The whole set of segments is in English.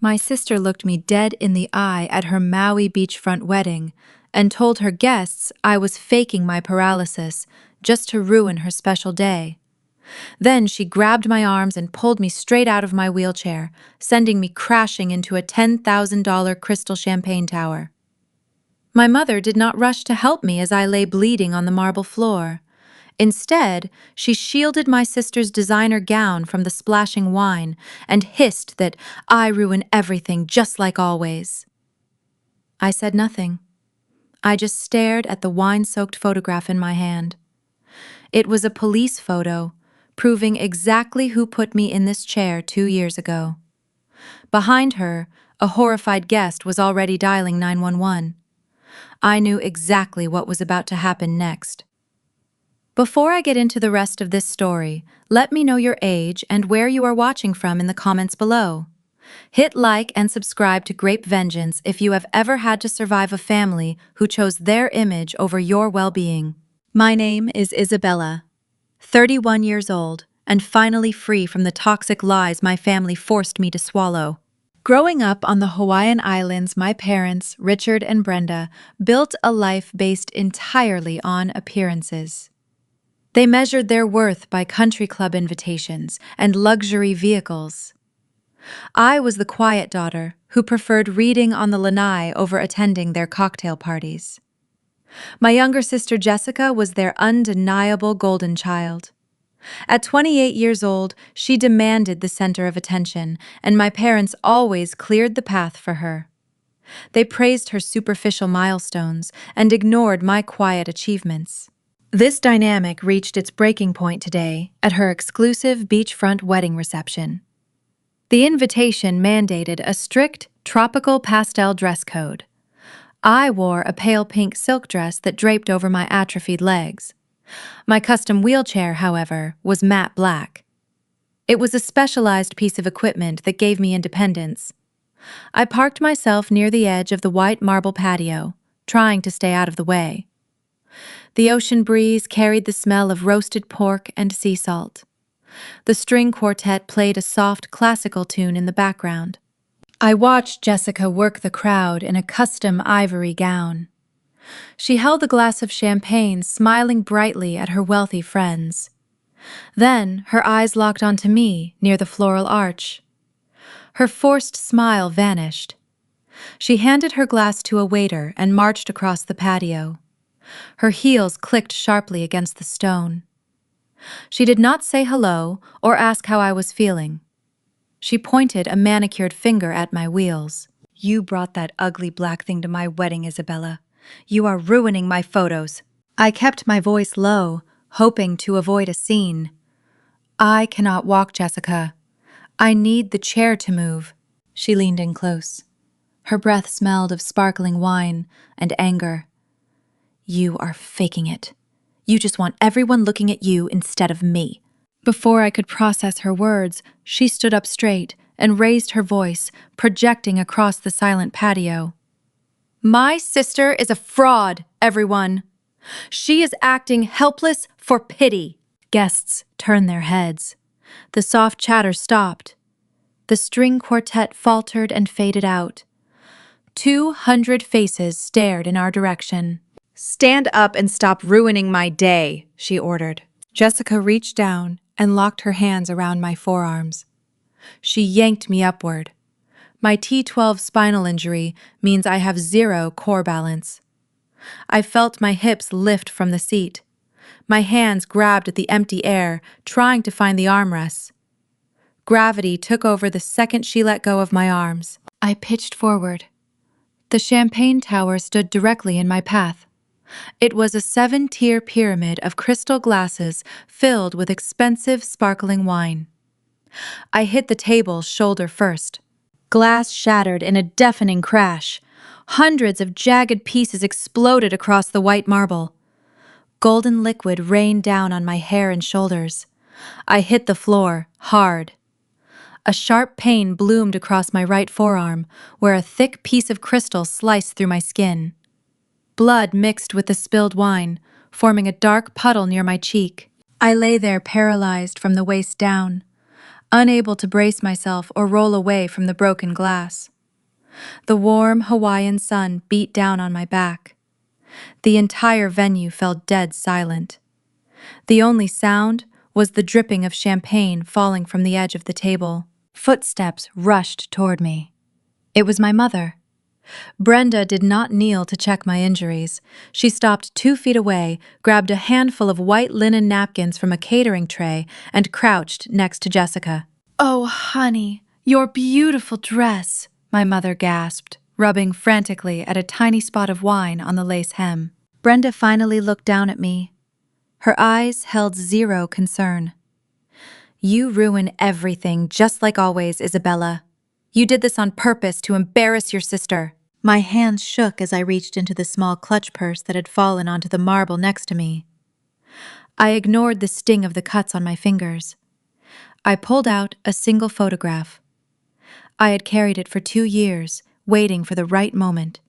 My sister looked me dead in the eye at her Maui beachfront wedding and told her guests I was faking my paralysis just to ruin her special day. Then she grabbed my arms and pulled me straight out of my wheelchair, sending me crashing into a $10,000 crystal champagne tower. My mother did not rush to help me as I lay bleeding on the marble floor. Instead, she shielded my sister's designer gown from the splashing wine and hissed that I ruin everything just like always. I said nothing. I just stared at the wine-soaked photograph in my hand. It was a police photo, proving exactly who put me in this chair 2 years ago. Behind her, a horrified guest was already dialing 911. I knew exactly what was about to happen next. Before I get into the rest of this story, let me know your age and where you are watching from in the comments below. Hit like and subscribe to Grape Vengeance if you have ever had to survive a family who chose their image over your well-being. My name is Isabella, 31 years old, and finally free from the toxic lies my family forced me to swallow. Growing up on the Hawaiian Islands, my parents, Richard and Brenda, built a life based entirely on appearances. They measured their worth by country club invitations and luxury vehicles. I was the quiet daughter who preferred reading on the lanai over attending their cocktail parties. My younger sister Jessica was their undeniable golden child. At 28 years old, she demanded the center of attention, and my parents always cleared the path for her. They praised her superficial milestones and ignored my quiet achievements. This dynamic reached its breaking point today at her exclusive beachfront wedding reception. The invitation mandated a strict, tropical pastel dress code. I wore a pale pink silk dress that draped over my atrophied legs. My custom wheelchair, however, was matte black. It was a specialized piece of equipment that gave me independence. I parked myself near the edge of the white marble patio, trying to stay out of the way. The ocean breeze carried the smell of roasted pork and sea salt. The string quartet played a soft classical tune in the background. I watched Jessica work the crowd in a custom ivory gown. She held a glass of champagne, smiling brightly at her wealthy friends. Then her eyes locked onto me near the floral arch. Her forced smile vanished. She handed her glass to a waiter and marched across the patio. Her heels clicked sharply against the stone. She did not say hello or ask how I was feeling. She pointed a manicured finger at my wheels. "You brought that ugly black thing to my wedding, Isabella. You are ruining my photos." I kept my voice low, hoping to avoid a scene. "I cannot walk, Jessica. I need the chair to move." She leaned in close. Her breath smelled of sparkling wine and anger. "You are faking it. You just want everyone looking at you instead of me." Before I could process her words, she stood up straight and raised her voice, projecting across the silent patio. "My sister is a fraud, everyone. She is acting helpless for pity." Guests turned their heads. The soft chatter stopped. The string quartet faltered and faded out. 200 faces stared in our direction. "Stand up and stop ruining my day," she ordered. Jessica reached down and locked her hands around my forearms. She yanked me upward. My T12 spinal injury means I have zero core balance. I felt my hips lift from the seat. My hands grabbed at the empty air, trying to find the armrests. Gravity took over the second she let go of my arms. I pitched forward. The champagne tower stood directly in my path. It was a 7-tier pyramid of crystal glasses filled with expensive sparkling wine. I hit the table shoulder first. Glass shattered in a deafening crash. Hundreds of jagged pieces exploded across the white marble. Golden liquid rained down on my hair and shoulders. I hit the floor hard. A sharp pain bloomed across my right forearm, where a thick piece of crystal sliced through my skin. Blood mixed with the spilled wine, forming a dark puddle near my cheek. I lay there paralyzed from the waist down. unable to brace myself or roll away from the broken glass. The warm Hawaiian sun beat down on my back. The entire venue fell dead silent. The only sound was the dripping of champagne falling from the edge of the table. Footsteps rushed toward me. It was my mother. Brenda did not kneel to check my injuries. She stopped 2 feet away, grabbed a handful of white linen napkins from a catering tray, and crouched next to Jessica. "Oh, honey, your beautiful dress," my mother gasped, rubbing frantically at a tiny spot of wine on the lace hem. Brenda finally looked down at me. Her eyes held zero concern. "You ruin everything, just like always, Isabella. You did this on purpose to embarrass your sister." My hands shook as I reached into the small clutch purse that had fallen onto the marble next to me. I ignored the sting of the cuts on my fingers. I pulled out a single photograph. I had carried it for 2 years, waiting for the right moment.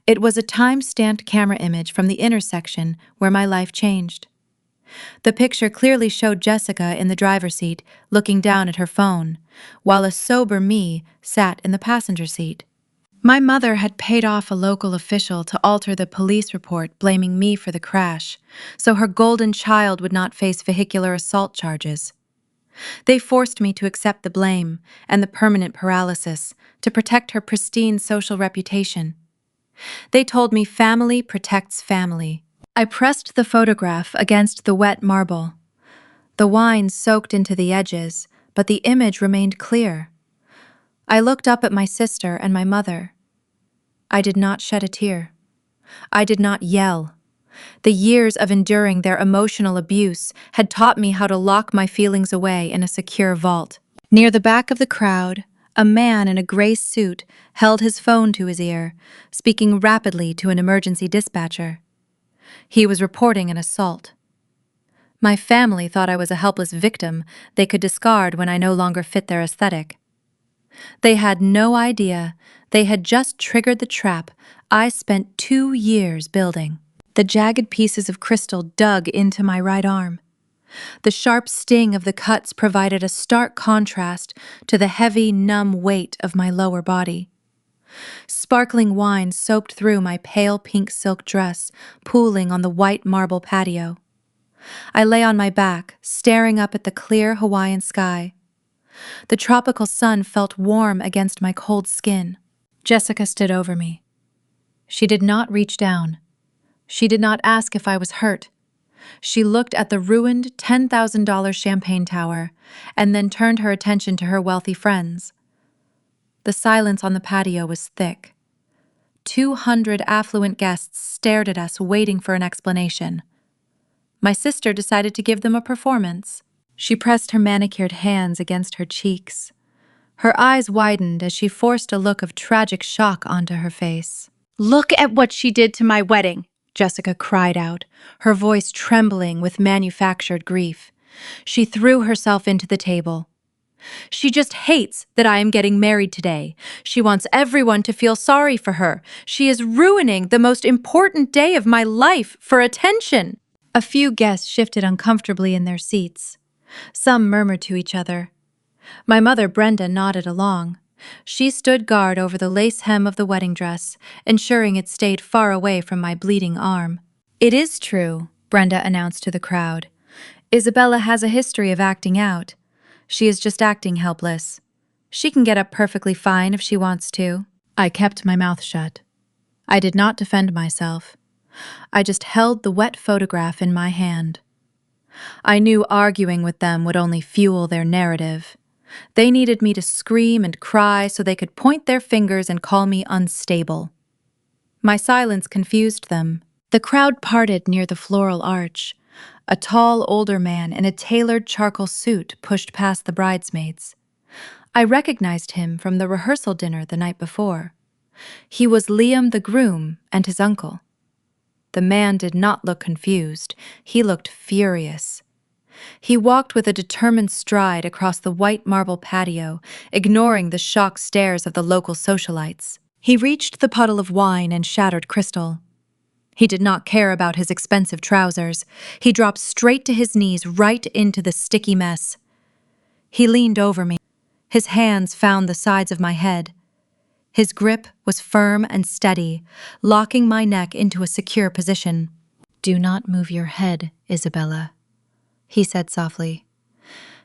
It was a time-stamped camera image from the intersection where my life changed. The picture clearly showed Jessica in the driver's seat, looking down at her phone, while a sober me sat in the passenger seat. My mother had paid off a local official to alter the police report blaming me for the crash, so her golden child would not face vehicular assault charges. They forced me to accept the blame and the permanent paralysis to protect her pristine social reputation. They told me family protects family. I pressed the photograph against the wet marble. The wine soaked into the edges, but the image remained clear. I looked up at my sister and my mother. I did not shed a tear. I did not yell. The years of enduring their emotional abuse had taught me how to lock my feelings away in a secure vault. Near the back of the crowd, a man in a gray suit held his phone to his ear, speaking rapidly to an emergency dispatcher. He was reporting an assault. My family thought I was a helpless victim they could discard when I no longer fit their aesthetic. They had no idea they had just triggered the trap I spent 2 years building. The jagged pieces of crystal dug into my right arm. The sharp sting of the cuts provided a stark contrast to the heavy, numb weight of my lower body. Sparkling wine soaked through my pale pink silk dress, pooling on the white marble patio. I lay on my back, staring up at the clear Hawaiian sky. The tropical sun felt warm against my cold skin. Jessica stood over me. She did not reach down. She did not ask if I was hurt. She looked at the ruined $10,000 champagne tower and then turned her attention to her wealthy friends. The silence on the patio was thick. 200 affluent guests stared at us, waiting for an explanation. My sister decided to give them a performance. She pressed her manicured hands against her cheeks. Her eyes widened as she forced a look of tragic shock onto her face. "Look at what she did to my wedding," Jessica cried out, her voice trembling with manufactured grief. She threw herself into the table. "She just hates that I am getting married today. She wants everyone to feel sorry for her. She is ruining the most important day of my life for attention." A few guests shifted uncomfortably in their seats. Some murmured to each other. My mother, Brenda, nodded along. She stood guard over the lace hem of the wedding dress, ensuring it stayed far away from my bleeding arm. "It is true," Brenda announced to the crowd. "Isabella has a history of acting out. She is just acting helpless. She can get up perfectly fine if she wants to." I kept my mouth shut. I did not defend myself. I just held the wet photograph in my hand. I knew arguing with them would only fuel their narrative. They needed me to scream and cry so they could point their fingers and call me unstable. My silence confused them. The crowd parted near the floral arch. A tall, older man in a tailored charcoal suit pushed past the bridesmaids. I recognized him from the rehearsal dinner the night before. He was Liam the groom and his uncle. The man did not look confused. He looked furious. He walked with a determined stride across the white marble patio, ignoring the shocked stares of the local socialites. He reached the puddle of wine and shattered crystal. He did not care about his expensive trousers. He dropped straight to his knees right into the sticky mess. He leaned over me. His hands found the sides of my head. His grip was firm and steady, locking my neck into a secure position. "Do not move your head, Isabella," he said softly.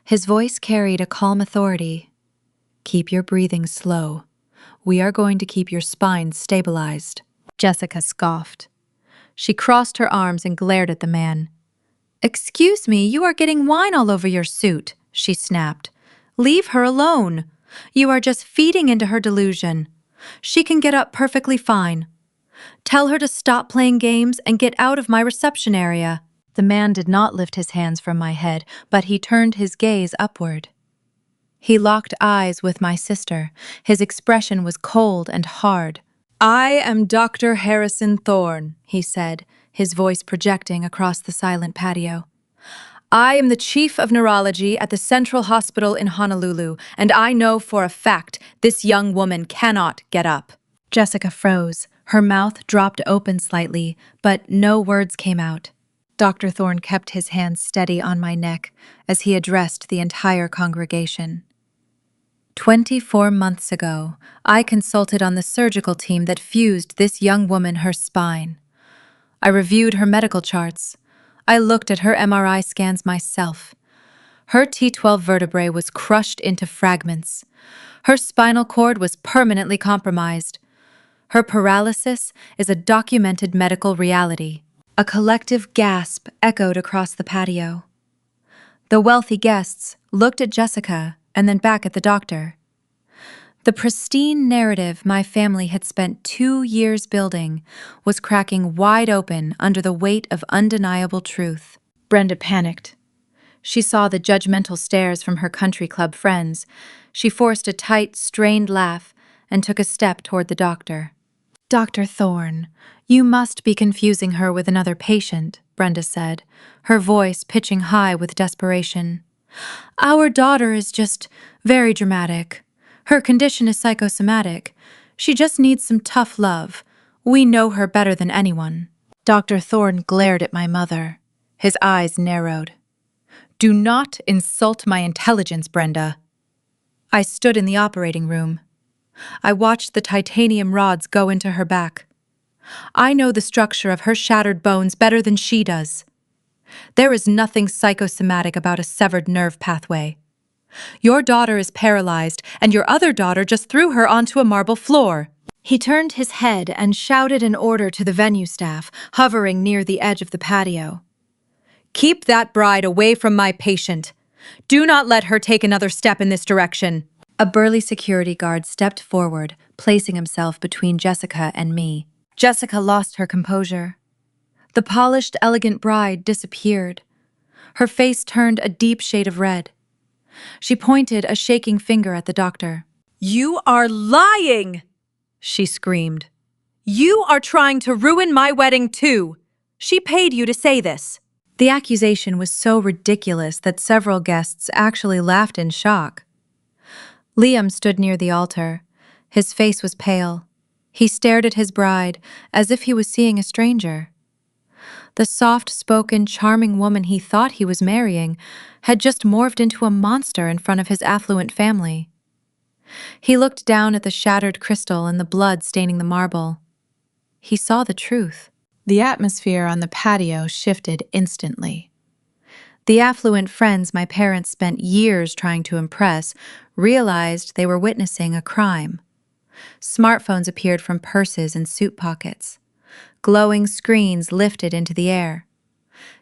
His voice carried a calm authority. "Keep your breathing slow. We are going to keep your spine stabilized." Jessica scoffed. She crossed her arms and glared at the man. "Excuse me, you are getting wine all over your suit," she snapped. "Leave her alone. You are just feeding into her delusion. She can get up perfectly fine. Tell her to stop playing games and get out of my reception area." The man did not lift his hands from my head, but he turned his gaze upward. He locked eyes with my sister. His expression was cold and hard. "I am Dr. Harrison Thorne," he said, his voice projecting across the silent patio. "I am the chief of neurology at the Central Hospital in Honolulu, and I know for a fact this young woman cannot get up." Jessica froze. Her mouth dropped open slightly, but no words came out. Dr. Thorne kept his hands steady on my neck as he addressed the entire congregation. 24 months ago, I consulted on the surgical team that fused this young woman her spine. I reviewed her medical charts. I looked at her MRI scans myself. Her T12 vertebrae was crushed into fragments. Her spinal cord was permanently compromised. Her paralysis is a documented medical reality. A collective gasp echoed across the patio. The wealthy guests looked at Jessica and then back at the doctor. The pristine narrative my family had spent 2 years building was cracking wide open under the weight of undeniable truth. Brenda panicked. She saw the judgmental stares from her country club friends. She forced a tight, strained laugh and took a step toward the doctor. "Dr. Thorne, you must be confusing her with another patient," Brenda said, her voice pitching high with desperation. "Our daughter is just very dramatic. Her condition is psychosomatic. She just needs some tough love. We know her better than anyone." Dr. Thorne glared at my mother. His eyes narrowed. "Do not insult my intelligence, Brenda." I stood in the operating room. I watched the titanium rods go into her back. I know the structure of her shattered bones better than she does. There is nothing psychosomatic about a severed nerve pathway. Your daughter is paralyzed, and your other daughter just threw her onto a marble floor." He turned his head and shouted an order to the venue staff, hovering near the edge of the patio. "Keep that bride away from my patient. Do not let her take another step in this direction." A burly security guard stepped forward, placing himself between Jessica and me. Jessica lost her composure. The polished, elegant bride disappeared. Her face turned a deep shade of red. She pointed a shaking finger at the doctor. "You are lying!" she screamed. "You are trying to ruin my wedding too. She paid you to say this." The accusation was so ridiculous that several guests actually laughed in shock. Liam stood near the altar. His face was pale. He stared at his bride as if he was seeing a stranger. The soft-spoken, charming woman he thought he was marrying had just morphed into a monster in front of his affluent family. He looked down at the shattered crystal and the blood staining the marble. He saw the truth. The atmosphere on the patio shifted instantly. The affluent friends my parents spent years trying to impress realized they were witnessing a crime. Smartphones appeared from purses and suit pockets. Glowing screens lifted into the air.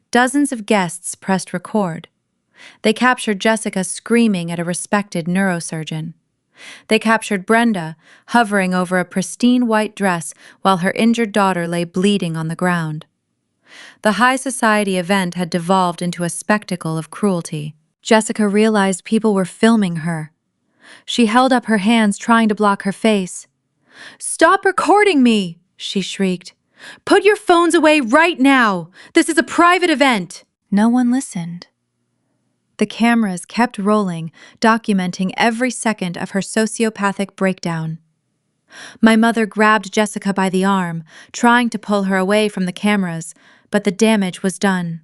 Dozens of guests pressed record. They captured Jessica screaming at a respected neurosurgeon. They captured Brenda hovering over a pristine white dress while her injured daughter lay bleeding on the ground. The high society event had devolved into a spectacle of cruelty. Jessica realized people were filming her. She held up her hands trying to block her face. "Stop recording me!" she shrieked. "Put your phones away right now! This is a private event!" No one listened. The cameras kept rolling, documenting every second of her sociopathic breakdown. My mother grabbed Jessica by the arm, trying to pull her away from the cameras, but the damage was done.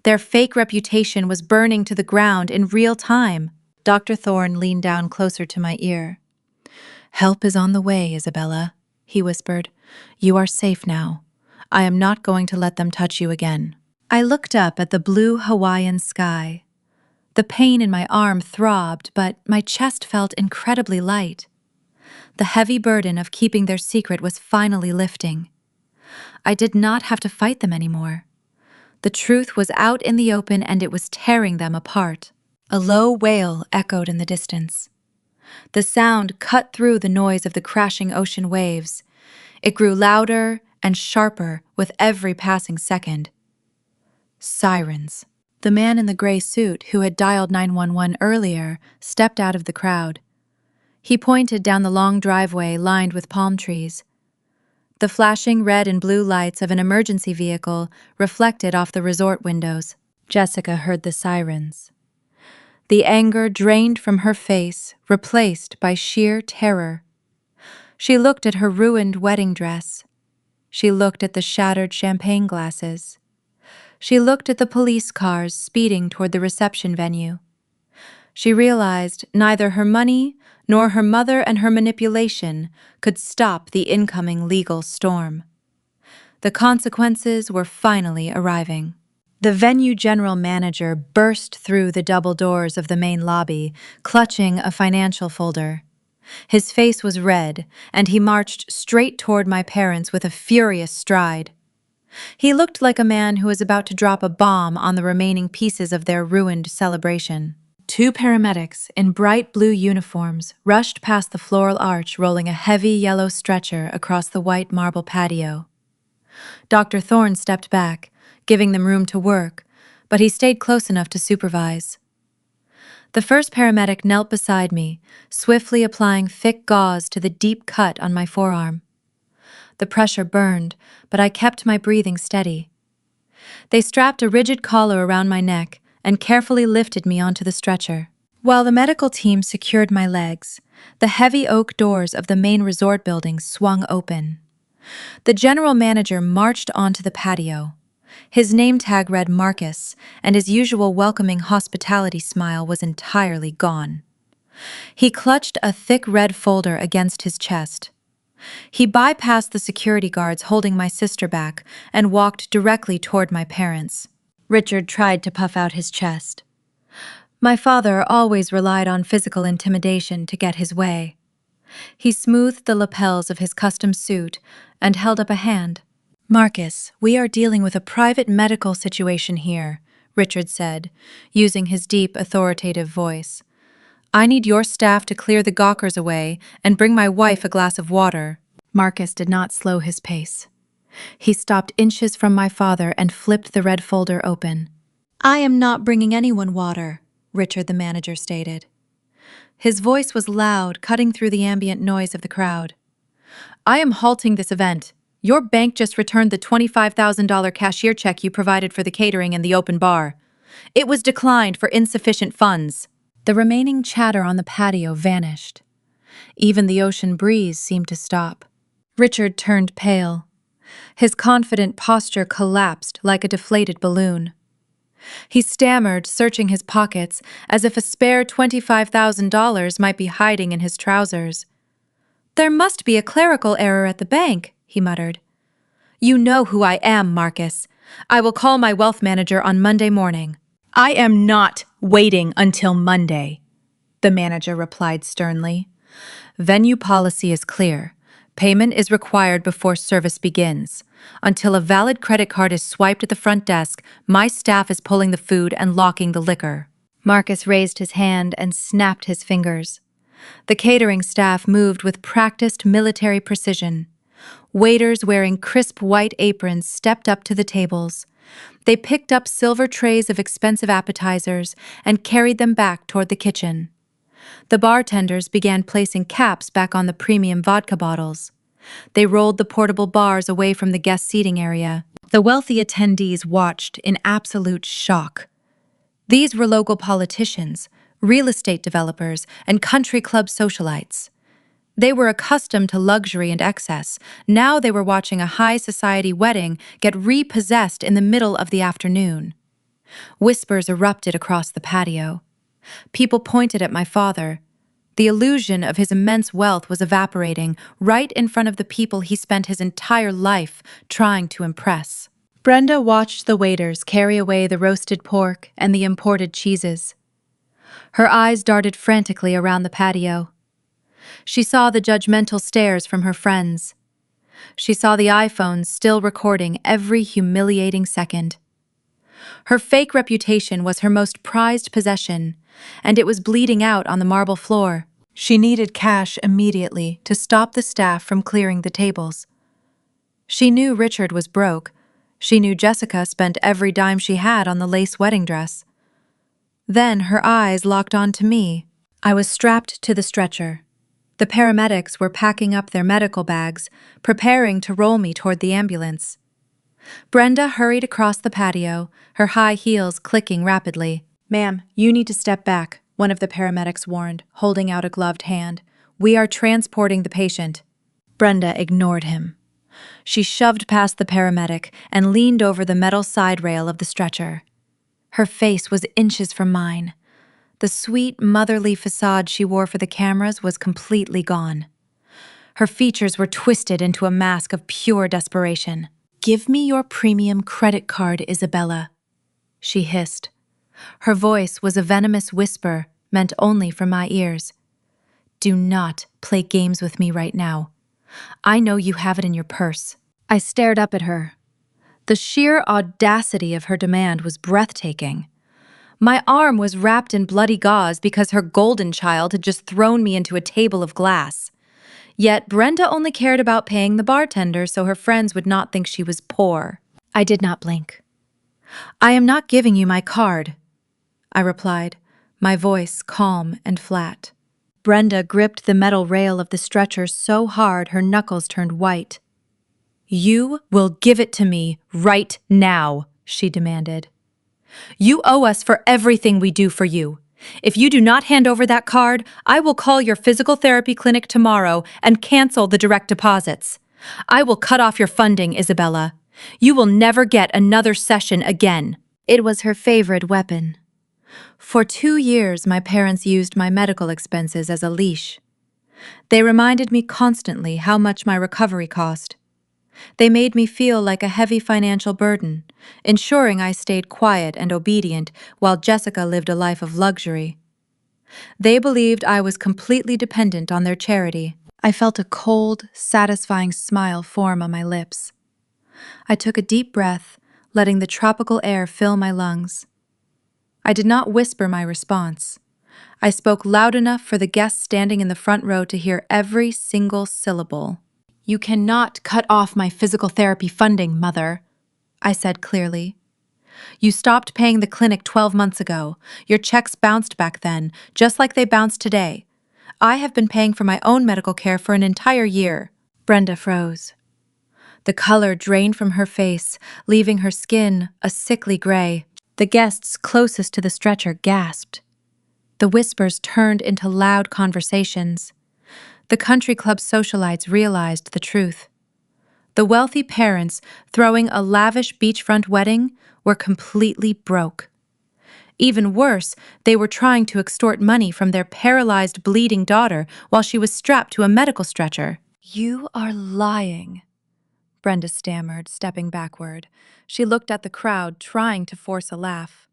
Their fake reputation was burning to the ground in real time. Dr. Thorne leaned down closer to my ear. "Help is on the way, Isabella," he whispered. "You are safe now. I am not going to let them touch you again." I looked up at the blue Hawaiian sky. The pain in my arm throbbed, but my chest felt incredibly light. The heavy burden of keeping their secret was finally lifting. I did not have to fight them anymore. The truth was out in the open and it was tearing them apart. A low wail echoed in the distance. The sound cut through the noise of the crashing ocean waves. It grew louder and sharper with every passing second. Sirens. The man in the gray suit who had dialed 911 earlier stepped out of the crowd. He pointed down the long driveway lined with palm trees. The flashing red and blue lights of an emergency vehicle reflected off the resort windows. Jessica heard the sirens. The anger drained from her face, replaced by sheer terror. She looked at her ruined wedding dress. She looked at the shattered champagne glasses. She looked at the police cars speeding toward the reception venue. She realized neither her money nor her mother and her manipulation could stop the incoming legal storm. The consequences were finally arriving. The venue general manager burst through the double doors of the main lobby, clutching a financial folder. His face was red, and he marched straight toward my parents with a furious stride. He looked like a man who was about to drop a bomb on the remaining pieces of their ruined celebration. Two paramedics in bright blue uniforms rushed past the floral arch, rolling a heavy yellow stretcher across the white marble patio. Dr. Thorne stepped back, giving them room to work, but he stayed close enough to supervise. The first paramedic knelt beside me, swiftly applying thick gauze to the deep cut on my forearm. The pressure burned, but I kept my breathing steady. They strapped a rigid collar around my neck and carefully lifted me onto the stretcher. While the medical team secured my legs, the heavy oak doors of the main resort building swung open. The general manager marched onto the patio. His name tag read Marcus, and his usual welcoming hospitality smile was entirely gone. He clutched a thick red folder against his chest. He bypassed the security guards holding my sister back and walked directly toward my parents. Richard tried to puff out his chest. My father always relied on physical intimidation to get his way. He smoothed the lapels of his custom suit and held up a hand. "Marcus, we are dealing with a private medical situation here," Richard said, using his deep, authoritative voice. "I need your staff to clear the gawkers away and bring my wife a glass of water." Marcus did not slow his pace. He stopped inches from my father and flipped the red folder open. "I am not bringing anyone water," Richard the manager stated. His voice was loud, cutting through the ambient noise of the crowd. "I am halting this event. Your bank just returned the $25,000 cashier check you provided for the catering and the open bar. It was declined for insufficient funds." The remaining chatter on the patio vanished. Even the ocean breeze seemed to stop. Richard turned pale. His confident posture collapsed like a deflated balloon. He stammered, searching his pockets, as if a spare $25,000 might be hiding in his trousers. "There must be a clerical error at the bank," he muttered. "You know who I am, Marcus. I will call my wealth manager on Monday morning." "I am not waiting until Monday," the manager replied sternly. "Venue policy is clear. Payment is required before service begins. Until a valid credit card is swiped at the front desk, my staff is pulling the food and locking the liquor." Marcus raised his hand and snapped his fingers. The catering staff moved with practiced military precision. Waiters wearing crisp white aprons stepped up to the tables. They picked up silver trays of expensive appetizers and carried them back toward the kitchen. The bartenders began placing caps back on the premium vodka bottles. They rolled the portable bars away from the guest seating area. The wealthy attendees watched in absolute shock. These were local politicians, real estate developers, and country club socialites. They were accustomed to luxury and excess. Now they were watching a high society wedding get repossessed in the middle of the afternoon. Whispers erupted across the patio. People pointed at my father. The illusion of his immense wealth was evaporating right in front of the people he spent his entire life trying to impress. Brenda watched the waiters carry away the roasted pork and the imported cheeses. Her eyes darted frantically around the patio. She saw the judgmental stares from her friends. She saw the iPhones still recording every humiliating second. Her fake reputation was her most prized possession, and it was bleeding out on the marble floor. She needed cash immediately to stop the staff from clearing the tables. She knew Richard was broke. She knew Jessica spent every dime she had on the lace wedding dress. Then her eyes locked onto me. I was strapped to the stretcher. The paramedics were packing up their medical bags, preparing to roll me toward the ambulance. Brenda hurried across the patio, her high heels clicking rapidly. "Ma'am, you need to step back," one of the paramedics warned, holding out a gloved hand. "We are transporting the patient." Brenda ignored him. She shoved past the paramedic and leaned over the metal side rail of the stretcher. Her face was inches from mine. The sweet, motherly facade she wore for the cameras was completely gone. Her features were twisted into a mask of pure desperation. "Give me your premium credit card, Isabella," she hissed. Her voice was a venomous whisper meant only for my ears. "Do not play games with me right now. I know you have it in your purse." I stared up at her. The sheer audacity of her demand was breathtaking. My arm was wrapped in bloody gauze because her golden child had just thrown me into a table of glass. Yet Brenda only cared about paying the bartender so her friends would not think she was poor. I did not blink. "I am not giving you my card," I replied, my voice calm and flat. Brenda gripped the metal rail of the stretcher so hard her knuckles turned white. "You will give it to me right now," she demanded. "You owe us for everything we do for you. If you do not hand over that card, I will call your physical therapy clinic tomorrow and cancel the direct deposits. I will cut off your funding, Isabella. You will never get another session again." It was her favorite weapon. For 2 years, my parents used my medical expenses as a leash. They reminded me constantly how much my recovery cost. They made me feel like a heavy financial burden, ensuring I stayed quiet and obedient while Jessica lived a life of luxury. They believed I was completely dependent on their charity. I felt a cold, satisfying smile form on my lips. I took a deep breath, letting the tropical air fill my lungs. I did not whisper my response. I spoke loud enough for the guests standing in the front row to hear every single syllable. "You cannot cut off my physical therapy funding, Mother," I said clearly. "You stopped paying the clinic 12 months ago. Your checks bounced back then, just like they bounced today. I have been paying for my own medical care for an entire year." Brenda froze. The color drained from her face, leaving her skin a sickly gray. The guests closest to the stretcher gasped. The whispers turned into loud conversations. The country club socialites realized the truth. The wealthy parents throwing a lavish beachfront wedding were completely broke. Even worse, they were trying to extort money from their paralyzed, bleeding daughter while she was strapped to a medical stretcher. "You are lying," Brenda stammered, stepping backward. She looked at the crowd, trying to force a laugh.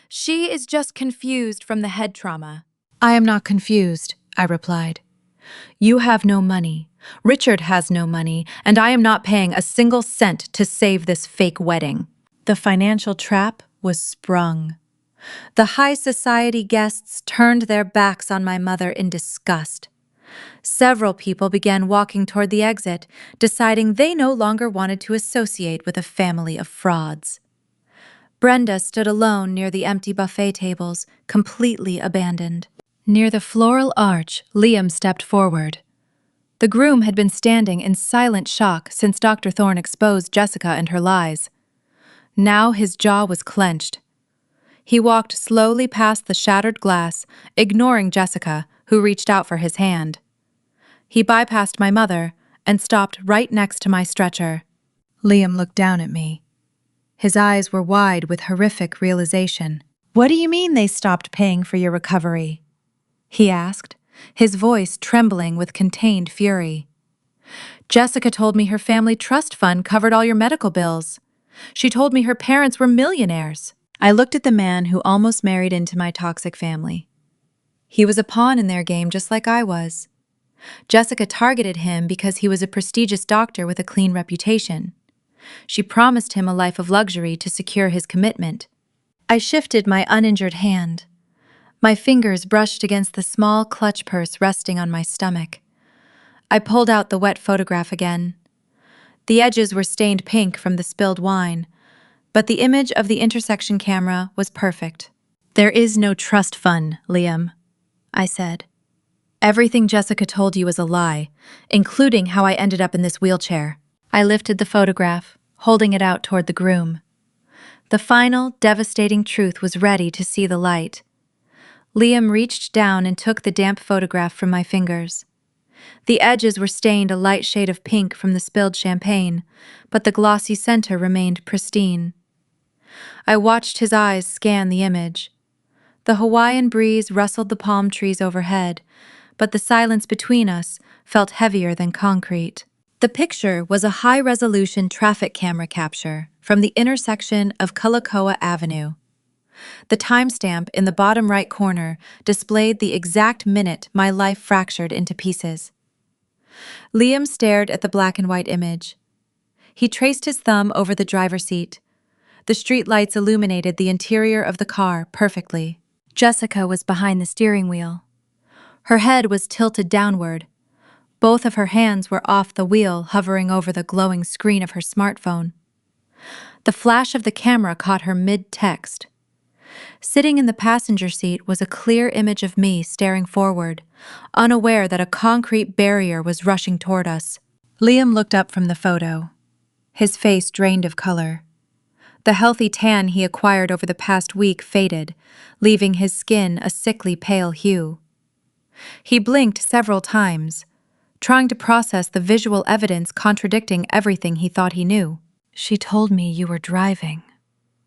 "She is just confused from the head trauma." "I am not confused," I replied. "You have no money. Richard has no money, and I am not paying a single cent to save this fake wedding." The financial trap was sprung. The high society guests turned their backs on my mother in disgust. Several people began walking toward the exit, deciding they no longer wanted to associate with a family of frauds. Brenda stood alone near the empty buffet tables, completely abandoned. Near the floral arch, Liam stepped forward. The groom had been standing in silent shock since Dr. Thorne exposed Jessica and her lies. Now his jaw was clenched. He walked slowly past the shattered glass, ignoring Jessica, who reached out for his hand. He bypassed my mother and stopped right next to my stretcher. Liam looked down at me. His eyes were wide with horrific realization. "What do you mean they stopped paying for your recovery?" he asked, his voice trembling with contained fury. "Jessica told me her family trust fund covered all your medical bills. She told me her parents were millionaires." I looked at the man who almost married into my toxic family. He was a pawn in their game just like I was. Jessica targeted him because he was a prestigious doctor with a clean reputation. She promised him a life of luxury to secure his commitment. I shifted my uninjured hand. My fingers brushed against the small clutch purse resting on my stomach. I pulled out the wet photograph again. The edges were stained pink from the spilled wine, but the image of the intersection camera was perfect. "There is no trust fund, Liam," I said. "Everything Jessica told you is a lie, including how I ended up in this wheelchair." I lifted the photograph, holding it out toward the groom. The final, devastating truth was ready to see the light. Liam reached down and took the damp photograph from my fingers. The edges were stained a light shade of pink from the spilled champagne, but the glossy center remained pristine. I watched his eyes scan the image. The Hawaiian breeze rustled the palm trees overhead, but the silence between us felt heavier than concrete. The picture was a high-resolution traffic camera capture from the intersection of Kalakaua Avenue. The timestamp in the bottom right corner displayed the exact minute my life fractured into pieces. Liam stared at the black and white image. He traced his thumb over the driver's seat. The streetlights illuminated the interior of the car perfectly. Jessica was behind the steering wheel. Her head was tilted downward. Both of her hands were off the wheel, hovering over the glowing screen of her smartphone. The flash of the camera caught her mid-text. Sitting in the passenger seat was a clear image of me staring forward, unaware that a concrete barrier was rushing toward us. Liam looked up from the photo, his face drained of color. The healthy tan he acquired over the past week faded, leaving his skin a sickly pale hue. He blinked several times, trying to process the visual evidence contradicting everything he thought he knew. "She told me you were driving,"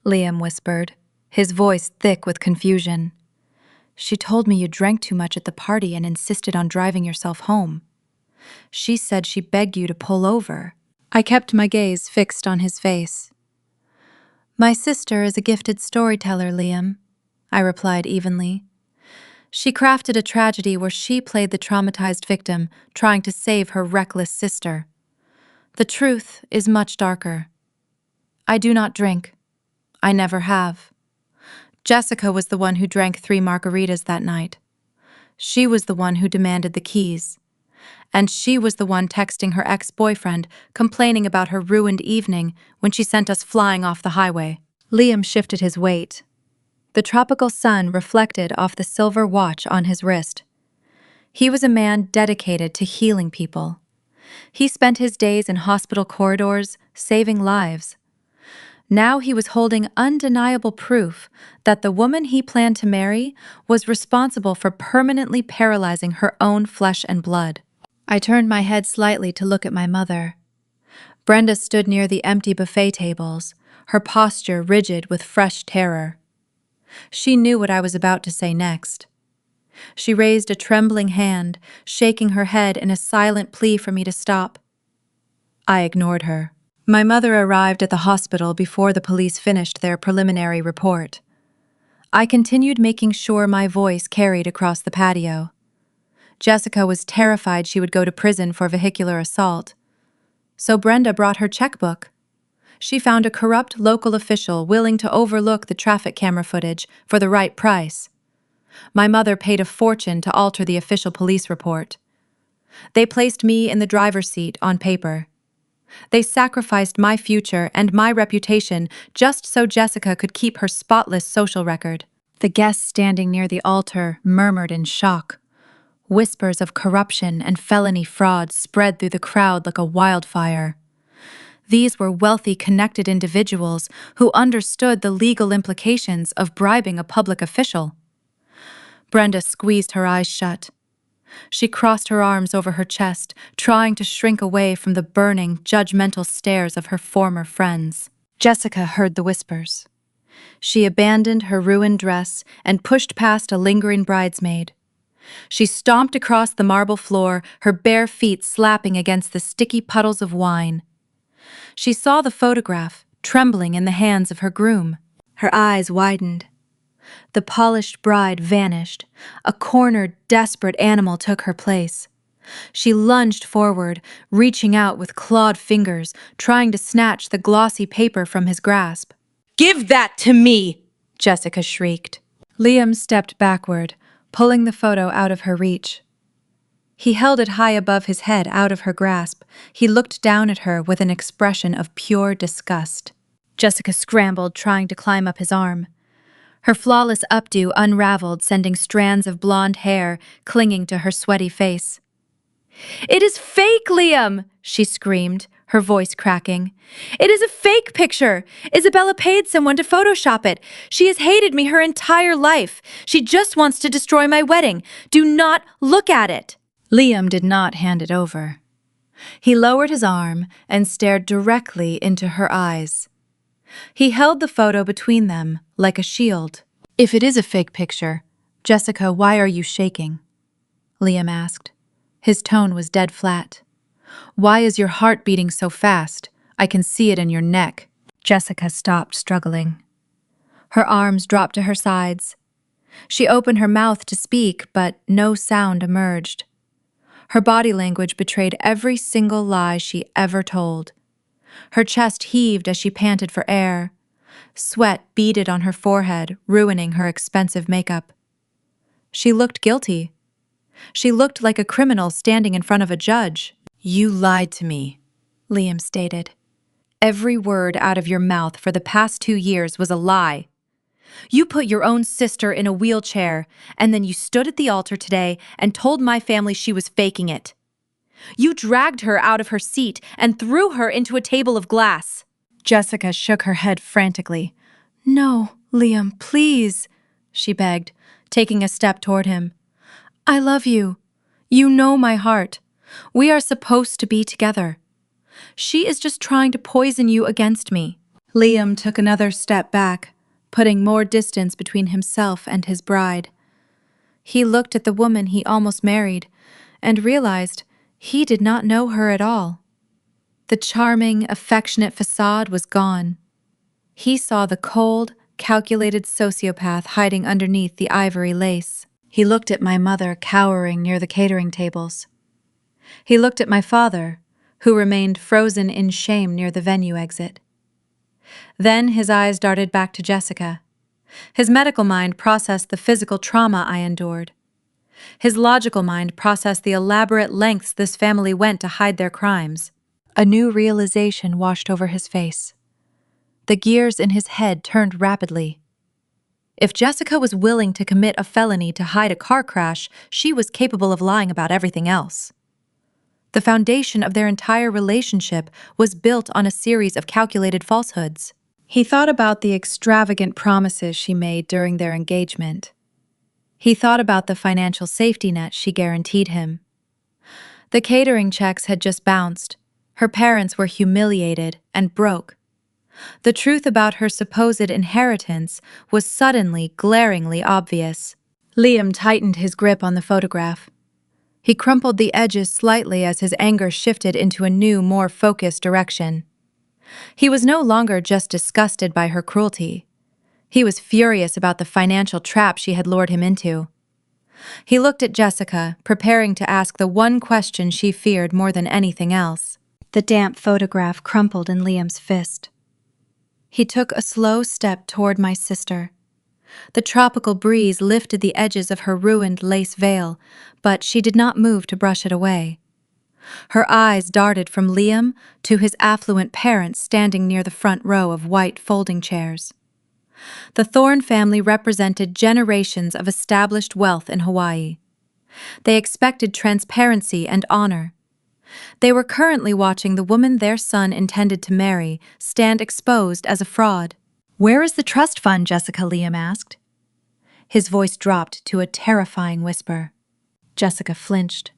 Liam whispered, his voice thick with confusion. "She told me you drank too much at the party and insisted on driving yourself home. She said she begged you to pull over." I kept my gaze fixed on his face. "My sister is a gifted storyteller, Liam," I replied evenly. "She crafted a tragedy where she played the traumatized victim, trying to save her reckless sister. The truth is much darker. I do not drink. I never have. Jessica was the one who drank 3 margaritas that night. She was the one who demanded the keys. And she was the one texting her ex-boyfriend, complaining about her ruined evening when she sent us flying off the highway." Liam shifted his weight. The tropical sun reflected off the silver watch on his wrist. He was a man dedicated to healing people. He spent his days in hospital corridors, saving lives. Now he was holding undeniable proof that the woman he planned to marry was responsible for permanently paralyzing her own flesh and blood. I turned my head slightly to look at my mother. Brenda stood near the empty buffet tables, her posture rigid with fresh terror. She knew what I was about to say next. She raised a trembling hand, shaking her head in a silent plea for me to stop. I ignored her. My mother arrived at the hospital before the police finished their preliminary report. I continued making sure my voice carried across the patio. Jessica was terrified she would go to prison for vehicular assault. So Brenda brought her checkbook. She found a corrupt local official willing to overlook the traffic camera footage for the right price. My mother paid a fortune to alter the official police report. They placed me in the driver's seat on paper. They sacrificed my future and my reputation just so Jessica could keep her spotless social record. The guests standing near the altar murmured in shock. Whispers of corruption and felony fraud spread through the crowd like a wildfire. These were wealthy, connected individuals who understood the legal implications of bribing a public official. Brenda squeezed her eyes shut. She crossed her arms over her chest, trying to shrink away from the burning, judgmental stares of her former friends. Jessica heard the whispers. She abandoned her ruined dress and pushed past a lingering bridesmaid. She stomped across the marble floor, her bare feet slapping against the sticky puddles of wine. She saw the photograph, trembling in the hands of her groom. Her eyes widened. The polished bride vanished. A cornered, desperate animal took her place. She lunged forward, reaching out with clawed fingers, trying to snatch the glossy paper from his grasp. "Give that to me!" Jessica shrieked. Liam stepped backward, pulling the photo out of her reach. He held it high above his head, out of her grasp. He looked down at her with an expression of pure disgust. Jessica scrambled, trying to climb up his arm. Her flawless updo unraveled, sending strands of blonde hair clinging to her sweaty face. "It is fake, Liam!" she screamed, her voice cracking. "It is a fake picture! Isabella paid someone to Photoshop it. She has hated me her entire life. She just wants to destroy my wedding. Do not look at it!" Liam did not hand it over. He lowered his arm and stared directly into her eyes. He held the photo between them, like a shield. "If it is a fake picture, Jessica, why are you shaking?" Liam asked. His tone was dead flat. "Why is your heart beating so fast? I can see it in your neck." Jessica stopped struggling. Her arms dropped to her sides. She opened her mouth to speak, but no sound emerged. Her body language betrayed every single lie she ever told. Her chest heaved as she panted for air. Sweat beaded on her forehead, ruining her expensive makeup. She looked guilty. She looked like a criminal standing in front of a judge. "You lied to me," Liam stated. "Every word out of your mouth for the past 2 years was a lie. You put your own sister in a wheelchair, and then you stood at the altar today and told my family she was faking it. You dragged her out of her seat and threw her into a table of glass." Jessica shook her head frantically. "No, Liam, please," she begged, taking a step toward him. "I love you. You know my heart. We are supposed to be together. She is just trying to poison you against me." Liam took another step back, putting more distance between himself and his bride. He looked at the woman he almost married and realized he did not know her at all. The charming, affectionate facade was gone. He saw the cold, calculated sociopath hiding underneath the ivory lace. He looked at my mother cowering near the catering tables. He looked at my father, who remained frozen in shame near the venue exit. Then his eyes darted back to Jessica. His medical mind processed the physical trauma I endured. His logical mind processed the elaborate lengths this family went to hide their crimes. A new realization washed over his face. The gears in his head turned rapidly. If Jessica was willing to commit a felony to hide a car crash, she was capable of lying about everything else. The foundation of their entire relationship was built on a series of calculated falsehoods. He thought about the extravagant promises she made during their engagement. He thought about the financial safety net she guaranteed him. The catering checks had just bounced. Her parents were humiliated and broke. The truth about her supposed inheritance was suddenly, glaringly obvious. Liam tightened his grip on the photograph. He crumpled the edges slightly as his anger shifted into a new, more focused direction. He was no longer just disgusted by her cruelty. He was furious about the financial trap she had lured him into. He looked at Jessica, preparing to ask the one question she feared more than anything else. The damp photograph crumpled in Liam's fist. He took a slow step toward my sister. The tropical breeze lifted the edges of her ruined lace veil, but she did not move to brush it away. Her eyes darted from Liam to his affluent parents standing near the front row of white folding chairs. The Thorne family represented generations of established wealth in Hawaii. They expected transparency and honor. They were currently watching the woman their son intended to marry stand exposed as a fraud. "Where is the trust fund?" Jessica, Liam asked. His voice dropped to a terrifying whisper. Jessica flinched.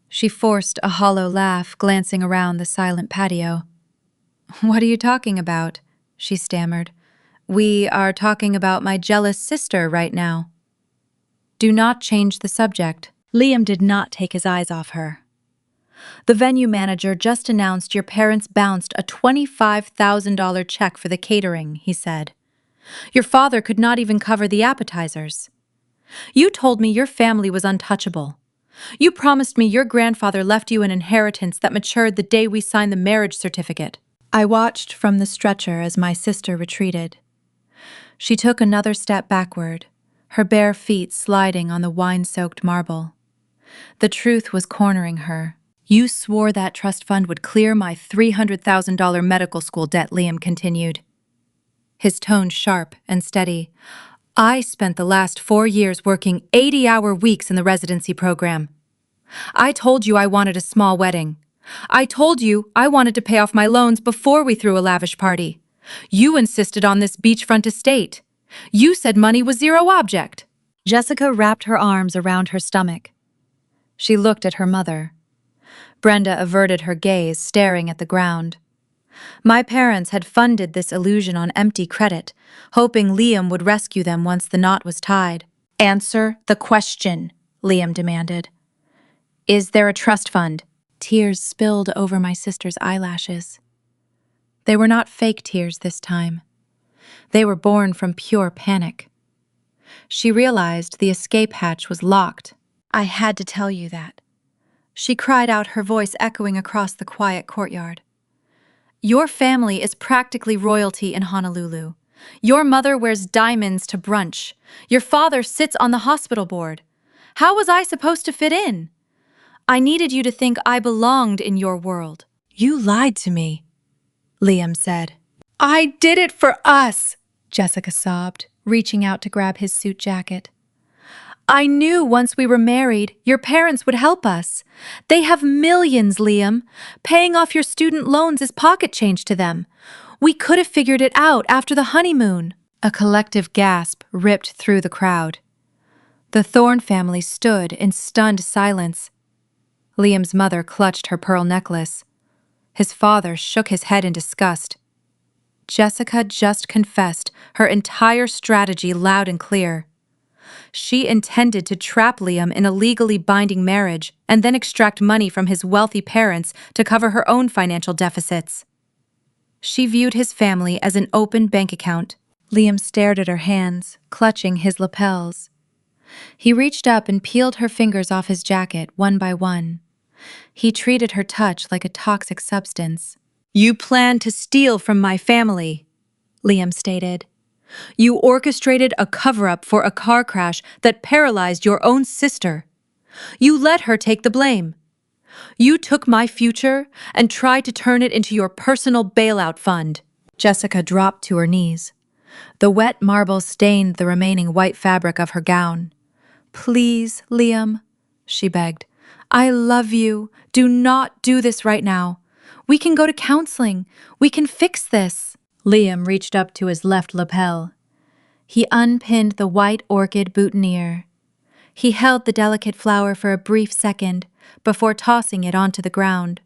She forced a hollow laugh, glancing around the silent patio. "What are you talking about?" she stammered. We are talking about my jealous sister right now. Do not change the subject. Liam did not take his eyes off her. The venue manager just announced your parents bounced a $25,000 check for the catering, he said. Your father could not even cover the appetizers. You told me your family was untouchable. You promised me your grandfather left you an inheritance that matured the day we signed the marriage certificate. I watched from the stretcher as my sister retreated. She took another step backward, her bare feet sliding on the wine-soaked marble. The truth was cornering her. You swore that trust fund would clear my $300,000 medical school debt, Liam continued. His tone sharp and steady. I spent the last 4 years working 80-hour weeks in the residency program. I told you I wanted a small wedding. I told you I wanted to pay off my loans before we threw a lavish party. You insisted on this beachfront estate. You said money was zero object. Jessica wrapped her arms around her stomach. She looked at her mother. Brenda averted her gaze, staring at the ground. My parents had funded this illusion on empty credit, hoping Liam would rescue them once the knot was tied. Answer the question, Liam demanded. Is there a trust fund? Tears spilled over my sister's eyelashes. They were not fake tears this time. They were born from pure panic. She realized the escape hatch was locked. I had to tell you that. She cried out, her voice echoing across the quiet courtyard. Your family is practically royalty in Honolulu. Your mother wears diamonds to brunch. Your father sits on the hospital board. How was I supposed to fit in? I needed you to think I belonged in your world. You lied to me, Liam said. I did it for us, Jessica sobbed, reaching out to grab his suit jacket. I knew once we were married, your parents would help us. They have millions, Liam. Paying off your student loans is pocket change to them. We could have figured it out after the honeymoon. A collective gasp ripped through the crowd. The Thorne family stood in stunned silence. Liam's mother clutched her pearl necklace. His father shook his head in disgust. Jessica just confessed her entire strategy loud and clear. She intended to trap Liam in a legally binding marriage and then extract money from his wealthy parents to cover her own financial deficits. She viewed his family as an open bank account. Liam stared at her hands, clutching his lapels. He reached up and peeled her fingers off his jacket one by one. He treated her touch like a toxic substance. You planned to steal from my family, Liam stated. You orchestrated a cover-up for a car crash that paralyzed your own sister. You let her take the blame. You took my future and tried to turn it into your personal bailout fund. Jessica dropped to her knees. The wet marble stained the remaining white fabric of her gown. Please, Liam, she begged. I love you. Do not do this right now. We can go to counseling. We can fix this. Liam reached up to his left lapel. He unpinned the white orchid boutonniere. He held the delicate flower for a brief second before tossing it onto the ground.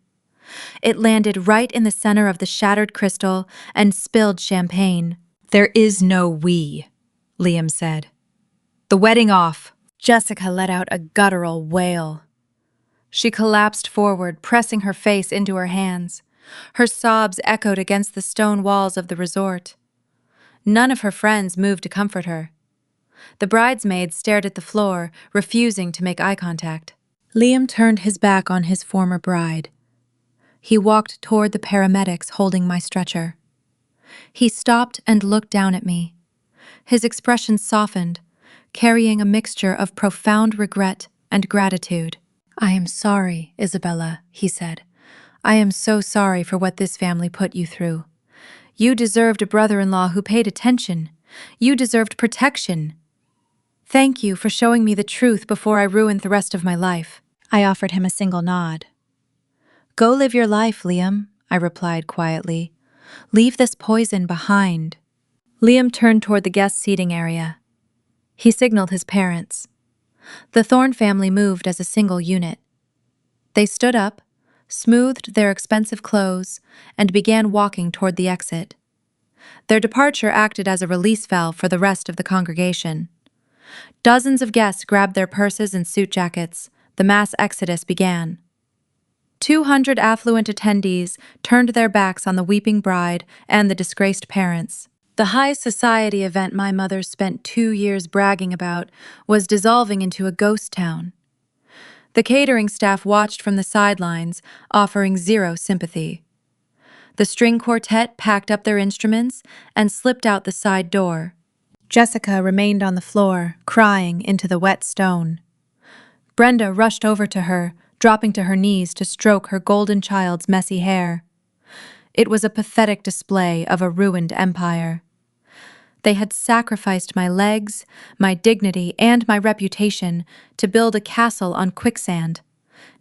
It landed right in the center of the shattered crystal and spilled champagne. There is no we, Liam said. The wedding off. Jessica let out a guttural wail. She collapsed forward, pressing her face into her hands. Her sobs echoed against the stone walls of the resort. None of her friends moved to comfort her. The bridesmaids stared at the floor, refusing to make eye contact. Liam turned his back on his former bride. He walked toward the paramedics holding my stretcher. He stopped and looked down at me. His expression softened, carrying a mixture of profound regret and gratitude. I am sorry, Isabella, he said. I am so sorry for what this family put you through. You deserved a brother-in-law who paid attention. You deserved protection. Thank you for showing me the truth before I ruined the rest of my life. I offered him a single nod. Go live your life, Liam, I replied quietly. Leave this poison behind. Liam turned toward the guest seating area. He signaled his parents. The Thorne family moved as a single unit. They stood up, smoothed their expensive clothes, and began walking toward the exit. Their departure acted as a release valve for the rest of the congregation. Dozens of guests grabbed their purses and suit jackets. The mass exodus began. 200 affluent attendees turned their backs on the weeping bride and the disgraced parents. The high society event my mother spent 2 years bragging about was dissolving into a ghost town. The catering staff watched from the sidelines, offering zero sympathy. The string quartet packed up their instruments and slipped out the side door. Jessica remained on the floor, crying into the wet stone. Brenda rushed over to her, dropping to her knees to stroke her golden child's messy hair. It was a pathetic display of a ruined empire. They had sacrificed my legs, my dignity, and my reputation to build a castle on quicksand.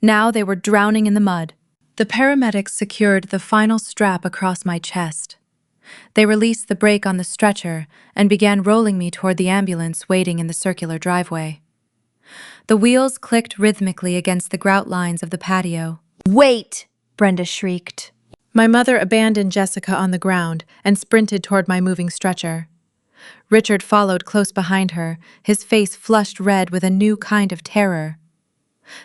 Now they were drowning in the mud. The paramedics secured the final strap across my chest. They released the brake on the stretcher and began rolling me toward the ambulance waiting in the circular driveway. The wheels clicked rhythmically against the grout lines of the patio. "Wait!" Brenda shrieked. My mother abandoned Jessica on the ground and sprinted toward my moving stretcher. Richard followed close behind her, his face flushed red with a new kind of terror.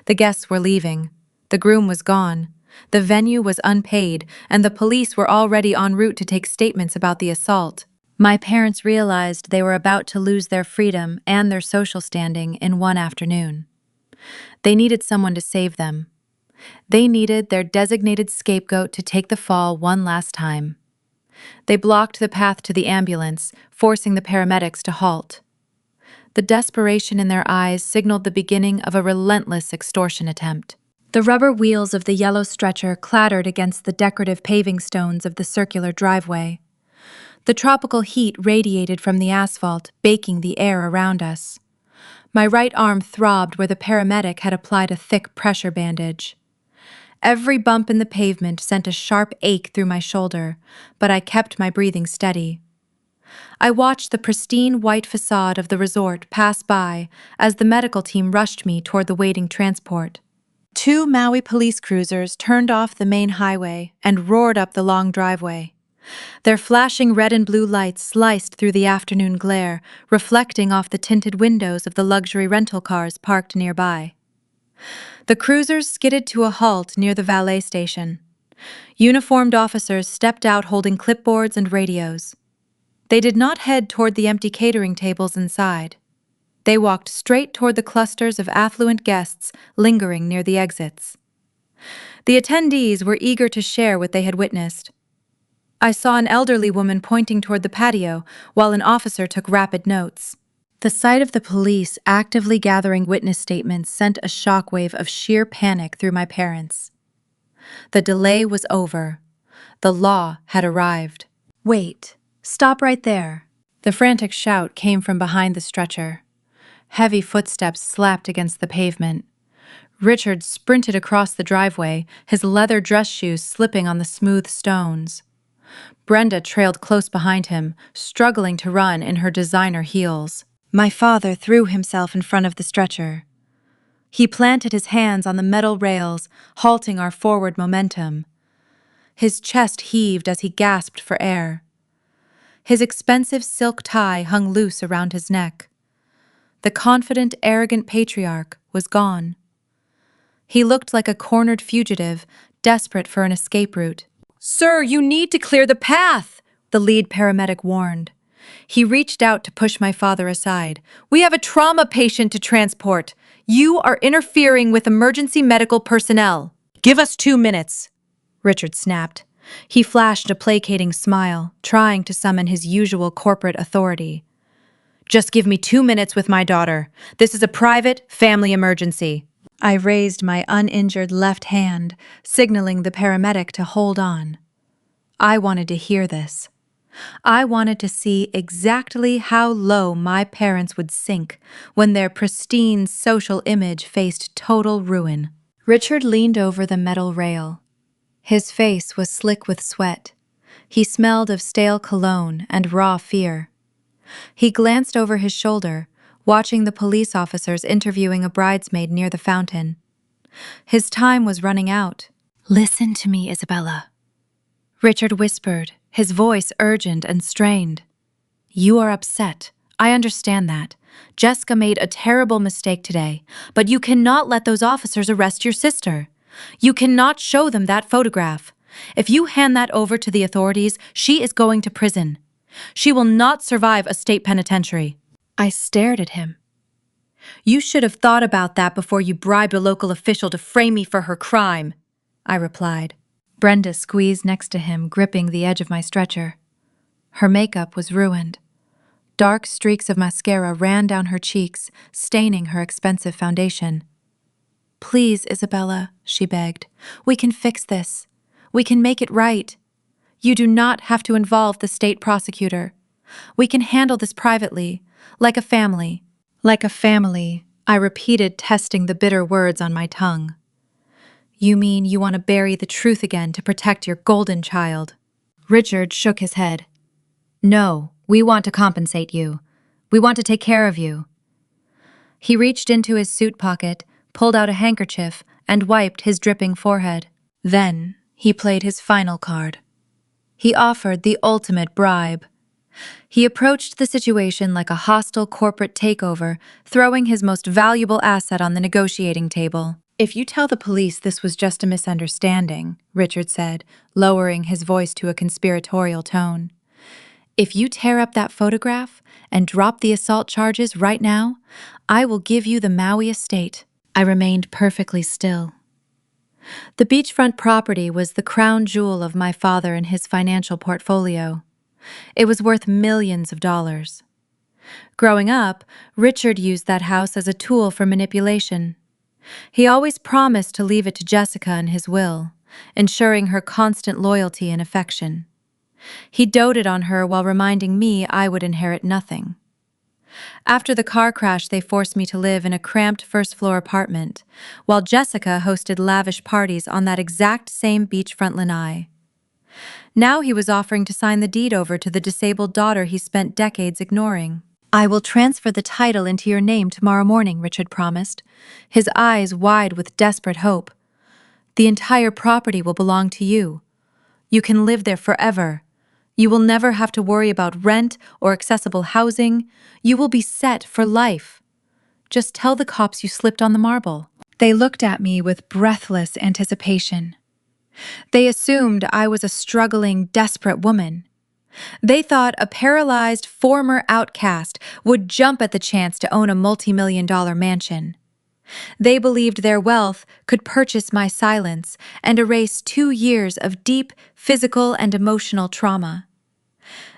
The guests were leaving. The groom was gone. The venue was unpaid, and the police were already en route to take statements about the assault. My parents realized they were about to lose their freedom and their social standing in one afternoon. They needed someone to save them. They needed their designated scapegoat to take the fall one last time. They blocked the path to the ambulance, forcing the paramedics to halt. The desperation in their eyes signaled the beginning of a relentless extortion attempt. The rubber wheels of the yellow stretcher clattered against the decorative paving stones of the circular driveway. The tropical heat radiated from the asphalt, baking the air around us. My right arm throbbed where the paramedic had applied a thick pressure bandage. Every bump in the pavement sent a sharp ache through my shoulder, but I kept my breathing steady. I watched the pristine white facade of the resort pass by as the medical team rushed me toward the waiting transport. 2 Maui police cruisers turned off the main highway and roared up the long driveway. Their flashing red and blue lights sliced through the afternoon glare, reflecting off the tinted windows of the luxury rental cars parked nearby. The cruisers skidded to a halt near the valet station. Uniformed officers stepped out holding clipboards and radios. They did not head toward the empty catering tables inside. They walked straight toward the clusters of affluent guests lingering near the exits. The attendees were eager to share what they had witnessed. I saw an elderly woman pointing toward the patio while an officer took rapid notes. The sight of the police actively gathering witness statements sent a shockwave of sheer panic through my parents. The delay was over. The law had arrived. "Wait, stop right there." The frantic shout came from behind the stretcher. Heavy footsteps slapped against the pavement. Richard sprinted across the driveway, his leather dress shoes slipping on the smooth stones. Brenda trailed close behind him, struggling to run in her designer heels. My father threw himself in front of the stretcher. He planted his hands on the metal rails, halting our forward momentum. His chest heaved as he gasped for air. His expensive silk tie hung loose around his neck. The confident, arrogant patriarch was gone. He looked like a cornered fugitive, desperate for an escape route. "Sir, you need to clear the path," the lead paramedic warned. He reached out to push my father aside. "We have a trauma patient to transport. You are interfering with emergency medical personnel." "Give us 2 minutes," Richard snapped. He flashed a placating smile, trying to summon his usual corporate authority. "Just give me 2 minutes with my daughter. This is a private, family emergency." I raised my uninjured left hand, signaling the paramedic to hold on. I wanted to hear this. I wanted to see exactly how low my parents would sink when their pristine social image faced total ruin. Richard leaned over the metal rail. His face was slick with sweat. He smelled of stale cologne and raw fear. He glanced over his shoulder, watching the police officers interviewing a bridesmaid near the fountain. His time was running out. "Listen to me, Isabella," Richard whispered, his voice urgent and strained. "You are upset. I understand that. Jessica made a terrible mistake today, but you cannot let those officers arrest your sister. You cannot show them that photograph. If you hand that over to the authorities, she is going to prison. She will not survive a state penitentiary." I stared at him. "You should have thought about that before you bribed a local official to frame me for her crime," I replied. Brenda squeezed next to him, gripping the edge of my stretcher. Her makeup was ruined. Dark streaks of mascara ran down her cheeks, staining her expensive foundation. "Please, Isabella," she begged. "We can fix this. We can make it right. You do not have to involve the state prosecutor. We can handle this privately, like a family." "Like a family," I repeated, testing the bitter words on my tongue. "You mean you want to bury the truth again to protect your golden child?" Richard shook his head. "No, we want to compensate you. We want to take care of you." He reached into his suit pocket, pulled out a handkerchief, and wiped his dripping forehead. Then he played his final card. He offered the ultimate bribe. He approached the situation like a hostile corporate takeover, throwing his most valuable asset on the negotiating table. "If you tell the police this was just a misunderstanding," Richard said, lowering his voice to a conspiratorial tone, "if you tear up that photograph and drop the assault charges right now, I will give you the Maui estate." I remained perfectly still. The beachfront property was the crown jewel of my father and his financial portfolio. It was worth millions of dollars. Growing up, Richard used that house as a tool for manipulation. He always promised to leave it to Jessica in his will, ensuring her constant loyalty and affection. He doted on her while reminding me I would inherit nothing. After the car crash, they forced me to live in a cramped first-floor apartment, while Jessica hosted lavish parties on that exact same beachfront lanai. Now he was offering to sign the deed over to the disabled daughter he spent decades ignoring. "I will transfer the title into your name tomorrow morning," Richard promised, his eyes wide with desperate hope. "The entire property will belong to you. You can live there forever. You will never have to worry about rent or accessible housing. You will be set for life. Just tell the cops you slipped on the marble." They looked at me with breathless anticipation. They assumed I was a struggling, desperate woman. They thought a paralyzed former outcast would jump at the chance to own a multi-million-dollar mansion. They believed their wealth could purchase my silence and erase 2 years of deep physical and emotional trauma.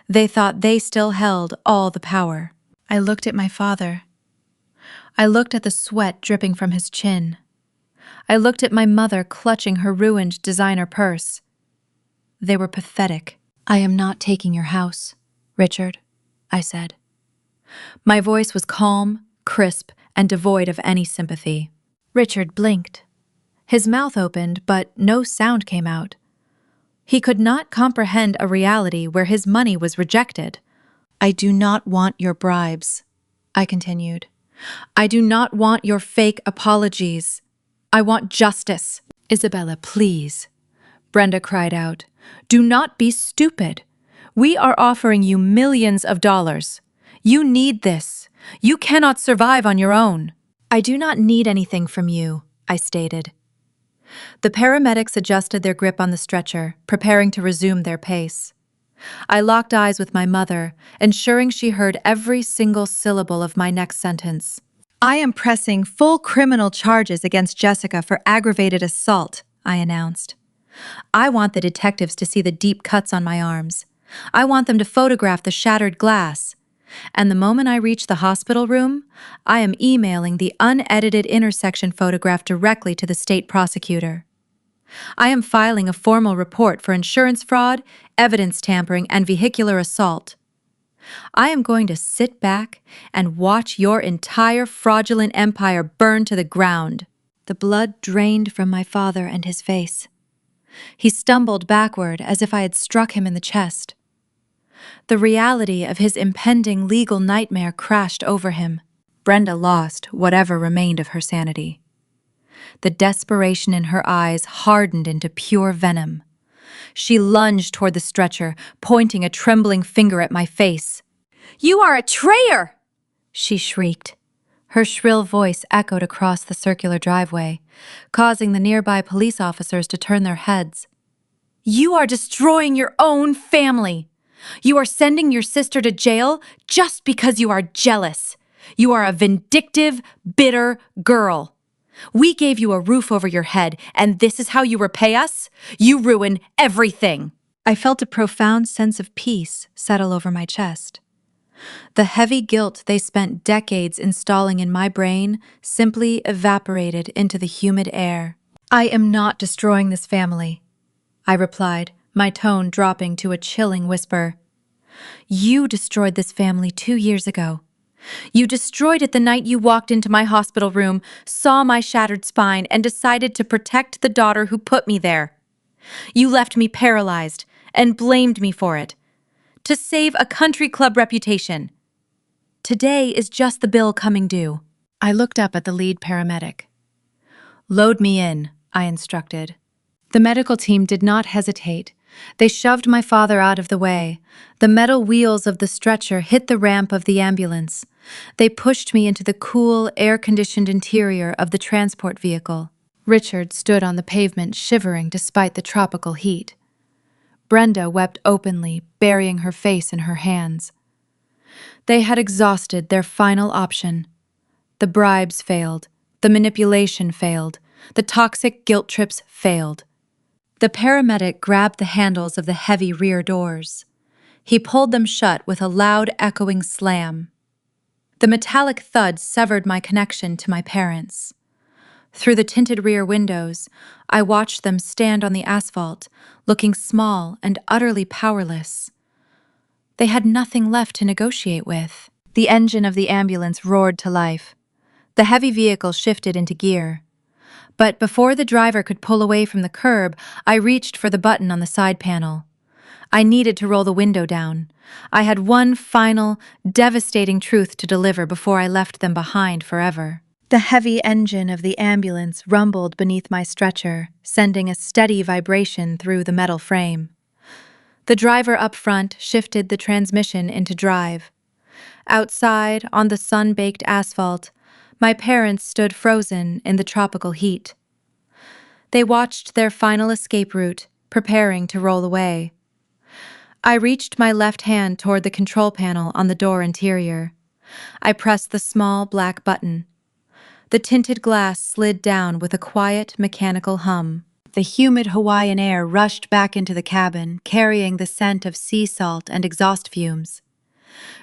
They thought they still held all the power. I looked at my father. I looked at the sweat dripping from his chin. I looked at my mother clutching her ruined designer purse. They were pathetic. "I am not taking your house, Richard," I said. My voice was calm, crisp, and devoid of any sympathy. Richard blinked. His mouth opened, but no sound came out. He could not comprehend a reality where his money was rejected. "I do not want your bribes," I continued. "I do not want your fake apologies. I want justice." "Isabella, please," Brenda cried out. "Do not be stupid. We are offering you millions of dollars. You need this. You cannot survive on your own." "I do not need anything from you," I stated. The paramedics adjusted their grip on the stretcher, preparing to resume their pace. I locked eyes with my mother, ensuring she heard every single syllable of my next sentence. "I am pressing full criminal charges against Jessica for aggravated assault," I announced. "I want the detectives to see the deep cuts on my arms. I want them to photograph the shattered glass. And the moment I reach the hospital room, I am emailing the unedited intersection photograph directly to the state prosecutor. I am filing a formal report for insurance fraud, evidence tampering, and vehicular assault. I am going to sit back and watch your entire fraudulent empire burn to the ground." The blood drained from my father and his face. He stumbled backward as if I had struck him in the chest. The reality of his impending legal nightmare crashed over him. Brenda lost whatever remained of her sanity. The desperation in her eyes hardened into pure venom. She lunged toward the stretcher, pointing a trembling finger at my face. "You are a traitor!" she shrieked. Her shrill voice echoed across the circular driveway, causing the nearby police officers to turn their heads. "You are destroying your own family! You are sending your sister to jail just because you are jealous! You are a vindictive, bitter girl! We gave you a roof over your head, and this is how you repay us? You ruin everything!" I felt a profound sense of peace settle over my chest. The heavy guilt they spent decades installing in my brain simply evaporated into the humid air. "I am not destroying this family," I replied, my tone dropping to a chilling whisper. "You destroyed this family 2 years ago. You destroyed it the night you walked into my hospital room, saw my shattered spine, and decided to protect the daughter who put me there. You left me paralyzed and blamed me for it. To save a country club reputation. Today is just the bill coming due." I looked up at the lead paramedic. "Load me in," I instructed. The medical team did not hesitate. They shoved my father out of the way. The metal wheels of the stretcher hit the ramp of the ambulance. They pushed me into the cool, air-conditioned interior of the transport vehicle. Richard stood on the pavement, shivering despite the tropical heat. Brenda wept openly, burying her face in her hands. They had exhausted their final option. The bribes failed. The manipulation failed. The toxic guilt trips failed. The paramedic grabbed the handles of the heavy rear doors. He pulled them shut with a loud, echoing slam. The metallic thud severed my connection to my parents. Through the tinted rear windows, I watched them stand on the asphalt, looking small and utterly powerless. They had nothing left to negotiate with. The engine of the ambulance roared to life. The heavy vehicle shifted into gear. But before the driver could pull away from the curb, I reached for the button on the side panel. I needed to roll the window down. I had one final, devastating truth to deliver before I left them behind forever. The heavy engine of the ambulance rumbled beneath my stretcher, sending a steady vibration through the metal frame. The driver up front shifted the transmission into drive. Outside, on the sun-baked asphalt, my parents stood frozen in the tropical heat. They watched their final escape route, preparing to roll away. I reached my left hand toward the control panel on the door interior. I pressed the small black button. The tinted glass slid down with a quiet, mechanical hum. The humid Hawaiian air rushed back into the cabin, carrying the scent of sea salt and exhaust fumes.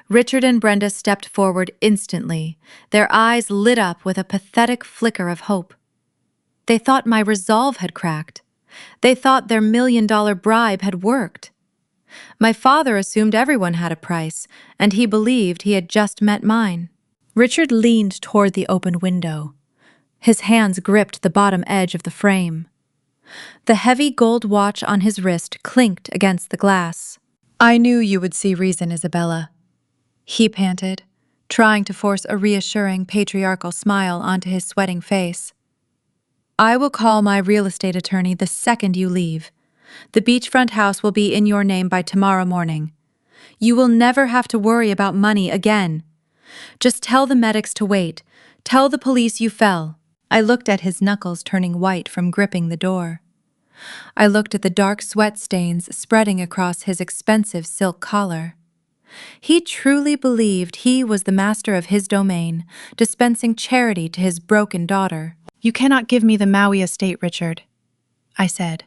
Richard and Brenda stepped forward instantly, their eyes lit up with a pathetic flicker of hope. They thought my resolve had cracked. They thought their $1 million bribe had worked. My father assumed everyone had a price, and he believed he had just met mine. Richard leaned toward the open window. His hands gripped the bottom edge of the frame. The heavy gold watch on his wrist clinked against the glass. "I knew you would see reason, Isabella," he panted, trying to force a reassuring, patriarchal smile onto his sweating face. "I will call my real estate attorney the second you leave. The beachfront house will be in your name by tomorrow morning. You will never have to worry about money again. Just tell the medics to wait. Tell the police you fell." I looked at his knuckles turning white from gripping the door. I looked at the dark sweat stains spreading across his expensive silk collar. He truly believed he was the master of his domain, dispensing charity to his broken daughter. "You cannot give me the Maui estate, Richard," I said.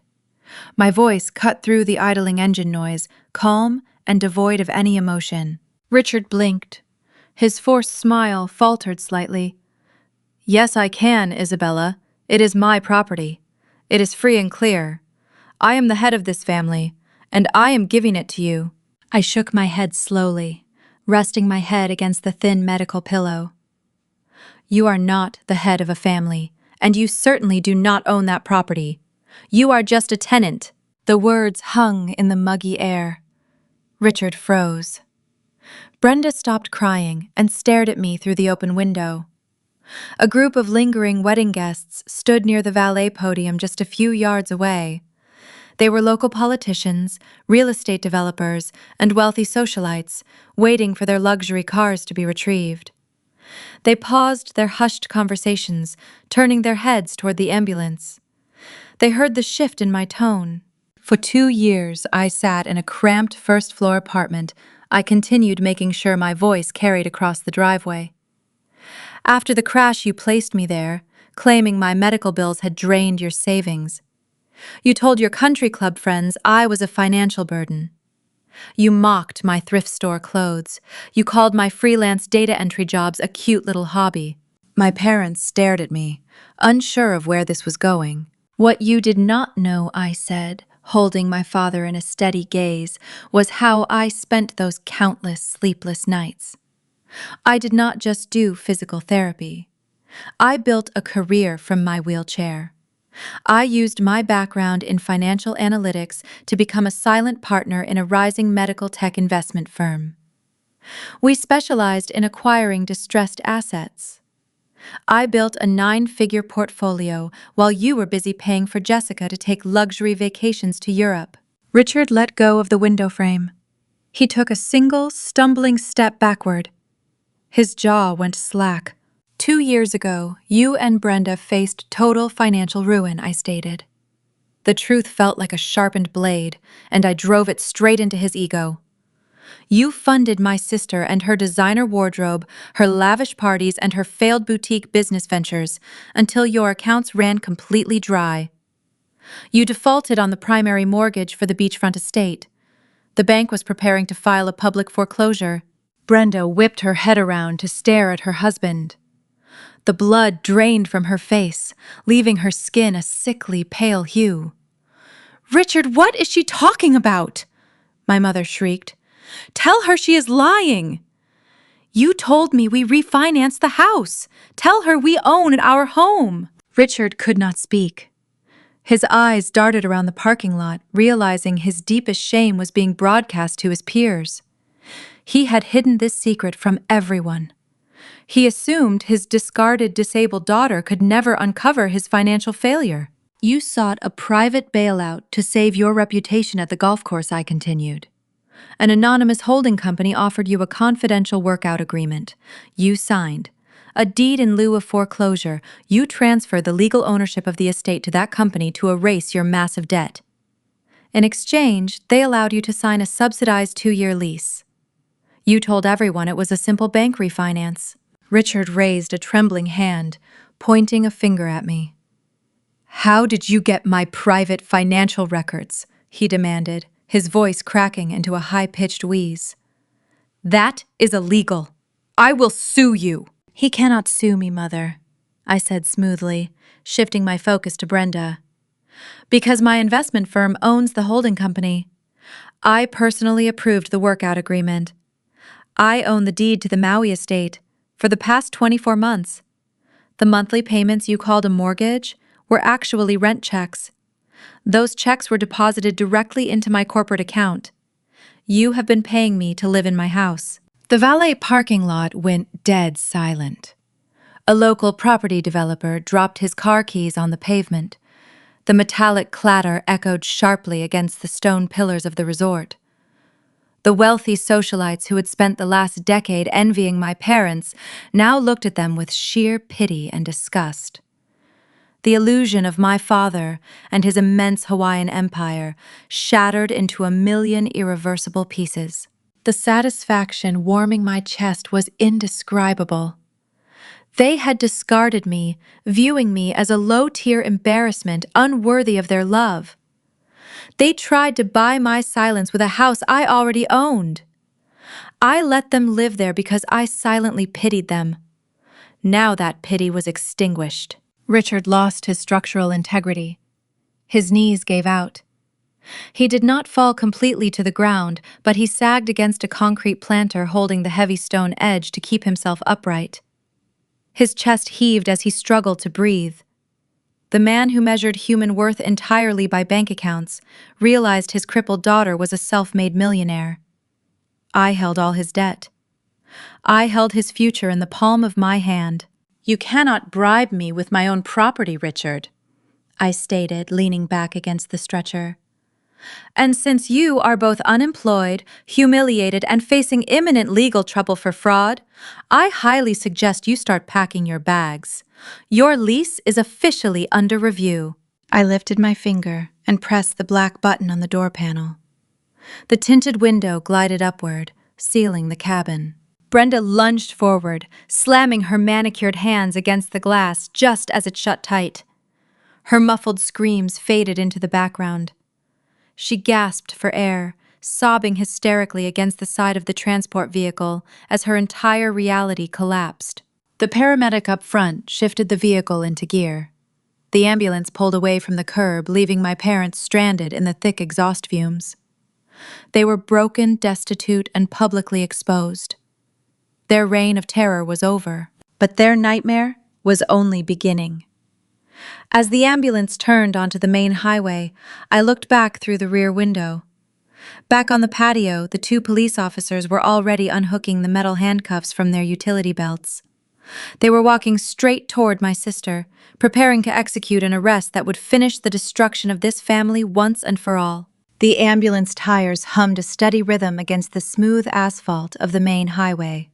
My voice cut through the idling engine noise, calm and devoid of any emotion. Richard blinked. His forced smile faltered slightly. "Yes, I can, Isabella. It is my property. It is free and clear. I am the head of this family, and I am giving it to you." I shook my head slowly, resting my head against the thin medical pillow. "You are not the head of a family, and you certainly do not own that property. You are just a tenant." The words hung in the muggy air. Richard froze. Brenda stopped crying and stared at me through the open window. A group of lingering wedding guests stood near the valet podium just a few yards away. They were local politicians, real estate developers, and wealthy socialites, waiting for their luxury cars to be retrieved. They paused their hushed conversations, turning their heads toward the ambulance. They heard the shift in my tone. For 2 years, I sat in a cramped first-floor apartment. I continued making sure my voice carried across the driveway. After the crash, you placed me there, claiming my medical bills had drained your savings. You told your country club friends I was a financial burden. You mocked my thrift store clothes. You called my freelance data entry jobs a cute little hobby. My parents stared at me, unsure of where this was going. What you did not know, I said, holding my father in a steady gaze, was how I spent those countless sleepless nights. I did not just do physical therapy. I built a career from my wheelchair. I used my background in financial analytics to become a silent partner in a rising medical tech investment firm. We specialized in acquiring distressed assets. I built a 9-figure portfolio while you were busy paying for Jessica to take luxury vacations to Europe. Richard let go of the window frame. He took a single, stumbling step backward. His jaw went slack. 2 years ago, you and Brenda faced total financial ruin, I stated. The truth felt like a sharpened blade, and I drove it straight into his ego. You funded my sister and her designer wardrobe, her lavish parties, and her failed boutique business ventures until your accounts ran completely dry. You defaulted on the primary mortgage for the beachfront estate. The bank was preparing to file a public foreclosure. Brenda whipped her head around to stare at her husband. The blood drained from her face, leaving her skin a sickly pale hue. "Richard, what is she talking about?" my mother shrieked. "Tell her she is lying. You told me we refinanced the house. Tell her we own our home." Richard could not speak. His eyes darted around the parking lot, realizing his deepest shame was being broadcast to his peers. He had hidden this secret from everyone. He assumed his discarded, disabled daughter could never uncover his financial failure. "You sought a private bailout to save your reputation at the golf course," I continued. "An anonymous holding company offered you a confidential workout agreement. You signed. A deed in lieu of foreclosure. You transferred the legal ownership of the estate to that company to erase your massive debt. In exchange, they allowed you to sign a subsidized 2-year lease. You told everyone it was a simple bank refinance." Richard raised a trembling hand, pointing a finger at me. "How did you get my private financial records?" he demanded, his voice cracking into a high-pitched wheeze. "That is illegal. I will sue you." "He cannot sue me, Mother," I said smoothly, shifting my focus to Brenda. "Because my investment firm owns the holding company. I personally approved the workout agreement. I own the deed to the Maui estate for the past 24 months. The monthly payments you called a mortgage were actually rent checks. Those checks were deposited directly into my corporate account. You have been paying me to live in my house." The valet parking lot went dead silent. A local property developer dropped his car keys on the pavement. The metallic clatter echoed sharply against the stone pillars of the resort. The wealthy socialites who had spent the last decade envying my parents now looked at them with sheer pity and disgust. The illusion of my father and his immense Hawaiian empire shattered into a million irreversible pieces. The satisfaction warming my chest was indescribable. They had discarded me, viewing me as a low-tier embarrassment unworthy of their love. They tried to buy my silence with a house I already owned. I let them live there because I silently pitied them. Now that pity was extinguished. Richard lost his structural integrity. His knees gave out. He did not fall completely to the ground, but he sagged against a concrete planter holding the heavy stone edge to keep himself upright. His chest heaved as he struggled to breathe. The man who measured human worth entirely by bank accounts realized his crippled daughter was a self-made millionaire. I held all his debt. I held his future in the palm of my hand. "You cannot bribe me with my own property, Richard," I stated, leaning back against the stretcher. And since you are both unemployed, humiliated, and facing imminent legal trouble for fraud, I highly suggest you start packing your bags. Your lease is officially under review." I lifted my finger and pressed the black button on the door panel. The tinted window glided upward, sealing the cabin. Brenda lunged forward, slamming her manicured hands against the glass just as it shut tight. Her muffled screams faded into the background. She gasped for air, sobbing hysterically against the side of the transport vehicle as her entire reality collapsed. The paramedic up front shifted the vehicle into gear. The ambulance pulled away from the curb, leaving my parents stranded in the thick exhaust fumes. They were broken, destitute, and publicly exposed. Their reign of terror was over, but their nightmare was only beginning. As the ambulance turned onto the main highway, I looked back through the rear window. Back on the patio, the two police officers were already unhooking the metal handcuffs from their utility belts. They were walking straight toward my sister, preparing to execute an arrest that would finish the destruction of this family once and for all. The ambulance tires hummed a steady rhythm against the smooth asphalt of the main highway.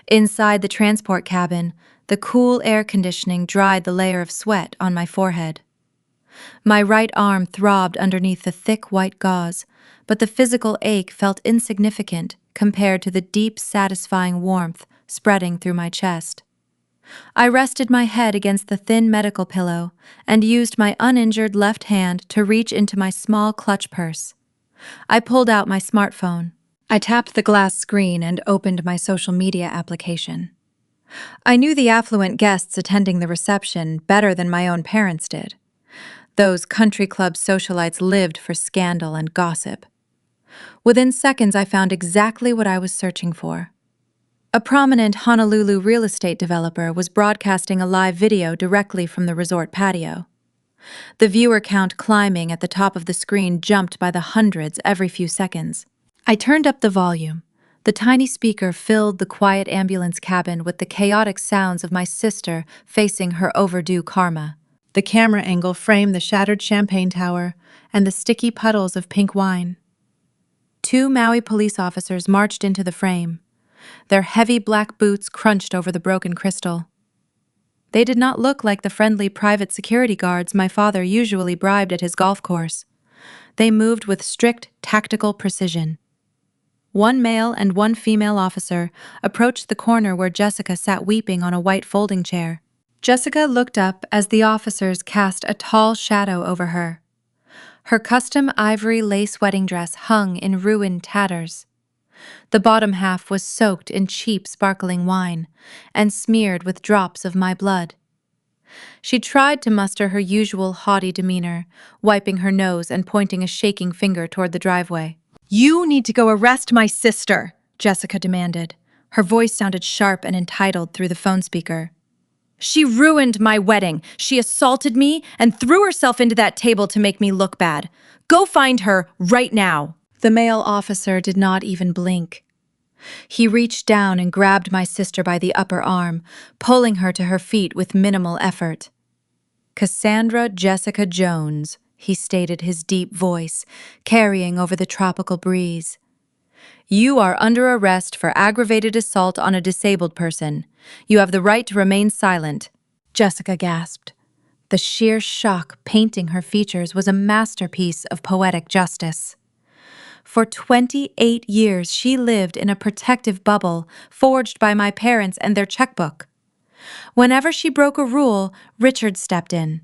Inside the transport cabin, the cool air conditioning dried the layer of sweat on my forehead. My right arm throbbed underneath the thick white gauze, but the physical ache felt insignificant compared to the deep, satisfying warmth spreading through my chest. I rested my head against the thin medical pillow and used my uninjured left hand to reach into my small clutch purse. I pulled out my smartphone. I tapped the glass screen and opened my social media application. I knew the affluent guests attending the reception better than my own parents did. Those country club socialites lived for scandal and gossip. Within seconds, I found exactly what I was searching for. A prominent Honolulu real estate developer was broadcasting a live video directly from the resort patio. The viewer count climbing at the top of the screen jumped by the hundreds every few seconds. I turned up the volume. The tiny speaker filled the quiet ambulance cabin with the chaotic sounds of my sister facing her overdue karma. The camera angle framed the shattered champagne tower and the sticky puddles of pink wine. Two Maui police officers marched into the frame. Their heavy black boots crunched over the broken crystal. They did not look like the friendly private security guards my father usually bribed at his golf course. They moved with strict, tactical precision. One male and one female officer approached the corner where Jessica sat weeping on a white folding chair. Jessica looked up as the officers cast a tall shadow over her. Her custom ivory lace wedding dress hung in ruined tatters. The bottom half was soaked in cheap sparkling wine and smeared with drops of my blood. She tried to muster her usual haughty demeanor, wiping her nose and pointing a shaking finger toward the driveway. "You need to go arrest my sister," Jessica demanded. Her voice sounded sharp and entitled through the phone speaker. "She ruined my wedding. She assaulted me and threw herself into that table to make me look bad. Go find her right now." The male officer did not even blink. He reached down and grabbed my sister by the upper arm, pulling her to her feet with minimal effort. "Cassandra Jessica Jones," he stated, his deep voice carrying over the tropical breeze. "You are under arrest for aggravated assault on a disabled person. You have the right to remain silent." Jessica gasped. The sheer shock painting her features was a masterpiece of poetic justice. For 28 years, she lived in a protective bubble forged by my parents and their checkbook. Whenever she broke a rule, Richard stepped in.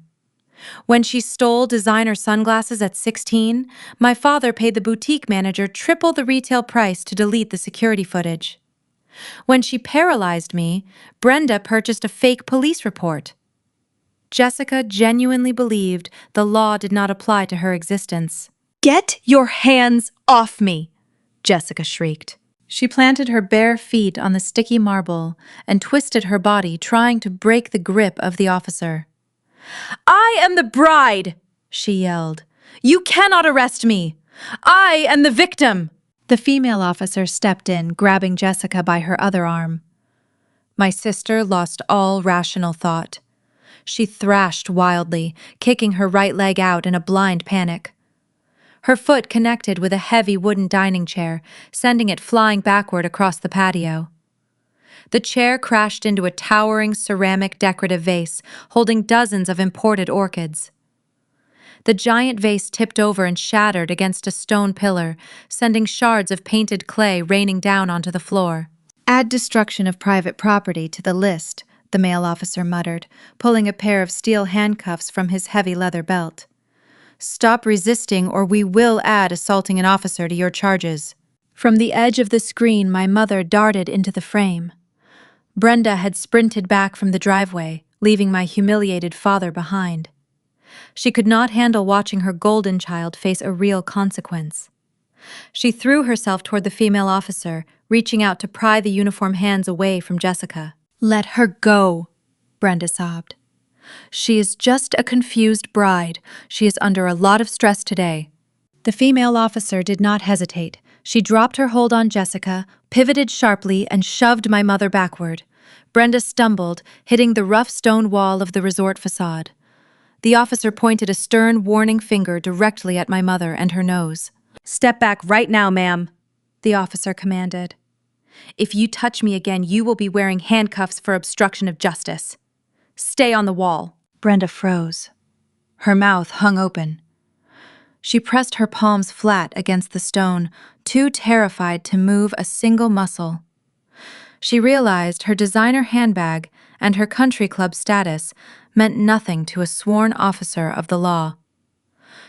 When she stole designer sunglasses at 16, my father paid the boutique manager triple the retail price to delete the security footage. When she paralyzed me, Brenda purchased a fake police report. Jessica genuinely believed the law did not apply to her existence. "Get your hands off me!" Jessica shrieked. She planted her bare feet on the sticky marble and twisted her body, trying to break the grip of the officer. "I am the bride!" she yelled. "You cannot arrest me! I am the victim!" The female officer stepped in, grabbing Jessica by her other arm. My sister lost all rational thought. She thrashed wildly, kicking her right leg out in a blind panic. Her foot connected with a heavy wooden dining chair, sending it flying backward across the patio. The chair crashed into a towering ceramic decorative vase, holding dozens of imported orchids. The giant vase tipped over and shattered against a stone pillar, sending shards of painted clay raining down onto the floor. "Add destruction of private property to the list," the male officer muttered, pulling a pair of steel handcuffs from his heavy leather belt. "Stop resisting or we will add assaulting an officer to your charges." From the edge of the screen, my mother darted into the frame. Brenda had sprinted back from the driveway, leaving my humiliated father behind. She could not handle watching her golden child face a real consequence. She threw herself toward the female officer, reaching out to pry the uniform hands away from Jessica. "Let her go," Brenda sobbed. "She is just a confused bride. She is under a lot of stress today." The female officer did not hesitate. She dropped her hold on Jessica, pivoted sharply, and shoved my mother backward. Brenda stumbled, hitting the rough stone wall of the resort facade. The officer pointed a stern, warning finger directly at my mother and her nose. "Step back right now, ma'am," the officer commanded. "If you touch me again, you will be wearing handcuffs for obstruction of justice. Stay on the wall." Brenda froze. Her mouth hung open. She pressed her palms flat against the stone, too terrified to move a single muscle. She realized her designer handbag and her country club status meant nothing to a sworn officer of the law.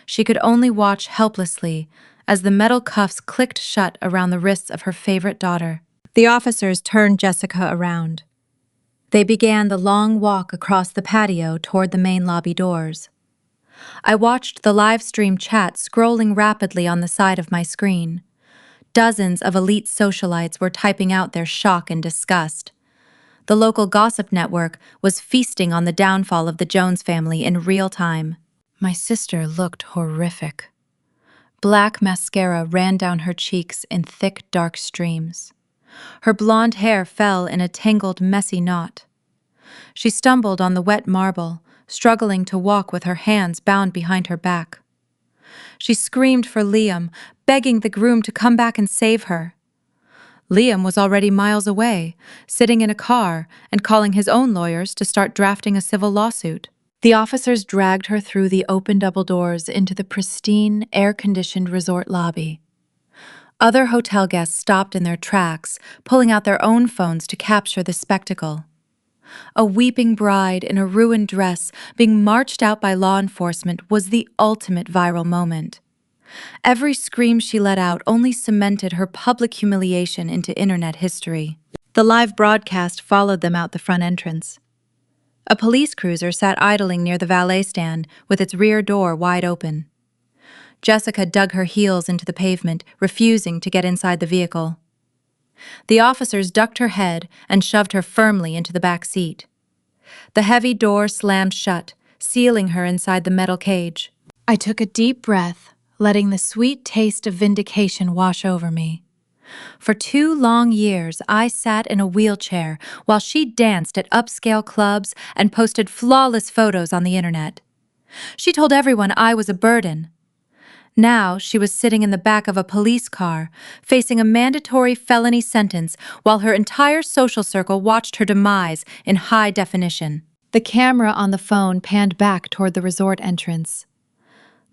She could only watch helplessly as the metal cuffs clicked shut around the wrists of her favorite daughter. The officers turned Jessica around. They began the long walk across the patio toward the main lobby doors. I watched the live stream chat scrolling rapidly on the side of my screen. Dozens of elite socialites were typing out their shock and disgust. The local gossip network was feasting on the downfall of the Jones family in real time. My sister looked horrific. Black mascara ran down her cheeks in thick, dark streams. Her blonde hair fell in a tangled, messy knot. She stumbled on the wet marble, struggling to walk with her hands bound behind her back. She screamed for Liam, begging the groom to come back and save her. Liam was already miles away, sitting in a car and calling his own lawyers to start drafting a civil lawsuit. The officers dragged her through the open double doors into the pristine, air-conditioned resort lobby. Other hotel guests stopped in their tracks, pulling out their own phones to capture the spectacle. A weeping bride in a ruined dress being marched out by law enforcement was the ultimate viral moment. Every scream she let out only cemented her public humiliation into internet history. The live broadcast followed them out the front entrance. A police cruiser sat idling near the valet stand with its rear door wide open. Jessica dug her heels into the pavement, refusing to get inside the vehicle. The officers ducked her head and shoved her firmly into the back seat. The heavy door slammed shut, sealing her inside the metal cage. I took a deep breath, letting the sweet taste of vindication wash over me. For 2 long years, I sat in a wheelchair while she danced at upscale clubs and posted flawless photos on the internet. She told everyone I was a burden. Now she was sitting in the back of a police car, facing a mandatory felony sentence while her entire social circle watched her demise in high definition. The camera on the phone panned back toward the resort entrance.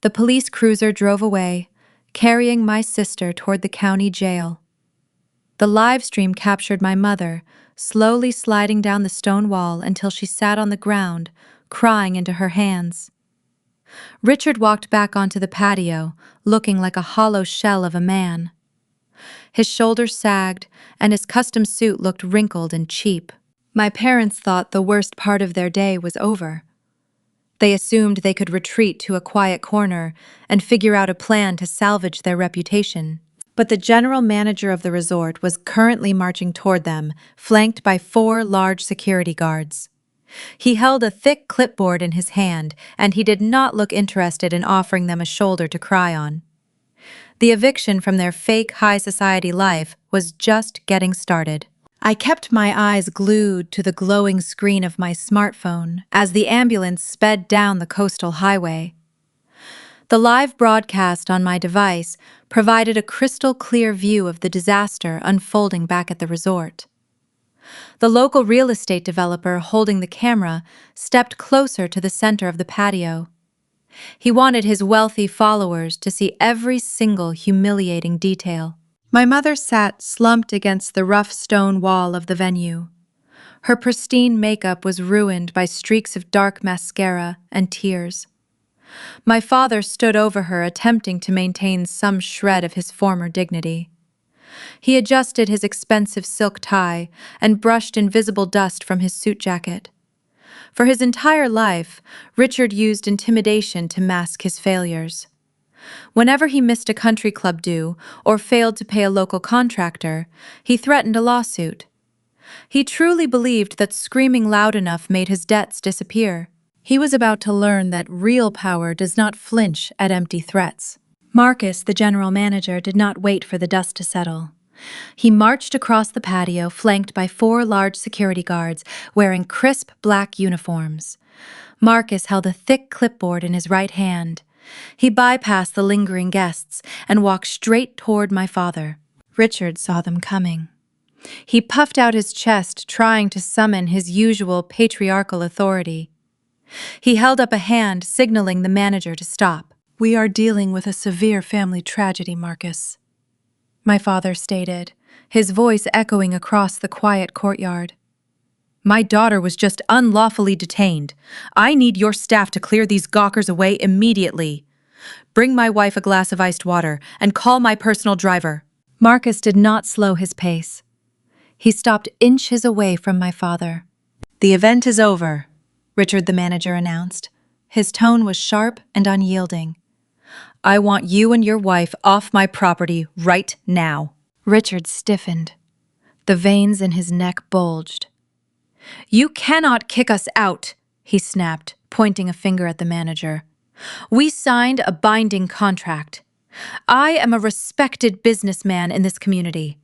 The police cruiser drove away, carrying my sister toward the county jail. The live stream captured my mother, slowly sliding down the stone wall until she sat on the ground, crying into her hands. Richard walked back onto the patio, looking like a hollow shell of a man. His shoulders sagged, and his custom suit looked wrinkled and cheap. My parents thought the worst part of their day was over. They assumed they could retreat to a quiet corner and figure out a plan to salvage their reputation. But the general manager of the resort was currently marching toward them, flanked by 4 large security guards. He held a thick clipboard in his hand, and he did not look interested in offering them a shoulder to cry on. The eviction from their fake high society life was just getting started. I kept my eyes glued to the glowing screen of my smartphone as the ambulance sped down the coastal highway. The live broadcast on my device provided a crystal clear view of the disaster unfolding back at the resort. The local real estate developer holding the camera stepped closer to the center of the patio. He wanted his wealthy followers to see every single humiliating detail. My mother sat slumped against the rough stone wall of the venue. Her pristine makeup was ruined by streaks of dark mascara and tears. My father stood over her, attempting to maintain some shred of his former dignity. He adjusted his expensive silk tie and brushed invisible dust from his suit jacket. For his entire life, Richard used intimidation to mask his failures. Whenever he missed a country club due or failed to pay a local contractor, he threatened a lawsuit. He truly believed that screaming loud enough made his debts disappear. He was about to learn that real power does not flinch at empty threats. Marcus, the general manager, did not wait for the dust to settle. He marched across the patio, flanked by 4 large security guards wearing crisp black uniforms. Marcus held a thick clipboard in his right hand. He bypassed the lingering guests and walked straight toward my father. Richard saw them coming. He puffed out his chest, trying to summon his usual patriarchal authority. He held up a hand, signaling the manager to stop. "We are dealing with a severe family tragedy, Marcus," my father stated, his voice echoing across the quiet courtyard. "My daughter was just unlawfully detained. I need your staff to clear these gawkers away immediately. Bring my wife a glass of iced water and call my personal driver." Marcus did not slow his pace. He stopped inches away from my father. "The event is over," Richard the manager announced. His tone was sharp and unyielding. "I want you and your wife off my property right now." Richard stiffened. The veins in his neck bulged. "You cannot kick us out," he snapped, pointing a finger at the manager. "We signed a binding contract. I am a respected businessman in this community.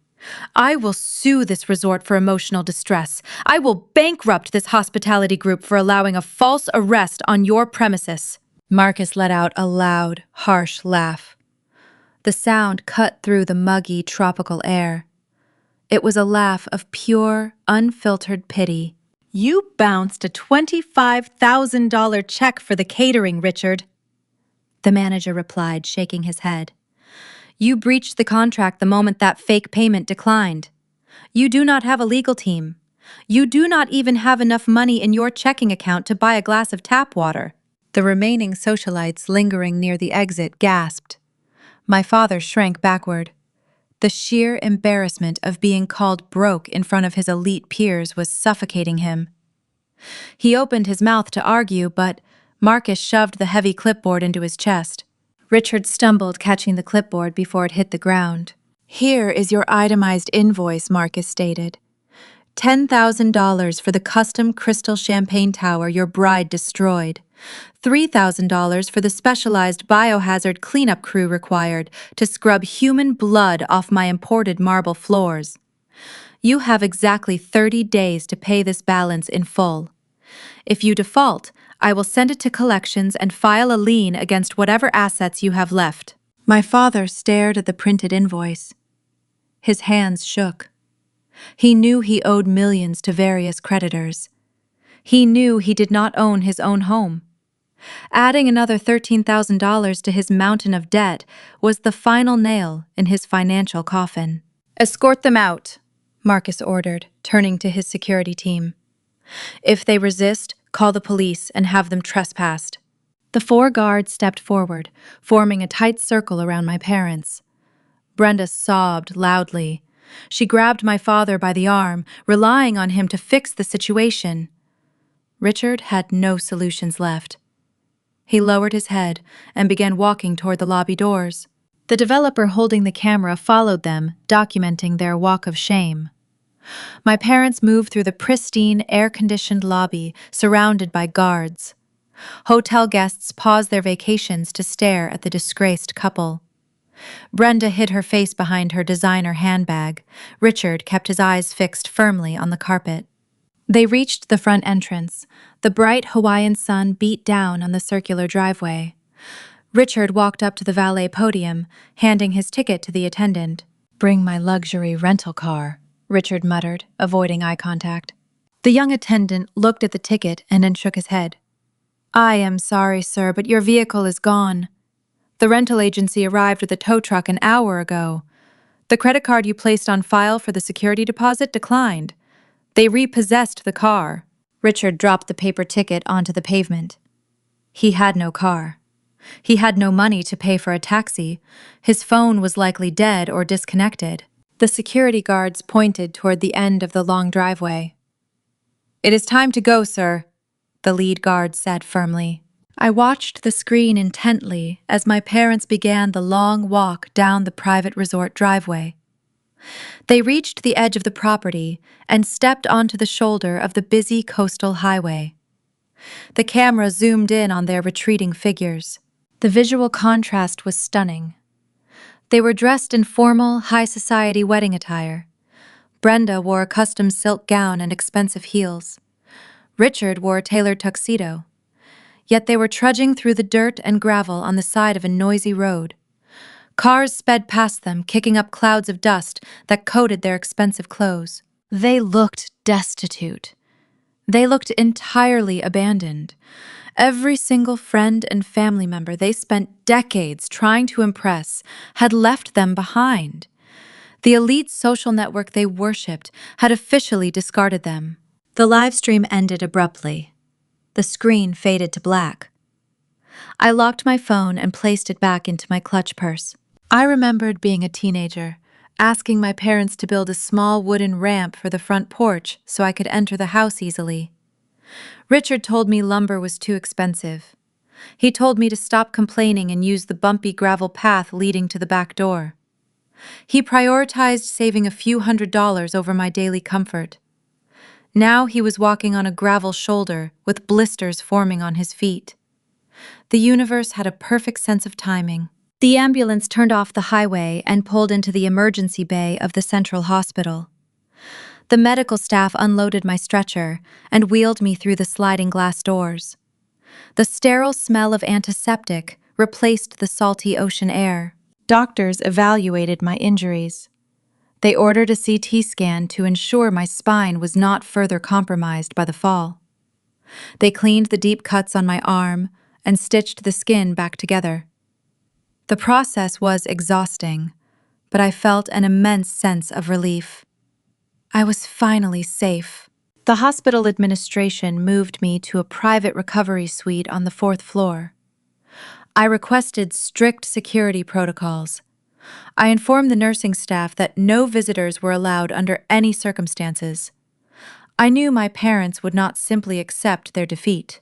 I will sue this resort for emotional distress. I will bankrupt this hospitality group for allowing a false arrest on your premises." Marcus let out a loud, harsh laugh. The sound cut through the muggy, tropical air. It was a laugh of pure, unfiltered pity. "You bounced a $25,000 check for the catering, Richard," the manager replied, shaking his head. "You breached the contract the moment that fake payment declined. You do not have a legal team. You do not even have enough money in your checking account to buy a glass of tap water." The remaining socialites lingering near the exit gasped. My father shrank backward. The sheer embarrassment of being called broke in front of his elite peers was suffocating him. He opened his mouth to argue, but Marcus shoved the heavy clipboard into his chest. Richard stumbled, catching the clipboard before it hit the ground. "Here is your itemized invoice," Marcus stated. $10,000 for the custom crystal champagne tower your bride destroyed. $3,000 for the specialized biohazard cleanup crew required to scrub human blood off my imported marble floors. You have exactly 30 days to pay this balance in full. If you default, I will send it to collections and file a lien against whatever assets you have left." My father stared at the printed invoice. His hands shook. He knew he owed millions to various creditors. He knew he did not own his own home. Adding another $13,000 to his mountain of debt was the final nail in his financial coffin. "Escort them out," Marcus ordered, turning to his security team. "If they resist, call the police and have them trespassed." The 4 guards stepped forward, forming a tight circle around my parents. Brenda sobbed loudly. She grabbed my father by the arm, relying on him to fix the situation. Richard had no solutions left. He lowered his head and began walking toward the lobby doors. The developer holding the camera followed them, documenting their walk of shame. My parents moved through the pristine, air-conditioned lobby, surrounded by guards. Hotel guests paused their vacations to stare at the disgraced couple. Brenda hid her face behind her designer handbag. Richard kept his eyes fixed firmly on the carpet. They reached the front entrance. The bright Hawaiian sun beat down on the circular driveway. Richard walked up to the valet podium, handing his ticket to the attendant. "Bring my luxury rental car," Richard muttered, avoiding eye contact. The young attendant looked at the ticket and then shook his head. "I am sorry, sir, but your vehicle is gone. The rental agency arrived with a tow truck an hour ago. The credit card you placed on file for the security deposit declined. They repossessed the car." Richard dropped the paper ticket onto the pavement. He had no car. He had no money to pay for a taxi. His phone was likely dead or disconnected. The security guards pointed toward the end of the long driveway. "It is time to go, sir," the lead guard said firmly. I watched the screen intently as my parents began the long walk down the private resort driveway. They reached the edge of the property and stepped onto the shoulder of the busy coastal highway. The camera zoomed in on their retreating figures. The visual contrast was stunning. They were dressed in formal, high-society wedding attire. Brenda wore a custom silk gown and expensive heels. Richard wore a tailored tuxedo. Yet they were trudging through the dirt and gravel on the side of a noisy road. Cars sped past them, kicking up clouds of dust that coated their expensive clothes. They looked destitute. They looked entirely abandoned. Every single friend and family member they spent decades trying to impress had left them behind. The elite social network they worshipped had officially discarded them. The live stream ended abruptly. The screen faded to black. I locked my phone and placed it back into my clutch purse. I remembered being a teenager, asking my parents to build a small wooden ramp for the front porch so I could enter the house easily. Richard told me lumber was too expensive. He told me to stop complaining and use the bumpy gravel path leading to the back door. He prioritized saving a few $100s over my daily comfort. Now he was walking on a gravel shoulder with blisters forming on his feet. The universe had a perfect sense of timing. The ambulance turned off the highway and pulled into the emergency bay of the central hospital. The medical staff unloaded my stretcher and wheeled me through the sliding glass doors. The sterile smell of antiseptic replaced the salty ocean air. Doctors evaluated my injuries. They ordered a CT scan to ensure my spine was not further compromised by the fall. They cleaned the deep cuts on my arm and stitched the skin back together. The process was exhausting, but I felt an immense sense of relief. I was finally safe. The hospital administration moved me to a private recovery suite on the 4th floor. I requested strict security protocols. I informed the nursing staff that no visitors were allowed under any circumstances. I knew my parents would not simply accept their defeat.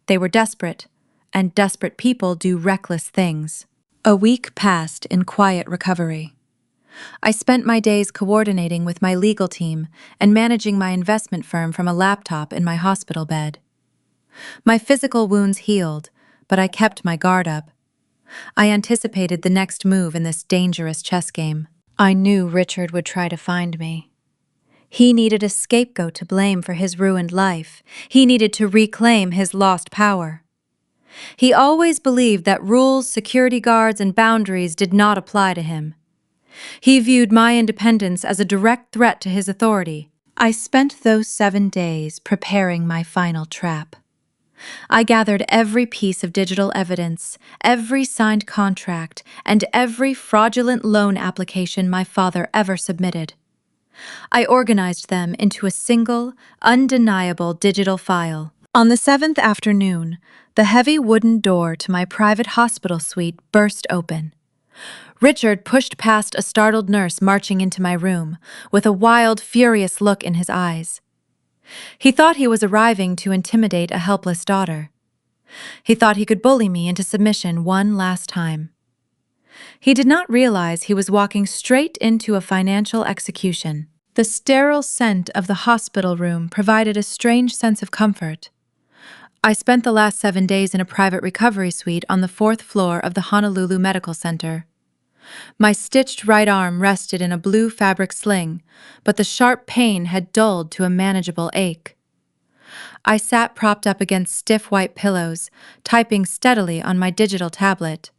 They were desperate, and desperate people do reckless things. A week passed in quiet recovery. I spent my days coordinating with my legal team and managing my investment firm from a laptop in my hospital bed. My physical wounds healed, but I kept my guard up. I anticipated the next move in this dangerous chess game. I knew Richard would try to find me. He needed a scapegoat to blame for his ruined life. He needed to reclaim his lost power. He always believed that rules, security guards, and boundaries did not apply to him. He viewed my independence as a direct threat to his authority. I spent those 7 days preparing my final trap. I gathered every piece of digital evidence, every signed contract, and every fraudulent loan application my father ever submitted. I organized them into a single, undeniable digital file. On the 7th afternoon, the heavy wooden door to my private hospital suite burst open. Richard pushed past a startled nurse marching into my room, with a wild, furious look in his eyes. He thought he was arriving to intimidate a helpless daughter. He thought he could bully me into submission one last time. He did not realize he was walking straight into a financial execution. The sterile scent of the hospital room provided a strange sense of comfort. I spent the last 7 days in a private recovery suite on the 4th floor of the Honolulu Medical Center. My stitched right arm rested in a blue fabric sling, but the sharp pain had dulled to a manageable ache. I sat propped up against stiff white pillows, typing steadily on my digital tablet.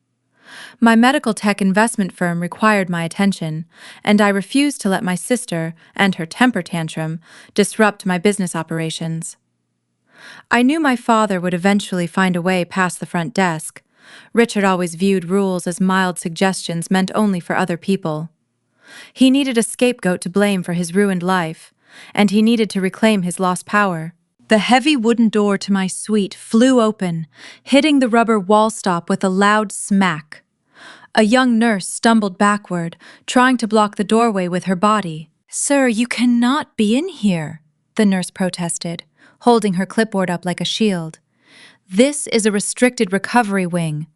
My medical tech investment firm required my attention, and I refused to let my sister and her temper tantrum disrupt my business operations. I knew my father would eventually find a way past the front desk. Richard always viewed rules as mild suggestions meant only for other people. He needed a scapegoat to blame for his ruined life, and he needed to reclaim his lost power. The heavy wooden door to my suite flew open, hitting the rubber wall stop with a loud smack. A young nurse stumbled backward, trying to block the doorway with her body. "Sir, you cannot be in here," the nurse protested, holding her clipboard up like a shield. "This is a restricted recovery wing.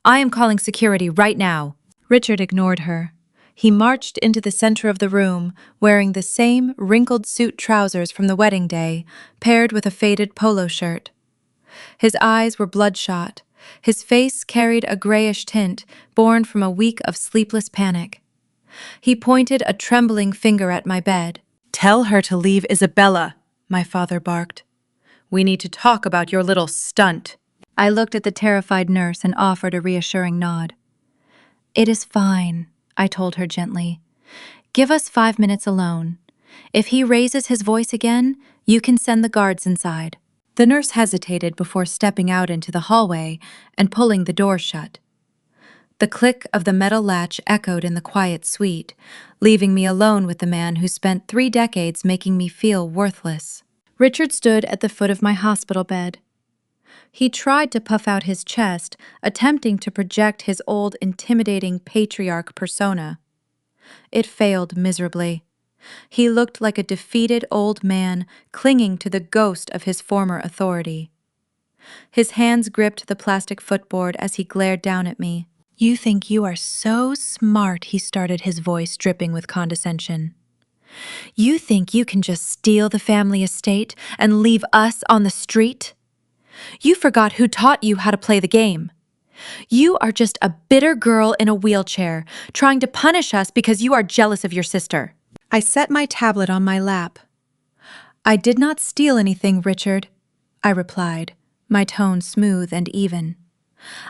I am calling security right now." Richard ignored her. He marched into the center of the room, wearing the same wrinkled suit trousers from the wedding day, paired with a faded polo shirt. His eyes were bloodshot. His face carried a grayish tint, born from a week of sleepless panic. He pointed a trembling finger at my bed. "Tell her to leave Isabella," my father barked. "We need to talk about your little stunt." I looked at the terrified nurse and offered a reassuring nod. "It is fine," I told her gently. "Give us 5 minutes alone. If he raises his voice again, you can send the guards inside." The nurse hesitated before stepping out into the hallway and pulling the door shut. The click of the metal latch echoed in the quiet suite, leaving me alone with the man who spent 3 decades making me feel worthless. Richard stood at the foot of my hospital bed. He tried to puff out his chest, attempting to project his old, intimidating patriarch persona. It failed miserably. He looked like a defeated old man clinging to the ghost of his former authority. His hands gripped the plastic footboard as he glared down at me. "You think you are so smart," he started, his voice dripping with condescension. "You think you can just steal the family estate and leave us on the street? You forgot who taught you how to play the game. You are just a bitter girl in a wheelchair, trying to punish us because you are jealous of your sister." I set my tablet on my lap. "I did not steal anything, Richard," I replied, my tone smooth and even.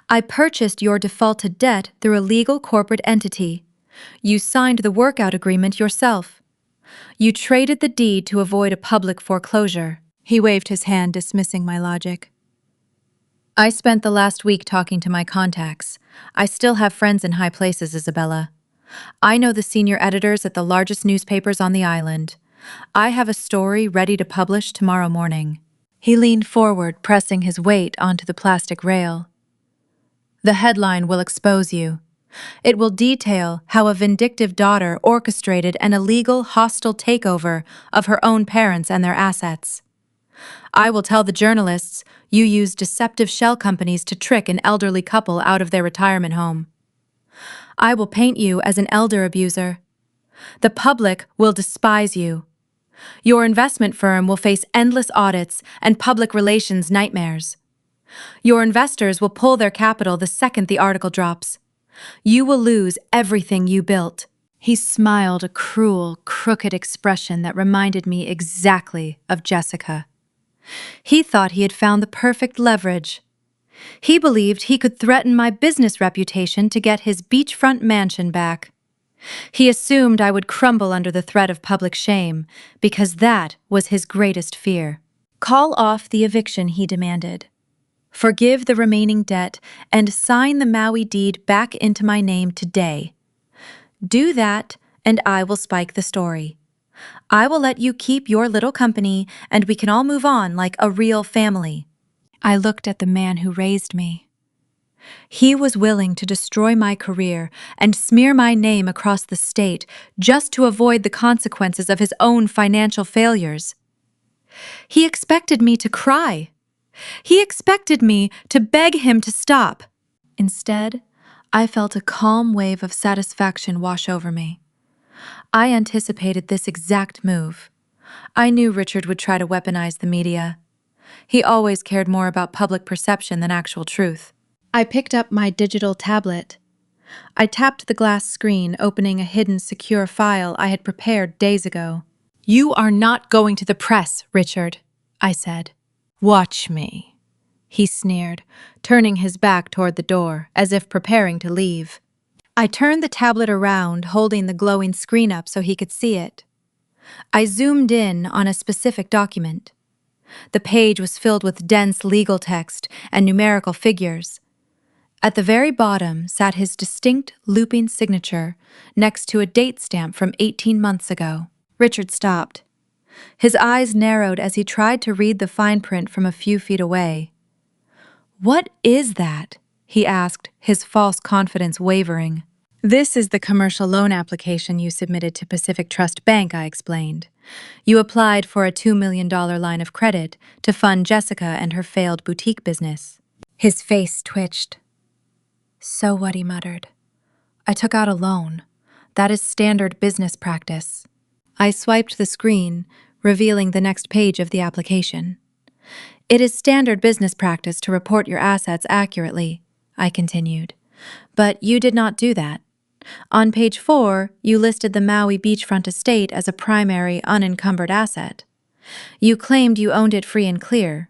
"I purchased your defaulted debt through a legal corporate entity. You signed the workout agreement yourself. You traded the deed to avoid a public foreclosure." He waved his hand, dismissing my logic. "I spent the last week talking to my contacts. I still have friends in high places, Isabella. I know the senior editors at the largest newspapers on the island. I have a story ready to publish tomorrow morning." He leaned forward, pressing his weight onto the plastic rail. "The headline will expose you. It will detail how a vindictive daughter orchestrated an illegal, hostile takeover of her own parents and their assets. I will tell the journalists you used deceptive shell companies to trick an elderly couple out of their retirement home. I will paint you as an elder abuser. The public will despise you. Your investment firm will face endless audits and public relations nightmares. Your investors will pull their capital the second the article drops. You will lose everything you built." He smiled, a cruel, crooked expression that reminded me exactly of Jessica. He thought he had found the perfect leverage. He believed he could threaten my business reputation to get his beachfront mansion back. He assumed I would crumble under the threat of public shame, because that was his greatest fear. "Call off the eviction," he demanded. "Forgive the remaining debt and sign the Maui deed back into my name today. Do that, and I will spike the story. I will let you keep your little company, and we can all move on like a real family." I looked at the man who raised me. He was willing to destroy my career and smear my name across the state just to avoid the consequences of his own financial failures. He expected me to cry. He expected me to beg him to stop. Instead, I felt a calm wave of satisfaction wash over me. I anticipated this exact move. I knew Richard would try to weaponize the media. He always cared more about public perception than actual truth. I picked up my digital tablet. I tapped the glass screen, opening a hidden secure file I had prepared days ago. "You are not going to the press, Richard," I said. "Watch me," he sneered, turning his back toward the door, as if preparing to leave. I turned the tablet around, holding the glowing screen up so he could see it. I zoomed in on a specific document. The page was filled with dense legal text and numerical figures. At the very bottom sat his distinct looping signature next to a date stamp from 18 months ago. Richard stopped. His eyes narrowed as he tried to read the fine print from a few feet away. "What is that?" he asked, his false confidence wavering. "This is the commercial loan application you submitted to Pacific Trust Bank," I explained. "You applied for a $2 million line of credit to fund Jessica and her failed boutique business." His face twitched. "So what?" he muttered. "I took out a loan. That is standard business practice." I swiped the screen, revealing the next page of the application. "It is standard business practice to report your assets accurately," I continued. "But you did not do that. On page 4, you listed the Maui beachfront estate as a primary unencumbered asset. You claimed you owned it free and clear.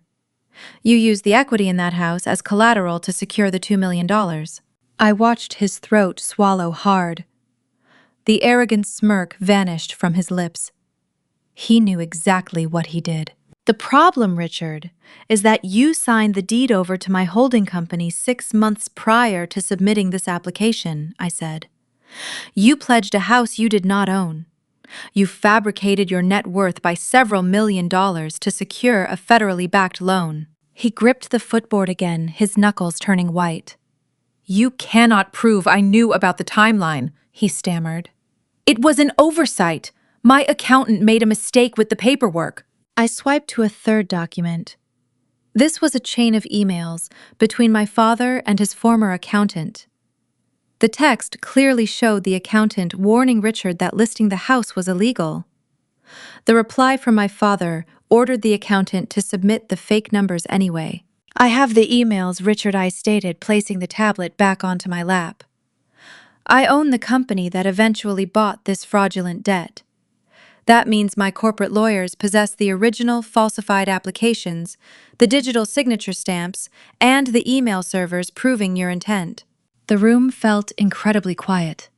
You used the equity in that house as collateral to secure the $2 million. I watched his throat swallow hard. The arrogant smirk vanished from his lips. He knew exactly what he did. "The problem, Richard, is that you signed the deed over to my holding company 6 months prior to submitting this application," I said. "You pledged a house you did not own. You fabricated your net worth by several $1 million to secure a federally backed loan." He gripped the footboard again, his knuckles turning white. "You cannot prove I knew about the timeline," he stammered. "It was an oversight. My accountant made a mistake with the paperwork." I swiped to a third document. This was a chain of emails between my father and his former accountant. The text clearly showed the accountant warning Richard that listing the house was illegal. The reply from my father ordered the accountant to submit the fake numbers anyway. "I have the emails," Richard I stated, placing the tablet back onto my lap. "I own the company that eventually bought this fraudulent debt. That means my corporate lawyers possess the original falsified applications, the digital signature stamps, and the email servers proving your intent." The room felt incredibly quiet.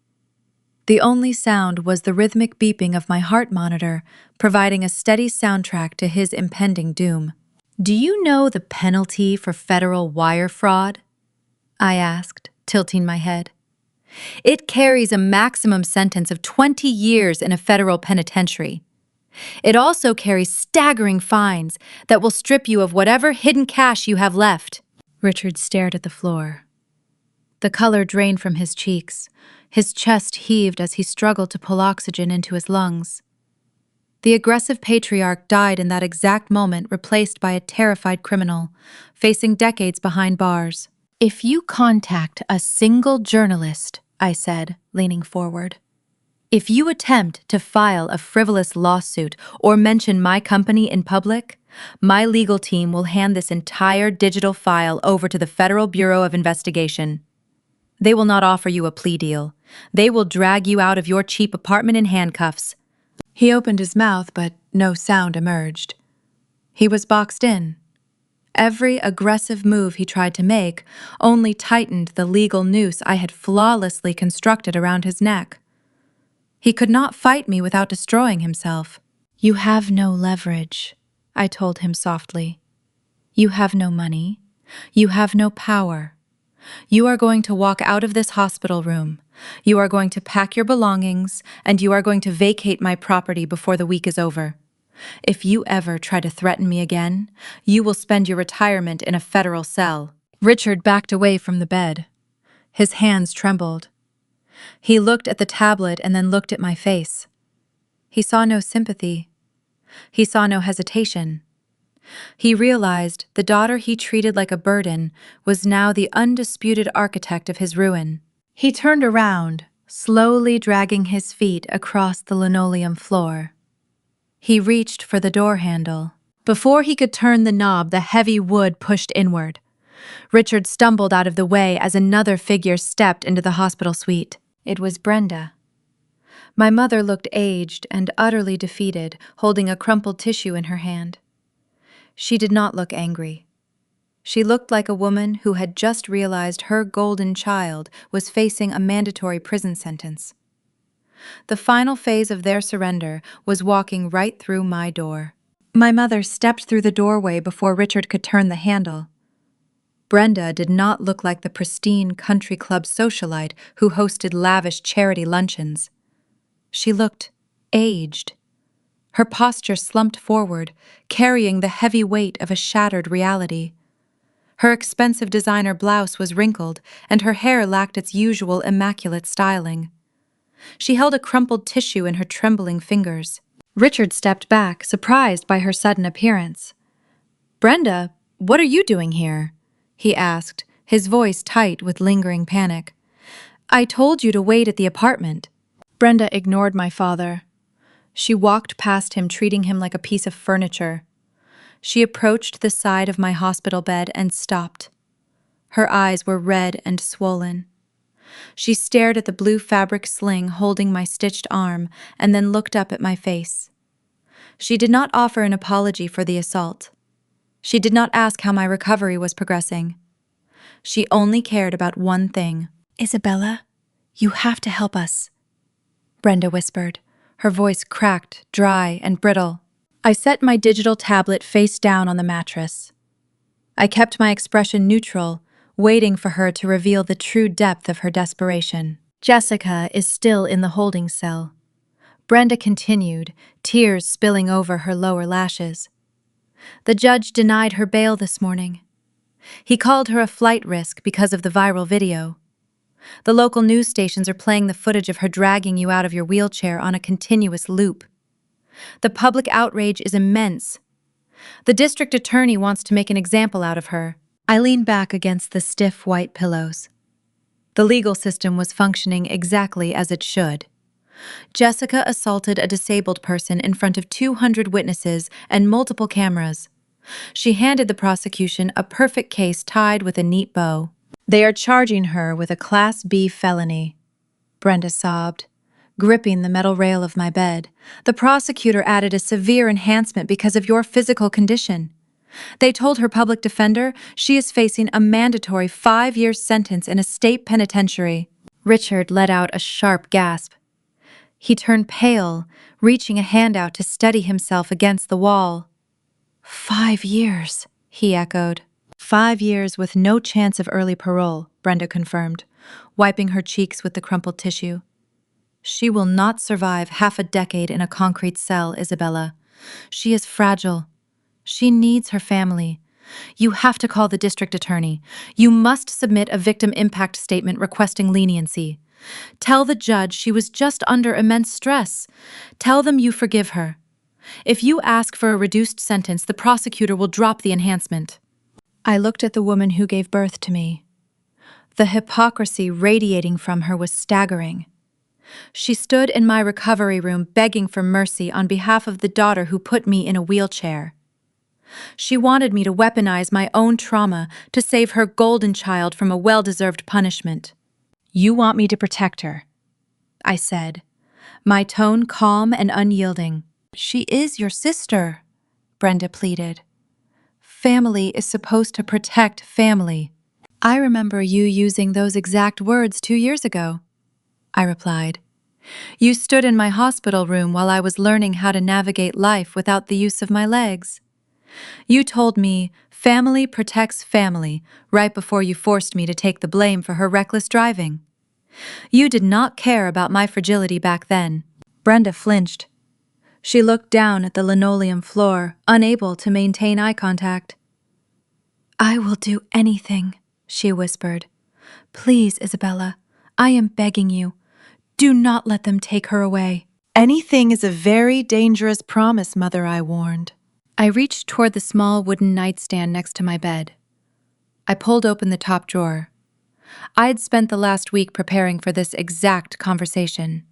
The only sound was the rhythmic beeping of my heart monitor, providing a steady soundtrack to his impending doom. "Do you know the penalty for federal wire fraud?" I asked, tilting my head. "It carries a maximum sentence of 20 years in a federal penitentiary. It also carries staggering fines that will strip you of whatever hidden cash you have left." Richard stared at the floor. The color drained from his cheeks. His chest heaved as he struggled to pull oxygen into his lungs. The aggressive patriarch died in that exact moment, replaced by a terrified criminal, facing decades behind bars. "If you contact a single journalist," I said, leaning forward, "if you attempt to file a frivolous lawsuit or mention my company in public, my legal team will hand this entire digital file over to the Federal Bureau of Investigation. They will not offer you a plea deal. They will drag you out of your cheap apartment in handcuffs." He opened his mouth, but no sound emerged. He was boxed in. Every aggressive move he tried to make only tightened the legal noose I had flawlessly constructed around his neck. He could not fight me without destroying himself. "You have no leverage," I told him softly. "You have no money. You have no power. You are going to walk out of this hospital room. You are going to pack your belongings, and you are going to vacate my property before the week is over. If you ever try to threaten me again, you will spend your retirement in a federal cell." Richard backed away from the bed. His hands trembled. He looked at the tablet and then looked at my face. He saw no sympathy. He saw no hesitation. He realized the daughter he treated like a burden was now the undisputed architect of his ruin. He turned around, slowly dragging his feet across the linoleum floor. He reached for the door handle. Before he could turn the knob, the heavy wood pushed inward. Richard stumbled out of the way as another figure stepped into the hospital suite. It was Brenda. My mother looked aged and utterly defeated, holding a crumpled tissue in her hand. She did not look angry. She looked like a woman who had just realized her golden child was facing a mandatory prison sentence. The final phase of their surrender was walking right through my door. My mother stepped through the doorway before Richard could turn the handle. Brenda did not look like the pristine country club socialite who hosted lavish charity luncheons. She looked aged. Her posture slumped forward, carrying the heavy weight of a shattered reality. Her expensive designer blouse was wrinkled, and her hair lacked its usual immaculate styling. She held a crumpled tissue in her trembling fingers. Richard stepped back, surprised by her sudden appearance. "Brenda, what are you doing here?" he asked, his voice tight with lingering panic. "I told you to wait at the apartment." Brenda ignored my father. She walked past him, treating him like a piece of furniture. She approached the side of my hospital bed and stopped. Her eyes were red and swollen. She stared at the blue fabric sling holding my stitched arm and then looked up at my face. She did not offer an apology for the assault. She did not ask how my recovery was progressing. She only cared about one thing. "Isabella, you have to help us," Brenda whispered, her voice cracked, dry, and brittle. I set my digital tablet face down on the mattress. I kept my expression neutral, waiting for her to reveal the true depth of her desperation. "Jessica is still in the holding cell," Brenda continued, tears spilling over her lower lashes. "The judge denied her bail this morning. He called her a flight risk because of the viral video. The local news stations are playing the footage of her dragging you out of your wheelchair on a continuous loop. The public outrage is immense. The district attorney wants to make an example out of her." I leaned back against the stiff white pillows. The legal system was functioning exactly as it should. Jessica assaulted a disabled person in front of 200 witnesses and multiple cameras. She handed the prosecution a perfect case tied with a neat bow. "They are charging her with a Class B felony," Brenda sobbed, gripping the metal rail of my bed. "The prosecutor added a severe enhancement because of your physical condition. They told her public defender she is facing a mandatory 5-year sentence in a state penitentiary." Richard let out a sharp gasp. He turned pale, reaching a hand out to steady himself against the wall. 5 years, he echoed. 5 years with no chance of early parole, Brenda confirmed, wiping her cheeks with the crumpled tissue. "She will not survive half a decade in a concrete cell, Isabella. She is fragile. She needs her family. You have to call the district attorney. You must submit a victim impact statement requesting leniency. Tell the judge she was just under immense stress. Tell them you forgive her. If you ask for a reduced sentence, the prosecutor will drop the enhancement." I looked at the woman who gave birth to me. The hypocrisy radiating from her was staggering. She stood in my recovery room begging for mercy on behalf of the daughter who put me in a wheelchair. She wanted me to weaponize my own trauma to save her golden child from a well-deserved punishment. "You want me to protect her," I said, my tone calm and unyielding. "She is your sister," Brenda pleaded. "Family is supposed to protect family." "I remember you using those exact words 2 years ago," I replied. "You stood in my hospital room while I was learning how to navigate life without the use of my legs. You told me, 'Family protects family,' right before you forced me to take the blame for her reckless driving. You did not care about my fragility back then." Brenda flinched. She looked down at the linoleum floor, unable to maintain eye contact. "I will do anything," she whispered. "Please, Isabella, I am begging you. Do not let them take her away." "Anything is a very dangerous promise, Mother," I warned. I reached toward the small wooden nightstand next to my bed. I pulled open the top drawer. I had spent the last week preparing for this exact conversation.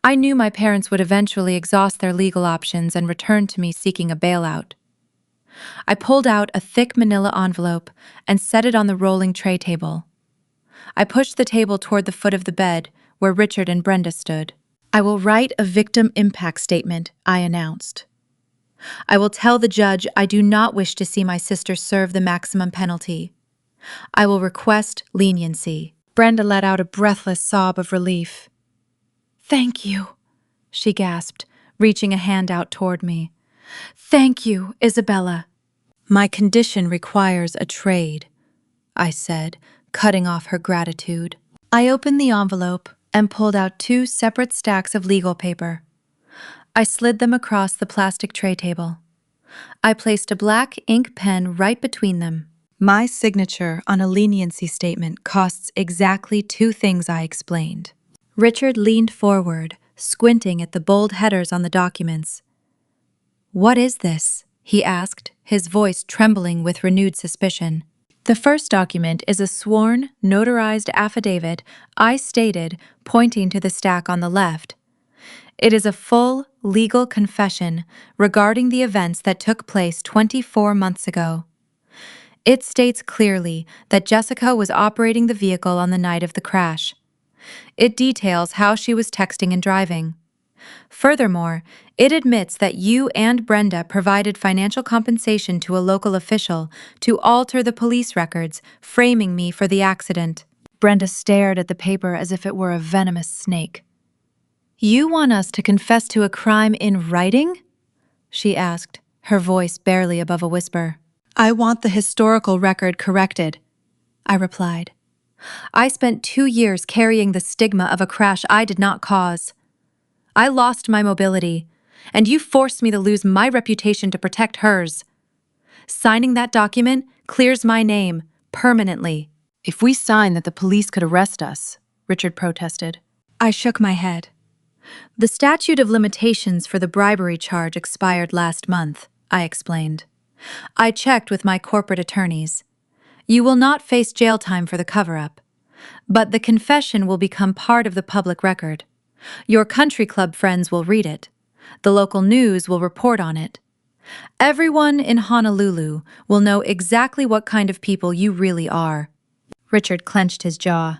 I knew my parents would eventually exhaust their legal options and return to me seeking a bailout. I pulled out a thick manila envelope and set it on the rolling tray table. I pushed the table toward the foot of the bed, where Richard and Brenda stood. "I will write a victim impact statement," I announced. I will tell the judge I do not wish to see my sister serve the maximum penalty. I will request leniency." Brenda let out a breathless sob of relief. "Thank you," she gasped, reaching a hand out toward me. "Thank you, Isabella." "My condition requires a trade," I said, cutting off her gratitude. I opened the envelope and pulled out 2 separate stacks of legal paper. I slid them across the plastic tray table. I placed a black ink pen right between them. My signature on a leniency statement costs exactly 2 things, I explained. Richard leaned forward, squinting at the bold headers on the documents. "What is this?" he asked, his voice trembling with renewed suspicion. "The first document is a sworn, notarized affidavit," I stated, pointing to the stack on the left. "It is a full, legal confession regarding the events that took place 24 months ago. It states clearly that Jessica was operating the vehicle on the night of the crash. It details how she was texting and driving. Furthermore, it admits that you and Brenda provided financial compensation to a local official to alter the police records, framing me for the accident." Brenda stared at the paper as if it were a venomous snake. "You want us to confess to a crime in writing?" she asked, her voice barely above a whisper. "I want the historical record corrected," I replied. "I spent 2 years carrying the stigma of a crash I did not cause. I lost my mobility, and you forced me to lose my reputation to protect hers. Signing that document clears my name, permanently." "If we sign that the police could arrest us," Richard protested. I shook my head. "The statute of limitations for the bribery charge expired last month," I explained. "I checked with my corporate attorneys. You will not face jail time for the cover-up, but the confession will become part of the public record. Your country club friends will read it. The local news will report on it. Everyone in Honolulu will know exactly what kind of people you really are." Richard clenched his jaw.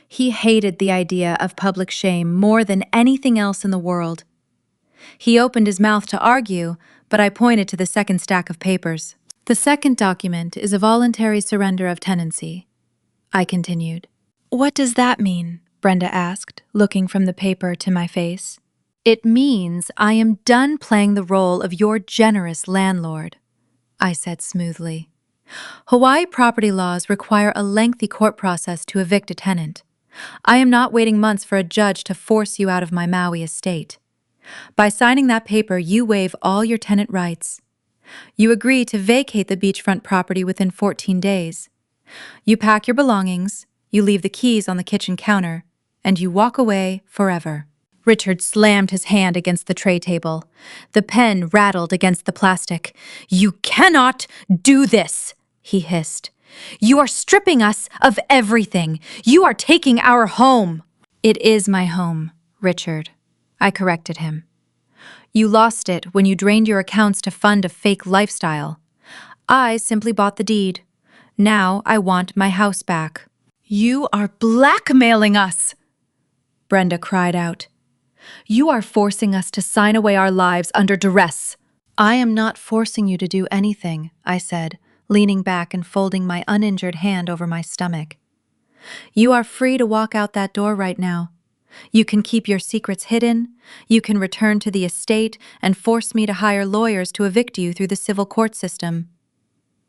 He hated the idea of public shame more than anything else in the world. He opened his mouth to argue, but I pointed to the second stack of papers. "The second document is a voluntary surrender of tenancy," I continued. "What does that mean?" Brenda asked, looking from the paper to my face. "It means I am done playing the role of your generous landlord," I said smoothly. "Hawaii property laws require a lengthy court process to evict a tenant. I am not waiting months for a judge to force you out of my Maui estate. By signing that paper, you waive all your tenant rights. You agree to vacate the beachfront property within 14 days. You pack your belongings, you leave the keys on the kitchen counter, and you walk away forever." Richard slammed his hand against the tray table. The pen rattled against the plastic. "You cannot do this," he hissed. "You are stripping us of everything. You are taking our home." "It is my home, Richard," I corrected him. "You lost it when you drained your accounts to fund a fake lifestyle. I simply bought the deed. Now I want my house back." "You are blackmailing us!" Brenda cried out. "You are forcing us to sign away our lives under duress." "I am not forcing you to do anything," I said, leaning back and folding my uninjured hand over my stomach. "You are free to walk out that door right now. You can keep your secrets hidden. You can return to the estate and force me to hire lawyers to evict you through the civil court system.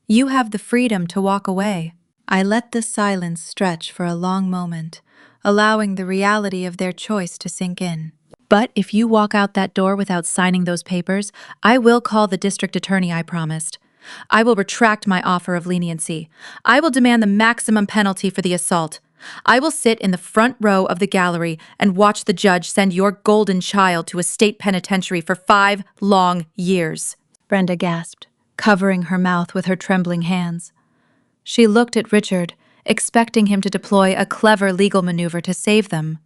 You have the freedom to walk away." I let the silence stretch for a long moment, allowing the reality of their choice to sink in. "But if you walk out that door without signing those papers, I will call the district attorney I promised. I will retract my offer of leniency. I will demand the maximum penalty for the assault. I will sit in the front row of the gallery and watch the judge send your golden child to a state penitentiary for 5 long years." Brenda gasped, covering her mouth with her trembling hands. She looked at Richard, expecting him to deploy a clever legal maneuver to save them.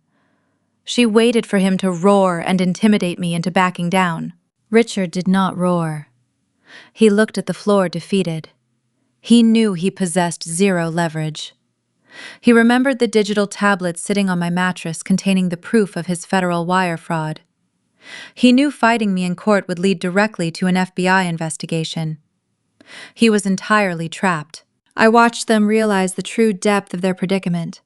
She waited for him to roar and intimidate me into backing down. Richard did not roar. He looked at the floor defeated. He knew he possessed zero leverage. He remembered the digital tablet sitting on my mattress containing the proof of his federal wire fraud. He knew fighting me in court would lead directly to an FBI investigation. He was entirely trapped. I watched them realize the true depth of their predicament.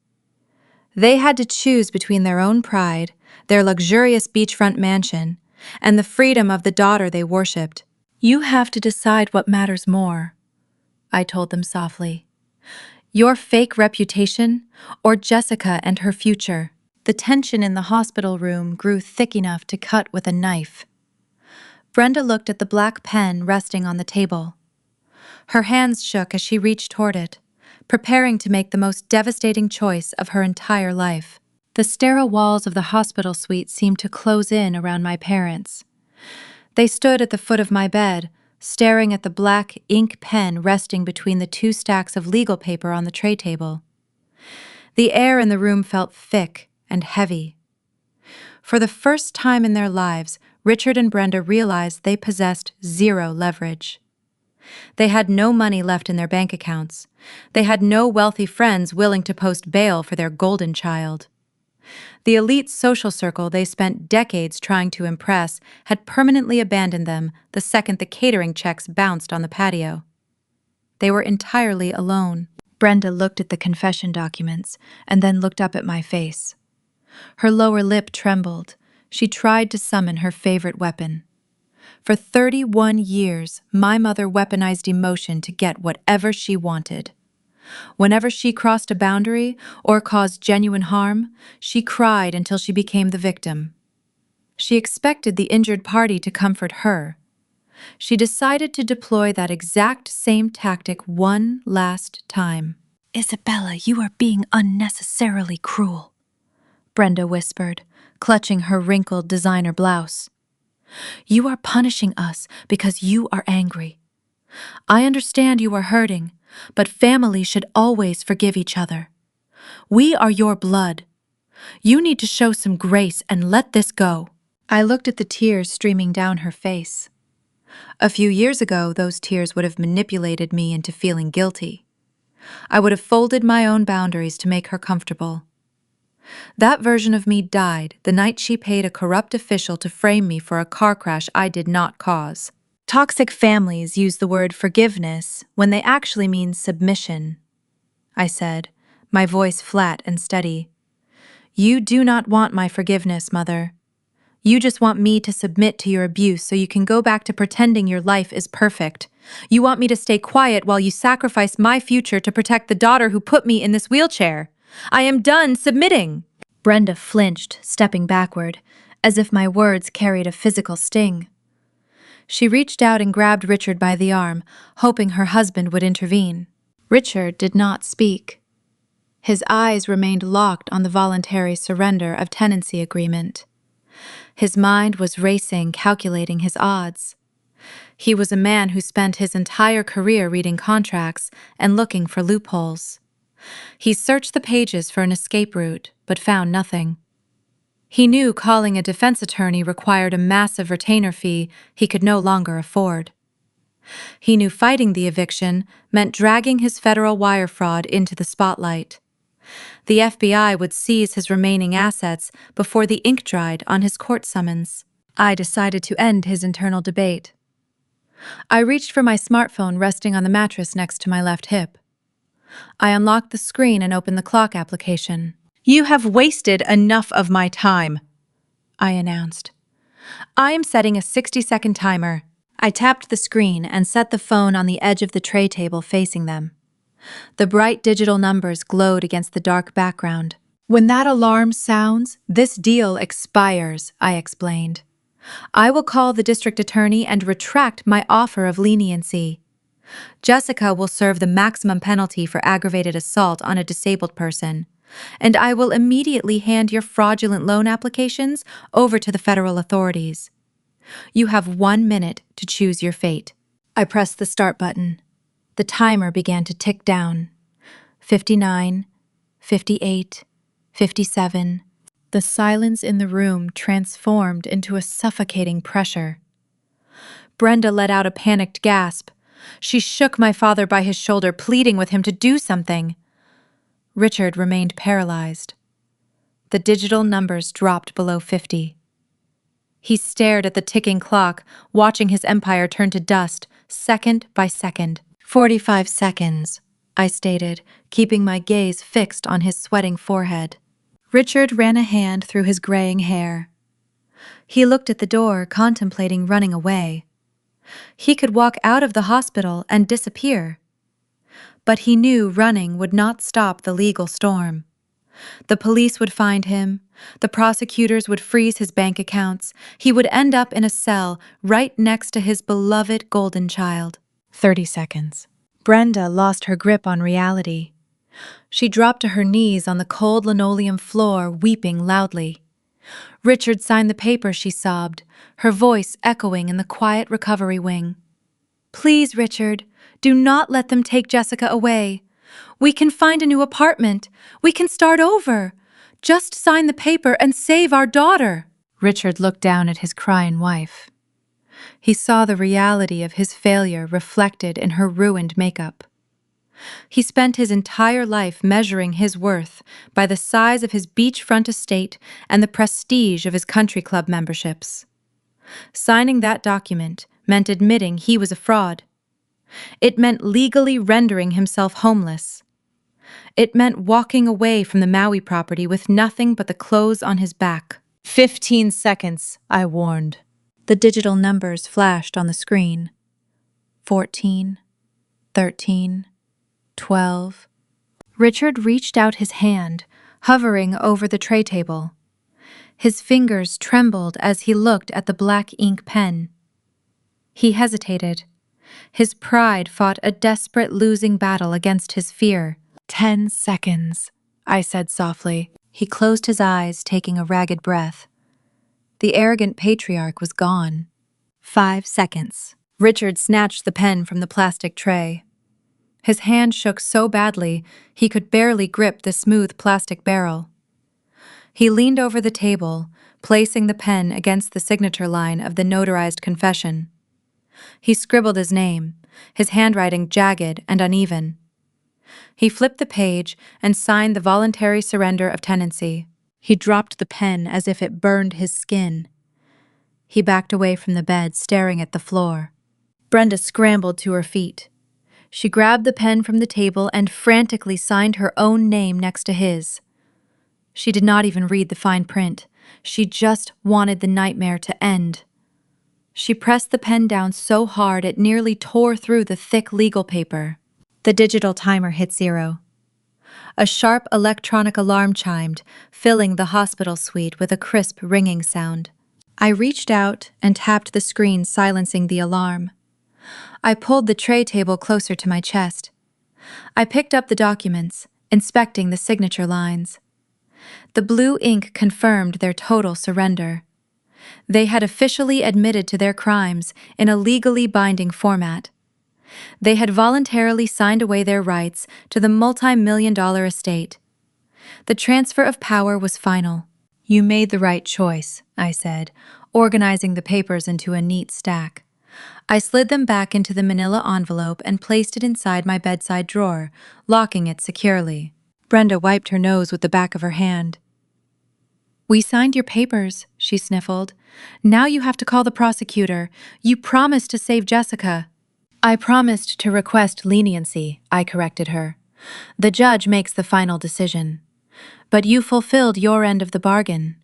They had to choose between their own pride, their luxurious beachfront mansion, and the freedom of the daughter they worshipped. "You have to decide what matters more," I told them softly. "Your fake reputation or Jessica and her future?" The tension in the hospital room grew thick enough to cut with a knife. Brenda looked at the black pen resting on the table. Her hands shook as she reached toward it, preparing to make the most devastating choice of her entire life. The sterile walls of the hospital suite seemed to close in around my parents. They stood at the foot of my bed, staring at the black ink pen resting between the two stacks of legal paper on the tray table. The air in the room felt thick and heavy. For the first time in their lives, Richard and Brenda realized they possessed zero leverage. They had no money left in their bank accounts. They had no wealthy friends willing to post bail for their golden child. The elite social circle they spent decades trying to impress had permanently abandoned them the second the catering checks bounced on the patio. They were entirely alone. Brenda looked at the confession documents and then looked up at my face. Her lower lip trembled. She tried to summon her favorite weapon. For 31 years, my mother weaponized emotion to get whatever she wanted. Whenever she crossed a boundary or caused genuine harm, she cried until she became the victim. She expected the injured party to comfort her. She decided to deploy that exact same tactic one last time. "Isabella, you are being unnecessarily cruel," Brenda whispered, clutching her wrinkled designer blouse. "You are punishing us because you are angry. I understand you are hurting, but families should always forgive each other. We are your blood. You need to show some grace and let this go." I looked at the tears streaming down her face. A few years ago, those tears would have manipulated me into feeling guilty. I would have folded my own boundaries to make her comfortable. That version of me died the night she paid a corrupt official to frame me for a car crash I did not cause. Toxic families use the word forgiveness when they actually mean submission, I said, my voice flat and steady. "You do not want my forgiveness, Mother. You just want me to submit to your abuse so you can go back to pretending your life is perfect. You want me to stay quiet while you sacrifice my future to protect the daughter who put me in this wheelchair. I am done submitting." Brenda flinched, stepping backward, as if my words carried a physical sting. She reached out and grabbed Richard by the arm, hoping her husband would intervene. Richard did not speak. His eyes remained locked on the voluntary surrender of tenancy agreement. His mind was racing, calculating his odds. He was a man who spent his entire career reading contracts and looking for loopholes. He searched the pages for an escape route, but found nothing. He knew calling a defense attorney required a massive retainer fee he could no longer afford. He knew fighting the eviction meant dragging his federal wire fraud into the spotlight. The FBI would seize his remaining assets before the ink dried on his court summons. I decided to end his internal debate. I reached for my smartphone resting on the mattress next to my left hip. I unlocked the screen and opened the clock application. "You have wasted enough of my time," I announced. "I am setting a 60-second timer." I tapped the screen and set the phone on the edge of the tray table facing them. The bright digital numbers glowed against the dark background. "When that alarm sounds, this deal expires," I explained. "I will call the district attorney and retract my offer of leniency. Jessica will serve the maximum penalty for aggravated assault on a disabled person, and I will immediately hand your fraudulent loan applications over to the federal authorities. You have 1 minute to choose your fate." I pressed the start button. The timer began to tick down. 59, 58, 57. The silence in the room transformed into a suffocating pressure. Brenda let out a panicked gasp. She shook my father by his shoulder, pleading with him to do something. Richard remained paralyzed. The digital numbers dropped below 50. He stared at the ticking clock, watching his empire turn to dust, second by second. 45 seconds, I stated, keeping my gaze fixed on his sweating forehead. Richard ran a hand through his graying hair. He looked at the door, contemplating running away. He could walk out of the hospital and disappear. But he knew running would not stop the legal storm. The police would find him. The prosecutors would freeze his bank accounts. He would end up in a cell right next to his beloved golden child. 30 seconds. Brenda lost her grip on reality. She dropped to her knees on the cold linoleum floor, weeping loudly. Richard signed the paper, she sobbed, her voice echoing in the quiet recovery wing. Please, Richard, do not let them take Jessica away. We can find a new apartment. We can start over. Just sign the paper and save our daughter. Richard looked down at his crying wife. He saw the reality of his failure reflected in her ruined makeup. He spent his entire life measuring his worth by the size of his beachfront estate and the prestige of his country club memberships. Signing that document meant admitting he was a fraud. It meant legally rendering himself homeless. It meant walking away from the Maui property with nothing but the clothes on his back. 15 seconds, I warned. The digital numbers flashed on the screen. 14, 13, 12. Richard reached out his hand, hovering over the tray table. His fingers trembled as he looked at the black ink pen. He hesitated. His pride fought a desperate losing battle against his fear. 10 seconds, I said softly. He closed his eyes, taking a ragged breath. The arrogant patriarch was gone. 5 seconds. Richard snatched the pen from the plastic tray. His hand shook so badly he could barely grip the smooth plastic barrel. He leaned over the table, placing the pen against the signature line of the notarized confession. He scribbled his name, his handwriting jagged and uneven. He flipped the page and signed the voluntary surrender of tenancy. He dropped the pen as if it burned his skin. He backed away from the bed, staring at the floor. Brenda scrambled to her feet. She grabbed the pen from the table and frantically signed her own name next to his. She did not even read the fine print. She just wanted the nightmare to end. She pressed the pen down so hard it nearly tore through the thick legal paper. The digital timer hit 0. A sharp electronic alarm chimed, filling the hospital suite with a crisp ringing sound. I reached out and tapped the screen, silencing the alarm. I pulled the tray table closer to my chest. I picked up the documents, inspecting the signature lines. The blue ink confirmed their total surrender. They had officially admitted to their crimes in a legally binding format. They had voluntarily signed away their rights to the multi-million-dollar estate. The transfer of power was final. You made the right choice, I said, organizing the papers into a neat stack. I slid them back into the manila envelope and placed it inside my bedside drawer, locking it securely. Brenda wiped her nose with the back of her hand. We signed your papers, she sniffled. Now you have to call the prosecutor. You promised to save Jessica. I promised to request leniency, I corrected her. The judge makes the final decision. But you fulfilled your end of the bargain.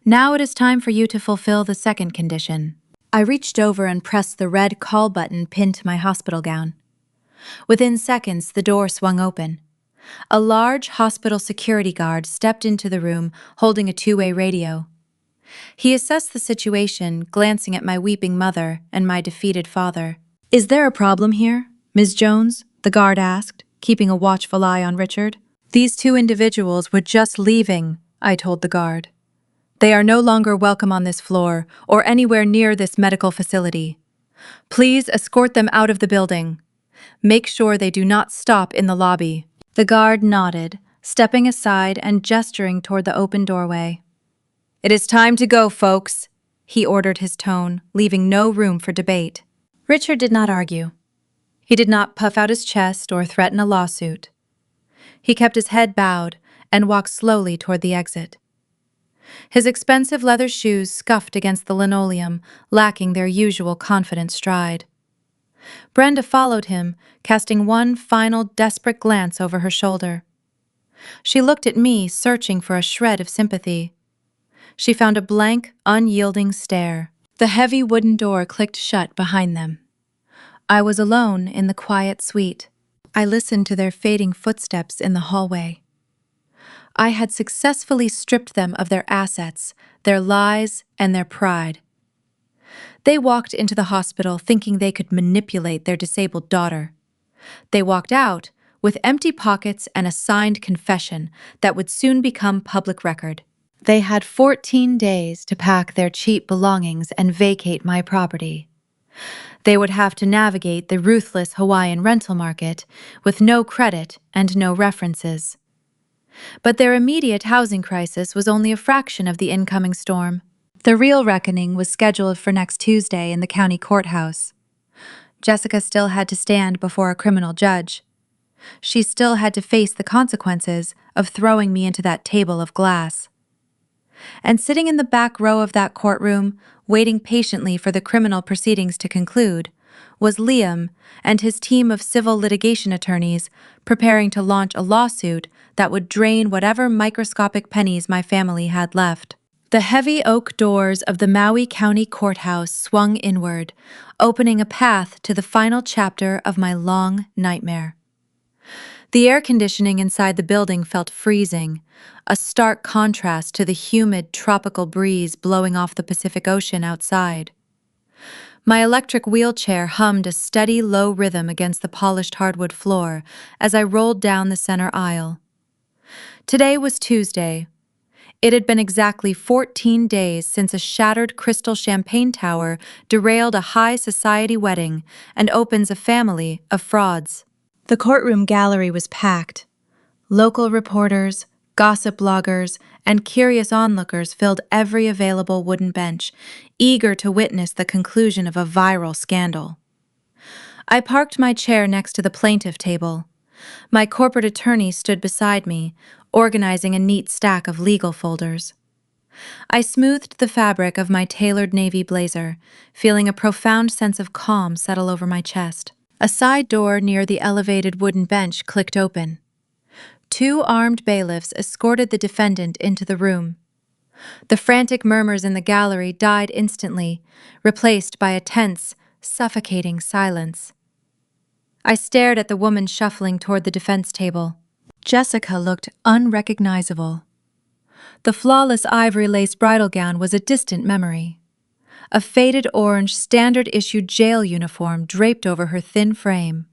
Now it is time for you to fulfill the second condition. I reached over and pressed the red call button pinned to my hospital gown. Within seconds, the door swung open. A large hospital security guard stepped into the room, holding a two-way radio. He assessed the situation, glancing at my weeping mother and my defeated father. Is there a problem here, Ms. Jones? The guard asked, keeping a watchful eye on Richard. These two individuals were just leaving, I told the guard. They are no longer welcome on this floor or anywhere near this medical facility. Please escort them out of the building. Make sure they do not stop in the lobby. The guard nodded, stepping aside and gesturing toward the open doorway. It is time to go, folks, he ordered, his tone leaving no room for debate. Richard did not argue. He did not puff out his chest or threaten a lawsuit. He kept his head bowed and walked slowly toward the exit. His expensive leather shoes scuffed against the linoleum, lacking their usual confident stride. Brenda followed him, casting one final desperate glance over her shoulder. She looked at me, searching for a shred of sympathy. She found a blank, unyielding stare. The heavy wooden door clicked shut behind them. I was alone in the quiet suite. I listened to their fading footsteps in the hallway. I had successfully stripped them of their assets, their lies, and their pride. They walked into the hospital thinking they could manipulate their disabled daughter. They walked out with empty pockets and a signed confession that would soon become public record. They had 14 days to pack their cheap belongings and vacate my property. They would have to navigate the ruthless Hawaiian rental market with no credit and no references. But their immediate housing crisis was only a fraction of the incoming storm. The real reckoning was scheduled for next Tuesday in the county courthouse. Jessica still had to stand before a criminal judge. She still had to face the consequences of throwing me into that table of glass. And sitting in the back row of that courtroom, waiting patiently for the criminal proceedings to conclude, was Liam and his team of civil litigation attorneys preparing to launch a lawsuit that would drain whatever microscopic pennies my family had left. The heavy oak doors of the Maui County Courthouse swung inward, opening a path to the final chapter of my long nightmare. The air conditioning inside the building felt freezing, a stark contrast to the humid tropical breeze blowing off the Pacific Ocean outside. My electric wheelchair hummed a steady, low rhythm against the polished hardwood floor as I rolled down the center aisle. Today was Tuesday. It had been exactly 14 days since a shattered crystal champagne tower derailed a high society wedding and opens a family of frauds. The courtroom gallery was packed. Local reporters, gossip bloggers, and curious onlookers filled every available wooden bench, eager to witness the conclusion of a viral scandal. I parked my chair next to the plaintiff table. My corporate attorney stood beside me, organizing a neat stack of legal folders. I smoothed the fabric of my tailored navy blazer, feeling a profound sense of calm settle over my chest. A side door near the elevated wooden bench clicked open. 2 armed bailiffs escorted the defendant into the room. The frantic murmurs in the gallery died instantly, replaced by a tense, suffocating silence. I stared at the woman shuffling toward the defense table. Jessica looked unrecognizable. The flawless ivory-lace bridal gown was a distant memory. A faded orange standard-issue jail uniform draped over her thin frame.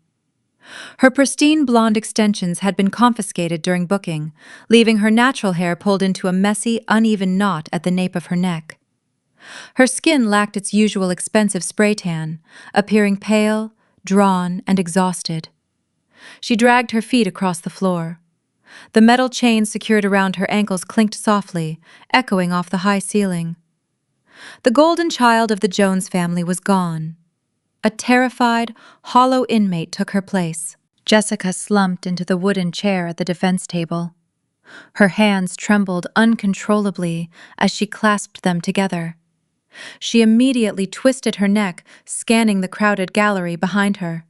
Her pristine blonde extensions had been confiscated during booking, leaving her natural hair pulled into a messy, uneven knot at the nape of her neck. Her skin lacked its usual expensive spray tan, appearing pale, drawn, and exhausted. She dragged her feet across the floor. The metal chains secured around her ankles clinked softly, echoing off the high ceiling. The golden child of the Jones family was gone. A terrified, hollow inmate took her place. Jessica slumped into the wooden chair at the defense table. Her hands trembled uncontrollably as she clasped them together. She immediately twisted her neck, scanning the crowded gallery behind her.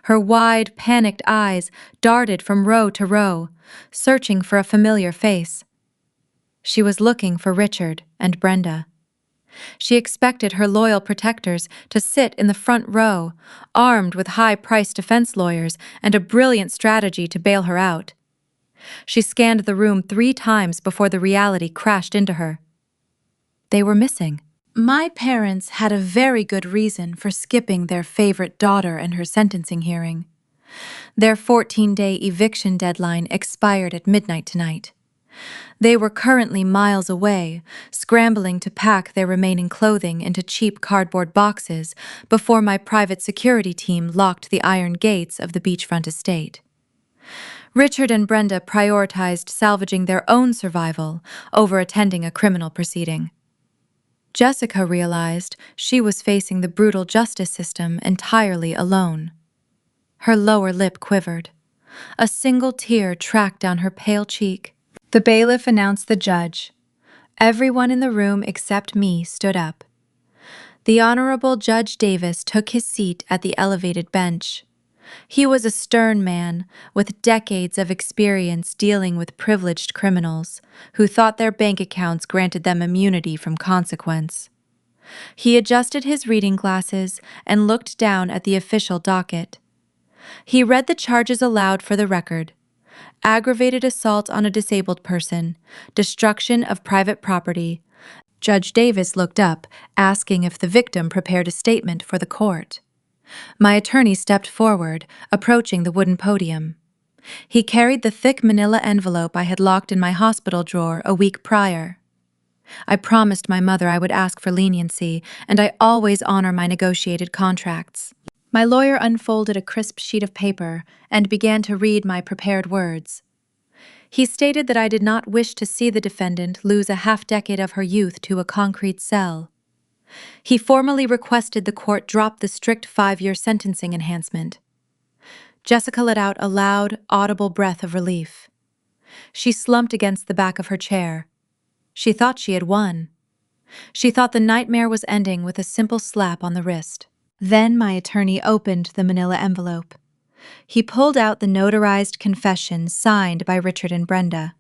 Her wide, panicked eyes darted from row to row, searching for a familiar face. She was looking for Richard and Brenda. She expected her loyal protectors to sit in the front row, armed with high-priced defense lawyers and a brilliant strategy to bail her out. She scanned the room 3 times before the reality crashed into her. They were missing. My parents had a very good reason for skipping their favorite daughter and her sentencing hearing. Their 14-day eviction deadline expired at midnight tonight. They were currently miles away, scrambling to pack their remaining clothing into cheap cardboard boxes before my private security team locked the iron gates of the beachfront estate. Richard and Brenda prioritized salvaging their own survival over attending a criminal proceeding. Jessica realized she was facing the brutal justice system entirely alone. Her lower lip quivered. A single tear tracked down her pale cheek. The bailiff announced the judge. Everyone in the room except me stood up. The Honorable Judge Davis took his seat at the elevated bench. He was a stern man with decades of experience dealing with privileged criminals who thought their bank accounts granted them immunity from consequence. He adjusted his reading glasses and looked down at the official docket. He read the charges aloud for the record: aggravated assault on a disabled person, destruction of private property. Judge Davis looked up, asking if the victim prepared a statement for the court. My attorney stepped forward, approaching the wooden podium. He carried the thick manila envelope I had locked in my hospital drawer a week prior. I promised my mother I would ask for leniency, and I always honor my negotiated contracts. My lawyer unfolded a crisp sheet of paper and began to read my prepared words. He stated that I did not wish to see the defendant lose a half-decade of her youth to a concrete cell. He formally requested the court drop the strict 5-year sentencing enhancement. Jessica let out a loud, audible breath of relief. She slumped against the back of her chair. She thought she had won. She thought the nightmare was ending with a simple slap on the wrist. Then my attorney opened the manila envelope. He pulled out the notarized confession signed by Richard and Brenda.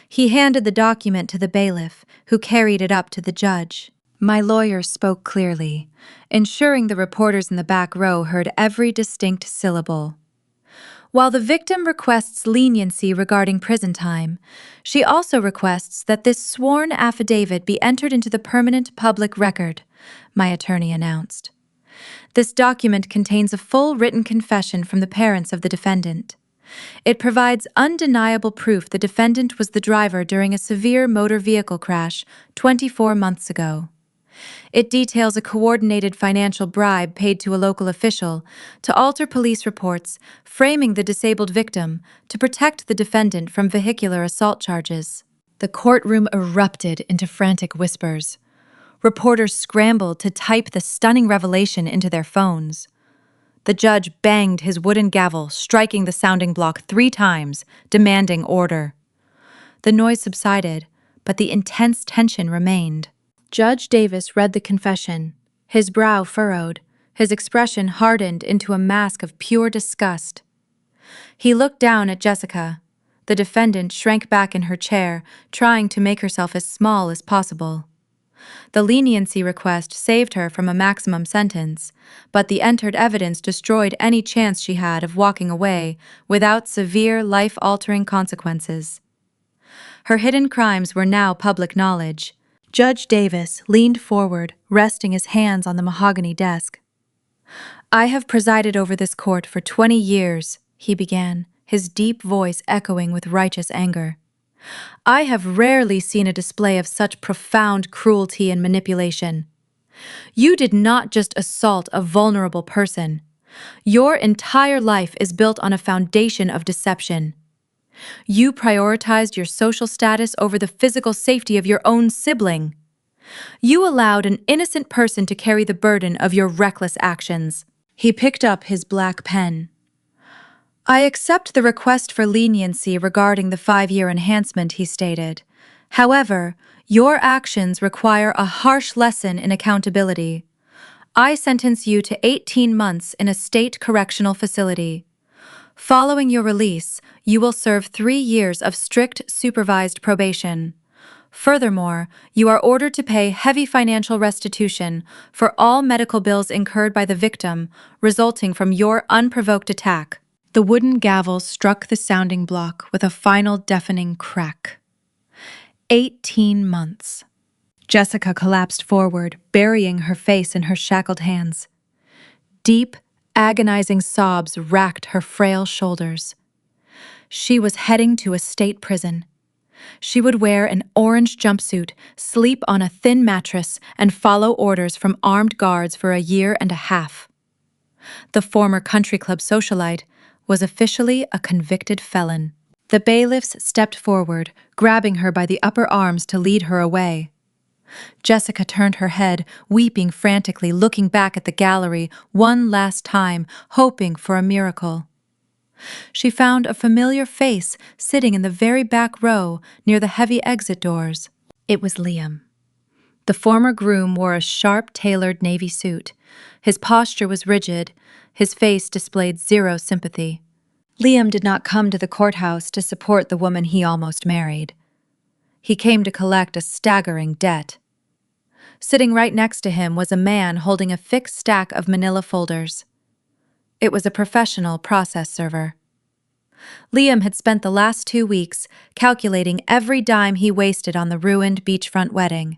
He handed the document to the bailiff, who carried it up to the judge. My lawyer spoke clearly, ensuring the reporters in the back row heard every distinct syllable. While the victim requests leniency regarding prison time, she also requests that this sworn affidavit be entered into the permanent public record, my attorney announced. This document contains a full written confession from the parents of the defendant. It provides undeniable proof the defendant was the driver during a severe motor vehicle crash 24 months ago. It details a coordinated financial bribe paid to a local official to alter police reports, framing the disabled victim to protect the defendant from vehicular assault charges. The courtroom erupted into frantic whispers. Reporters scrambled to type the stunning revelation into their phones. The judge banged his wooden gavel, striking the sounding block 3 times, demanding order. The noise subsided, but the intense tension remained. Judge Davis read the confession, his brow furrowed, his expression hardened into a mask of pure disgust. He looked down at Jessica. The defendant shrank back in her chair, trying to make herself as small as possible. The leniency request saved her from a maximum sentence, but the entered evidence destroyed any chance she had of walking away without severe, life-altering consequences. Her hidden crimes were now public knowledge. Judge Davis leaned forward, resting his hands on the mahogany desk. "I have presided over this court for 20 years, he began, his deep voice echoing with righteous anger. "I have rarely seen a display of such profound cruelty and manipulation. You did not just assault a vulnerable person. Your entire life is built on a foundation of deception. You prioritized your social status over the physical safety of your own sibling. You allowed an innocent person to carry the burden of your reckless actions." He picked up his black pen. "I accept the request for leniency regarding the 5-year enhancement," he stated. "However, your actions require a harsh lesson in accountability. I sentence you to 18 months in a state correctional facility. Following your release, you will serve 3 years of strict supervised probation. Furthermore, you are ordered to pay heavy financial restitution for all medical bills incurred by the victim resulting from your unprovoked attack." The wooden gavel struck the sounding block with a final deafening crack. 18 months. Jessica collapsed forward, burying her face in her shackled hands. Deep, agonizing sobs racked her frail shoulders. She was heading to a state prison. She would wear an orange jumpsuit, sleep on a thin mattress, and follow orders from armed guards for a year and a half. The former country club socialite was officially a convicted felon. The bailiffs stepped forward, grabbing her by the upper arms to lead her away. Jessica turned her head, weeping frantically, looking back at the gallery one last time, hoping for a miracle. She found a familiar face sitting in the very back row near the heavy exit doors. It was Liam. The former groom wore a sharp, tailored navy suit. His posture was rigid. His face displayed zero sympathy. Liam did not come to the courthouse to support the woman he almost married. He came to collect a staggering debt. Sitting right next to him was a man holding a thick stack of manila folders. It was a professional process server. Liam had spent the last 2 weeks calculating every dime he wasted on the ruined beachfront wedding.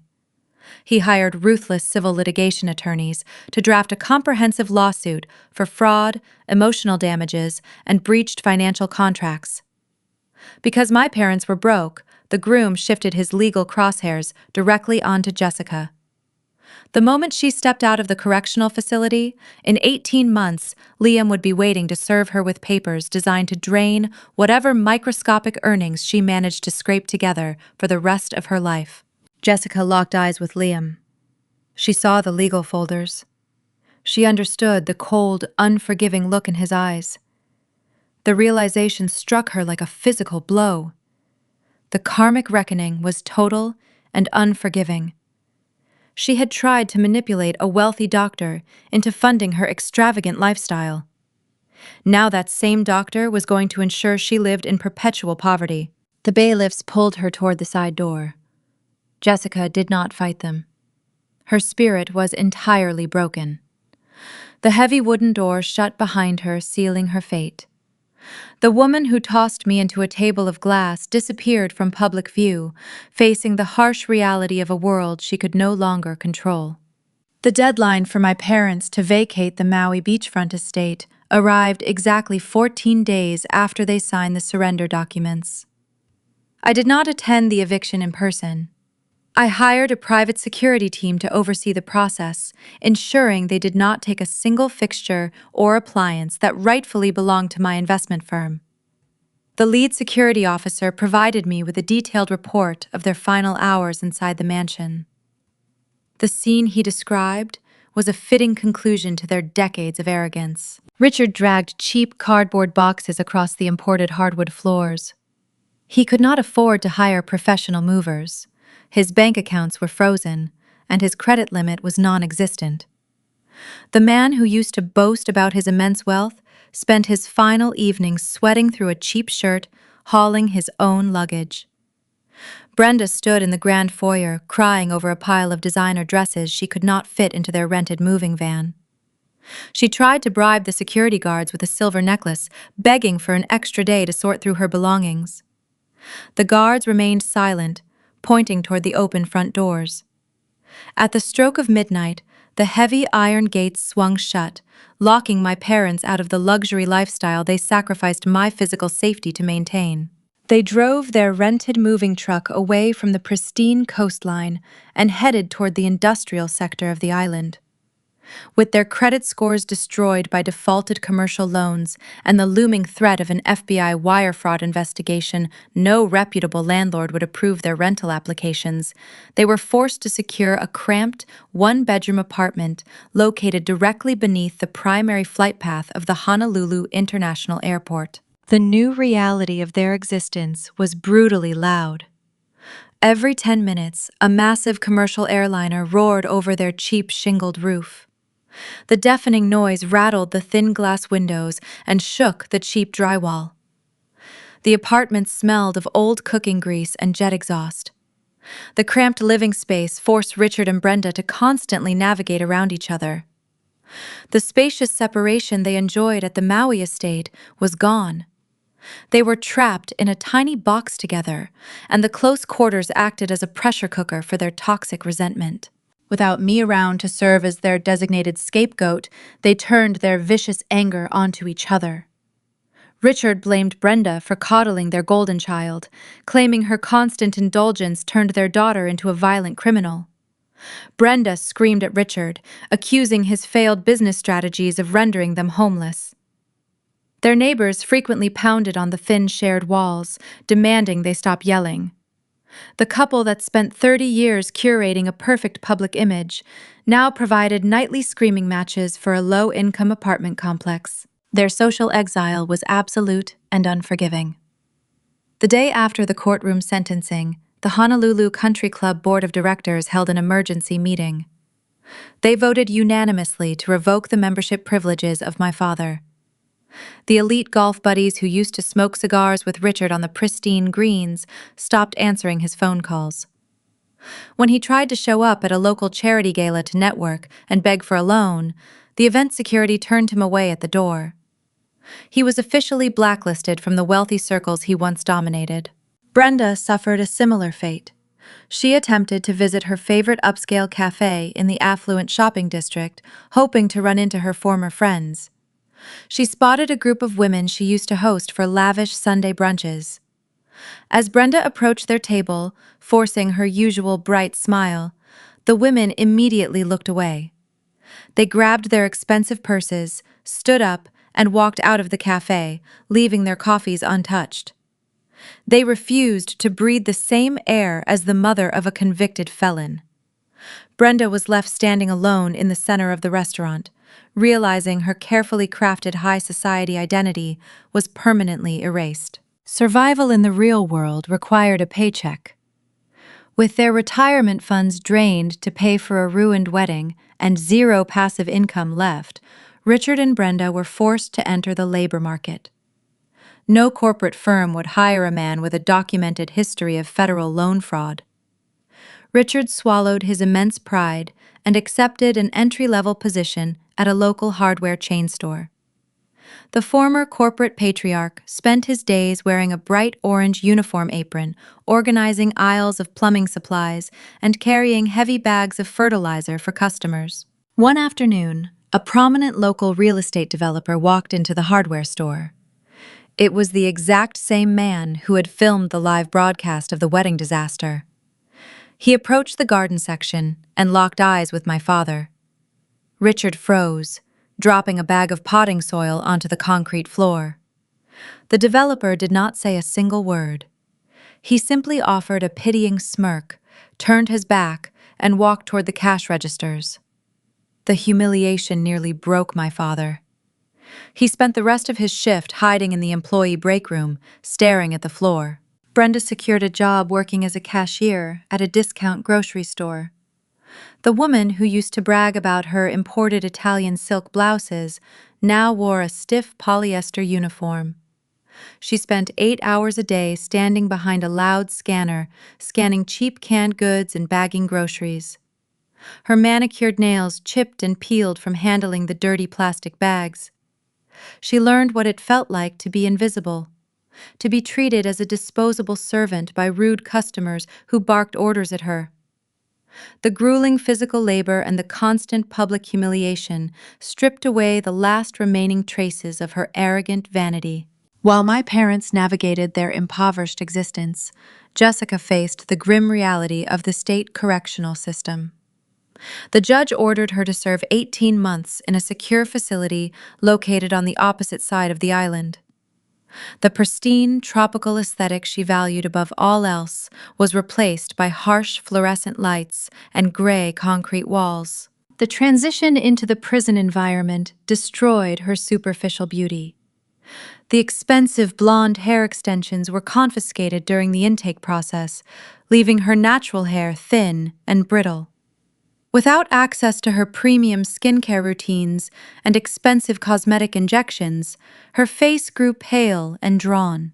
He hired ruthless civil litigation attorneys to draft a comprehensive lawsuit for fraud, emotional damages, and breached financial contracts. Because my parents were broke, the groom shifted his legal crosshairs directly onto Jessica. The moment she stepped out of the correctional facility, in 18 months, Liam would be waiting to serve her with papers designed to drain whatever microscopic earnings she managed to scrape together for the rest of her life. Jessica locked eyes with Liam. She saw the legal folders. She understood the cold, unforgiving look in his eyes. The realization struck her like a physical blow. The karmic reckoning was total and unforgiving. She had tried to manipulate a wealthy doctor into funding her extravagant lifestyle. Now that same doctor was going to ensure she lived in perpetual poverty. The bailiffs pulled her toward the side door. Jessica did not fight them. Her spirit was entirely broken. The heavy wooden door shut behind her, sealing her fate. The woman who tossed me into a table of glass disappeared from public view, facing the harsh reality of a world she could no longer control. The deadline for my parents to vacate the Maui beachfront estate arrived exactly 14 days after they signed the surrender documents. I did not attend the eviction in person. I hired a private security team to oversee the process, ensuring they did not take a single fixture or appliance that rightfully belonged to my investment firm. The lead security officer provided me with a detailed report of their final hours inside the mansion. The scene he described was a fitting conclusion to their decades of arrogance. Richard dragged cheap cardboard boxes across the imported hardwood floors. He could not afford to hire professional movers. His bank accounts were frozen, and his credit limit was non-existent. The man who used to boast about his immense wealth spent his final evenings sweating through a cheap shirt, hauling his own luggage. Brenda stood in the grand foyer, crying over a pile of designer dresses she could not fit into their rented moving van. She tried to bribe the security guards with a silver necklace, begging for an extra day to sort through her belongings. The guards remained silent, pointing toward the open front doors. At the stroke of midnight, the heavy iron gates swung shut, locking my parents out of the luxury lifestyle they sacrificed my physical safety to maintain. They drove their rented moving truck away from the pristine coastline and headed toward the industrial sector of the island. With their credit scores destroyed by defaulted commercial loans and the looming threat of an FBI wire fraud investigation, no reputable landlord would approve their rental applications. They were forced to secure a cramped, one-bedroom apartment located directly beneath the primary flight path of the Honolulu International Airport. The new reality of their existence was brutally loud. Every 10 minutes, a massive commercial airliner roared over their cheap shingled roof. The deafening noise rattled the thin glass windows and shook the cheap drywall. The apartment smelled of old cooking grease and jet exhaust. The cramped living space forced Richard and Brenda to constantly navigate around each other. The spacious separation they enjoyed at the Maui estate was gone. They were trapped in a tiny box together, and the close quarters acted as a pressure cooker for their toxic resentment. Without me around to serve as their designated scapegoat, they turned their vicious anger onto each other. Richard blamed Brenda for coddling their golden child, claiming her constant indulgence turned their daughter into a violent criminal. Brenda screamed at Richard, accusing his failed business strategies of rendering them homeless. Their neighbors frequently pounded on the thin shared walls, demanding they stop yelling. The couple that spent 30 years curating a perfect public image now provided nightly screaming matches for a low-income apartment complex. Their social exile was absolute and unforgiving. The day after the courtroom sentencing, the Honolulu Country Club Board of Directors held an emergency meeting. They voted unanimously to revoke the membership privileges of my father. The elite golf buddies who used to smoke cigars with Richard on the pristine greens stopped answering his phone calls. When he tried to show up at a local charity gala to network and beg for a loan, the event security turned him away at the door. He was officially blacklisted from the wealthy circles he once dominated. Brenda suffered a similar fate. She attempted to visit her favorite upscale cafe in the affluent shopping district, hoping to run into her former friends. She spotted a group of women she used to host for lavish Sunday brunches. As Brenda approached their table, forcing her usual bright smile, the women immediately looked away. They grabbed their expensive purses, stood up, and walked out of the cafe, leaving their coffees untouched. They refused to breathe the same air as the mother of a convicted felon. Brenda was left standing alone in the center of the restaurant, realizing her carefully crafted high society identity was permanently erased. Survival in the real world required a paycheck. With their retirement funds drained to pay for a ruined wedding and zero passive income left, Richard and Brenda were forced to enter the labor market. No corporate firm would hire a man with a documented history of federal loan fraud. Richard swallowed his immense pride and accepted an entry-level position at a local hardware chain store. The former corporate patriarch spent his days wearing a bright orange uniform apron, organizing aisles of plumbing supplies, and carrying heavy bags of fertilizer for customers. One afternoon, a prominent local real estate developer walked into the hardware store. It was the exact same man who had filmed the live broadcast of the wedding disaster. He approached the garden section and locked eyes with my father. Richard froze, dropping a bag of potting soil onto the concrete floor. The developer did not say a single word. He simply offered a pitying smirk, turned his back, and walked toward the cash registers. The humiliation nearly broke my father. He spent the rest of his shift hiding in the employee break room, staring at the floor. Brenda secured a job working as a cashier at a discount grocery store. The woman who used to brag about her imported Italian silk blouses now wore a stiff polyester uniform. She spent 8 hours a day standing behind a loud scanner, scanning cheap canned goods and bagging groceries. Her manicured nails chipped and peeled from handling the dirty plastic bags. She learned what it felt like to be invisible, to be treated as a disposable servant by rude customers who barked orders at her. The grueling physical labor and the constant public humiliation stripped away the last remaining traces of her arrogant vanity. While my parents navigated their impoverished existence, Jessica faced the grim reality of the state correctional system. The judge ordered her to serve 18 months in a secure facility located on the opposite side of the island. The pristine, tropical aesthetic she valued above all else was replaced by harsh fluorescent lights and gray concrete walls. The transition into the prison environment destroyed her superficial beauty. The expensive blonde hair extensions were confiscated during the intake process, leaving her natural hair thin and brittle. Without access to her premium skincare routines and expensive cosmetic injections, her face grew pale and drawn.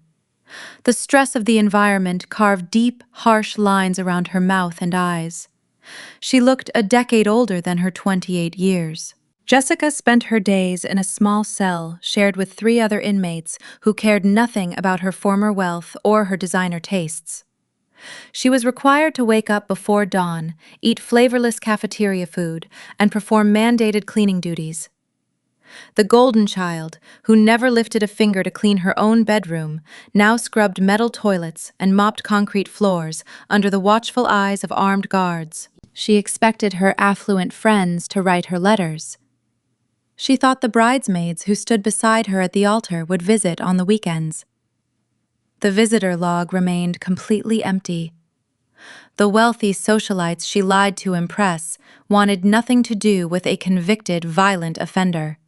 The stress of the environment carved deep, harsh lines around her mouth and eyes. She looked a decade older than her 28 years. Jessica spent her days in a small cell shared with 3 other inmates who cared nothing about her former wealth or her designer tastes. She was required to wake up before dawn, eat flavorless cafeteria food, and perform mandated cleaning duties. The golden child, who never lifted a finger to clean her own bedroom, now scrubbed metal toilets and mopped concrete floors under the watchful eyes of armed guards. She expected her affluent friends to write her letters. She thought the bridesmaids who stood beside her at the altar would visit on the weekends. The visitor log remained completely empty. The wealthy socialites she lied to impress wanted nothing to do with a convicted, violent offender.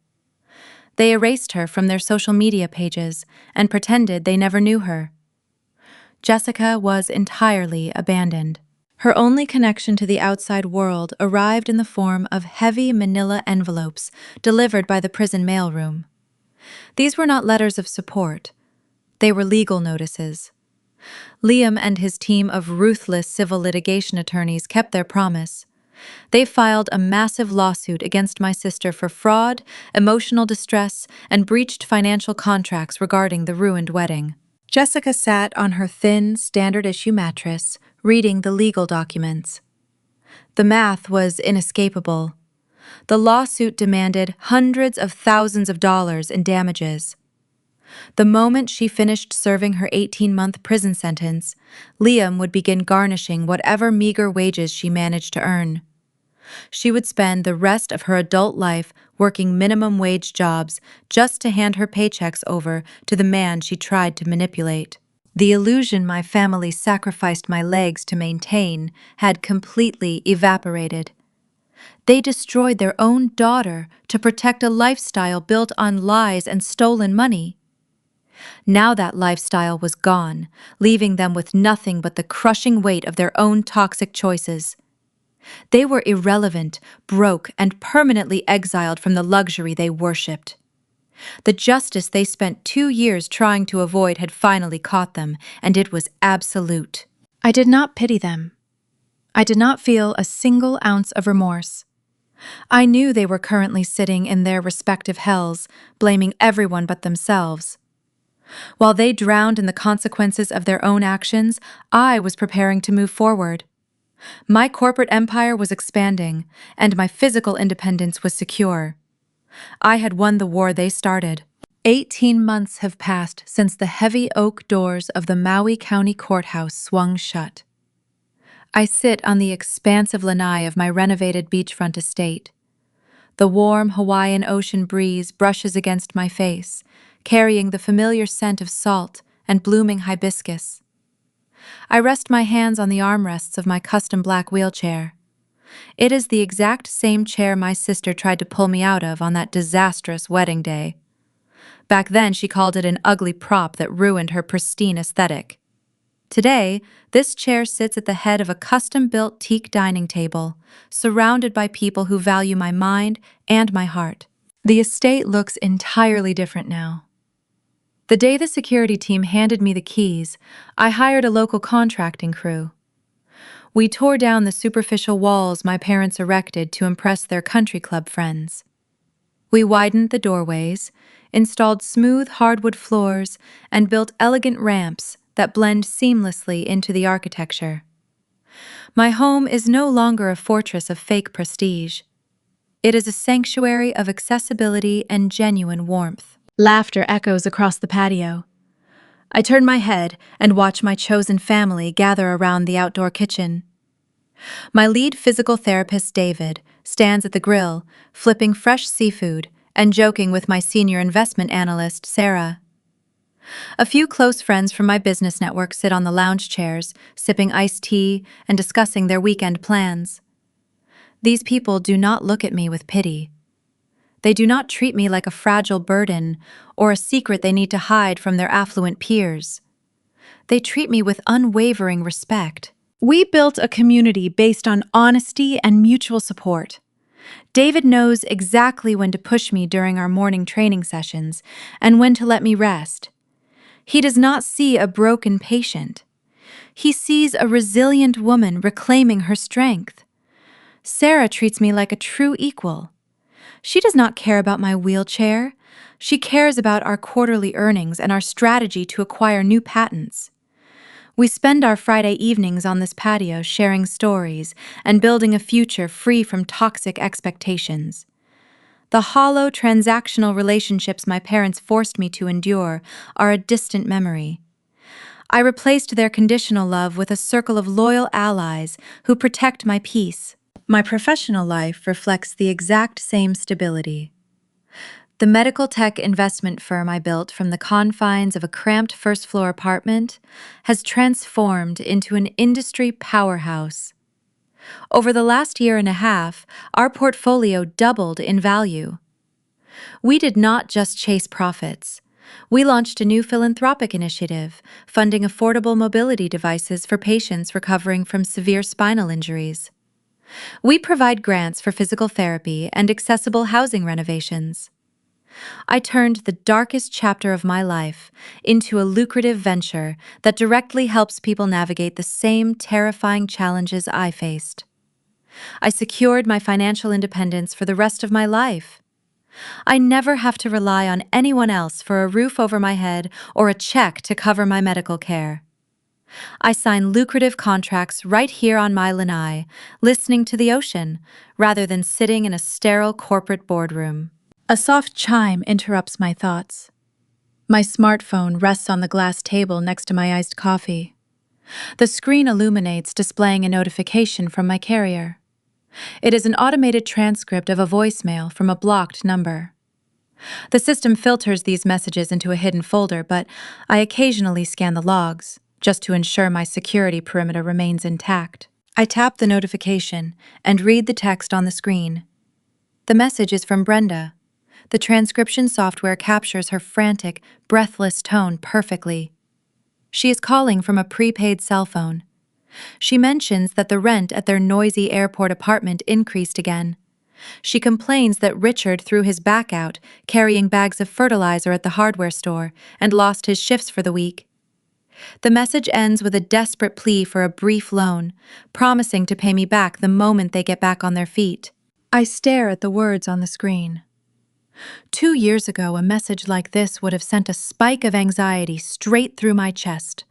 They erased her from their social media pages and pretended they never knew her. Jessica was entirely abandoned. Her only connection to the outside world arrived in the form of heavy manila envelopes delivered by the prison mailroom. These were not letters of support. They were legal notices. Liam and his team of ruthless civil litigation attorneys kept their promise. They filed a massive lawsuit against my sister for fraud, emotional distress, and breached financial contracts regarding the ruined wedding. Jessica sat on her thin, standard-issue mattress, reading the legal documents. The math was inescapable. The lawsuit demanded hundreds of thousands of dollars in damages. The moment she finished serving her 18-month prison sentence, Liam would begin garnishing whatever meager wages she managed to earn. She would spend the rest of her adult life working minimum wage jobs just to hand her paychecks over to the man she tried to manipulate. The illusion my family sacrificed my legs to maintain had completely evaporated. They destroyed their own daughter to protect a lifestyle built on lies and stolen money. Now that lifestyle was gone, leaving them with nothing but the crushing weight of their own toxic choices. They were irrelevant, broke, and permanently exiled from the luxury they worshipped. The justice they spent 2 years trying to avoid had finally caught them, and it was absolute. I did not pity them. I did not feel a single ounce of remorse. I knew they were currently sitting in their respective hells, blaming everyone but themselves. While they drowned in the consequences of their own actions, I was preparing to move forward. My corporate empire was expanding, and my physical independence was secure. I had won the war they started. 18 months have passed since the heavy oak doors of the Maui County Courthouse swung shut. I sit on the expansive lanai of my renovated beachfront estate. The warm Hawaiian ocean breeze brushes against my face, carrying the familiar scent of salt and blooming hibiscus. I rest my hands on the armrests of my custom black wheelchair. It is the exact same chair my sister tried to pull me out of on that disastrous wedding day. Back then, she called it an ugly prop that ruined her pristine aesthetic. Today, this chair sits at the head of a custom-built teak dining table, surrounded by people who value my mind and my heart. The estate looks entirely different now. The day the security team handed me the keys, I hired a local contracting crew. We tore down the superficial walls my parents erected to impress their country club friends. We widened the doorways, installed smooth hardwood floors, and built elegant ramps that blend seamlessly into the architecture. My home is no longer a fortress of fake prestige. It is a sanctuary of accessibility and genuine warmth. Laughter echoes across the patio. I turn my head and watch my chosen family gather around the outdoor kitchen. My lead physical therapist, David, stands at the grill, flipping fresh seafood and joking with my senior investment analyst, Sarah. A few close friends from my business network sit on the lounge chairs, sipping iced tea and discussing their weekend plans. These people do not look at me with pity. They do not treat me like a fragile burden or a secret they need to hide from their affluent peers. They treat me with unwavering respect. We built a community based on honesty and mutual support. David knows exactly when to push me during our morning training sessions and when to let me rest. He does not see a broken patient. He sees a resilient woman reclaiming her strength. Sarah treats me like a true equal. She does not care about my wheelchair. She cares about our quarterly earnings and our strategy to acquire new patents. We spend our Friday evenings on this patio sharing stories and building a future free from toxic expectations. The hollow, transactional relationships my parents forced me to endure are a distant memory. I replaced their conditional love with a circle of loyal allies who protect my peace. My professional life reflects the exact same stability. The medical tech investment firm I built from the confines of a cramped first-floor apartment has transformed into an industry powerhouse. Over the last year and a half, our portfolio doubled in value. We did not just chase profits. We launched a new philanthropic initiative, funding affordable mobility devices for patients recovering from severe spinal injuries. We provide grants for physical therapy and accessible housing renovations. I turned the darkest chapter of my life into a lucrative venture that directly helps people navigate the same terrifying challenges I faced. I secured my financial independence for the rest of my life. I never have to rely on anyone else for a roof over my head or a check to cover my medical care. I sign lucrative contracts right here on my lanai, listening to the ocean, rather than sitting in a sterile corporate boardroom. A soft chime interrupts my thoughts. My smartphone rests on the glass table next to my iced coffee. The screen illuminates, displaying a notification from my carrier. It is an automated transcript of a voicemail from a blocked number. The system filters these messages into a hidden folder, but I occasionally scan the logs, just to ensure my security perimeter remains intact. I tap the notification and read the text on the screen. The message is from Brenda. The transcription software captures her frantic, breathless tone perfectly. She is calling from a prepaid cell phone. She mentions that the rent at their noisy airport apartment increased again. She complains that Richard threw his back out, carrying bags of fertilizer at the hardware store, and lost his shifts for the week. The message ends with a desperate plea for a brief loan, promising to pay me back the moment they get back on their feet. I stare at the words on the screen. 2 years ago, a message like this would have sent a spike of anxiety straight through my chest.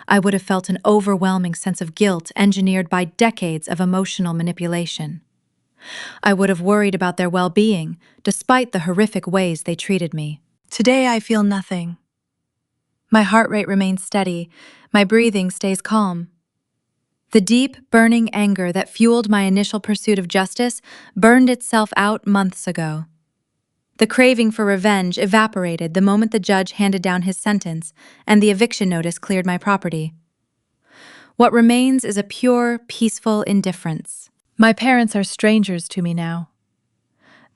I would have felt an overwhelming sense of guilt engineered by decades of emotional manipulation. I would have worried about their well-being, despite the horrific ways they treated me. Today I feel nothing. My heart rate remains steady, my breathing stays calm. The deep, burning anger that fueled my initial pursuit of justice burned itself out months ago. The craving for revenge evaporated the moment the judge handed down his sentence and the eviction notice cleared my property. What remains is a pure, peaceful indifference. My parents are strangers to me now.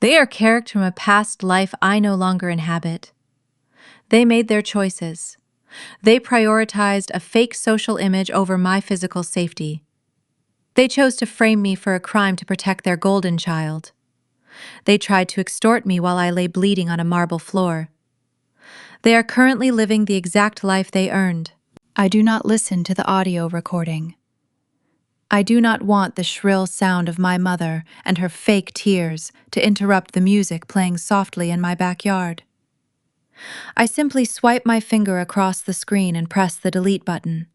They are characters from a past life I no longer inhabit. They made their choices. They prioritized a fake social image over my physical safety. They chose to frame me for a crime to protect their golden child. They tried to extort me while I lay bleeding on a marble floor. They are currently living the exact life they earned. I do not listen to the audio recording. I do not want the shrill sound of my mother and her fake tears to interrupt the music playing softly in my backyard. I simply swipe my finger across the screen and press the delete button.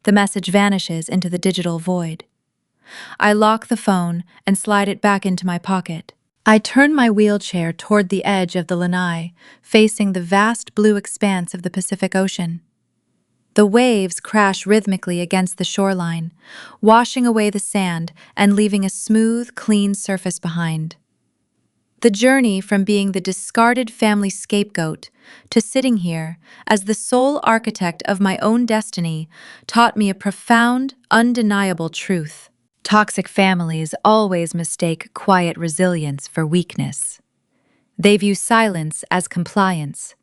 The message vanishes into the digital void. I lock the phone and slide it back into my pocket. I turn my wheelchair toward the edge of the lanai, facing the vast blue expanse of the Pacific Ocean. The waves crash rhythmically against the shoreline, washing away the sand and leaving a smooth, clean surface behind. The journey from being the discarded family scapegoat to sitting here as the sole architect of my own destiny taught me a profound, undeniable truth. Toxic families always mistake quiet resilience for weakness. They view silence as compliance.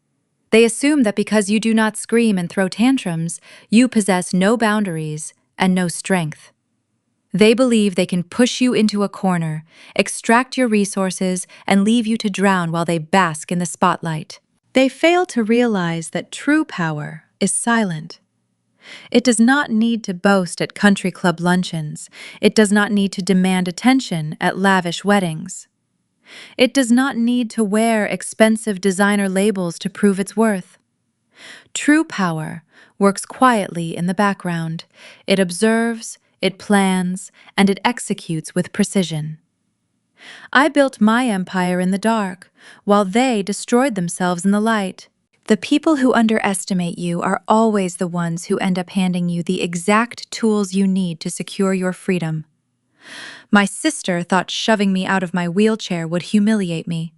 They assume that because you do not scream and throw tantrums, you possess no boundaries and no strength. They believe they can push you into a corner, extract your resources, and leave you to drown while they bask in the spotlight. They fail to realize that true power is silent. It does not need to boast at country club luncheons. It does not need to demand attention at lavish weddings. It does not need to wear expensive designer labels to prove its worth. True power works quietly in the background. It observes, it plans, and it executes with precision. I built my empire in the dark, while they destroyed themselves in the light. The people who underestimate you are always the ones who end up handing you the exact tools you need to secure your freedom. My sister thought shoving me out of my wheelchair would humiliate me.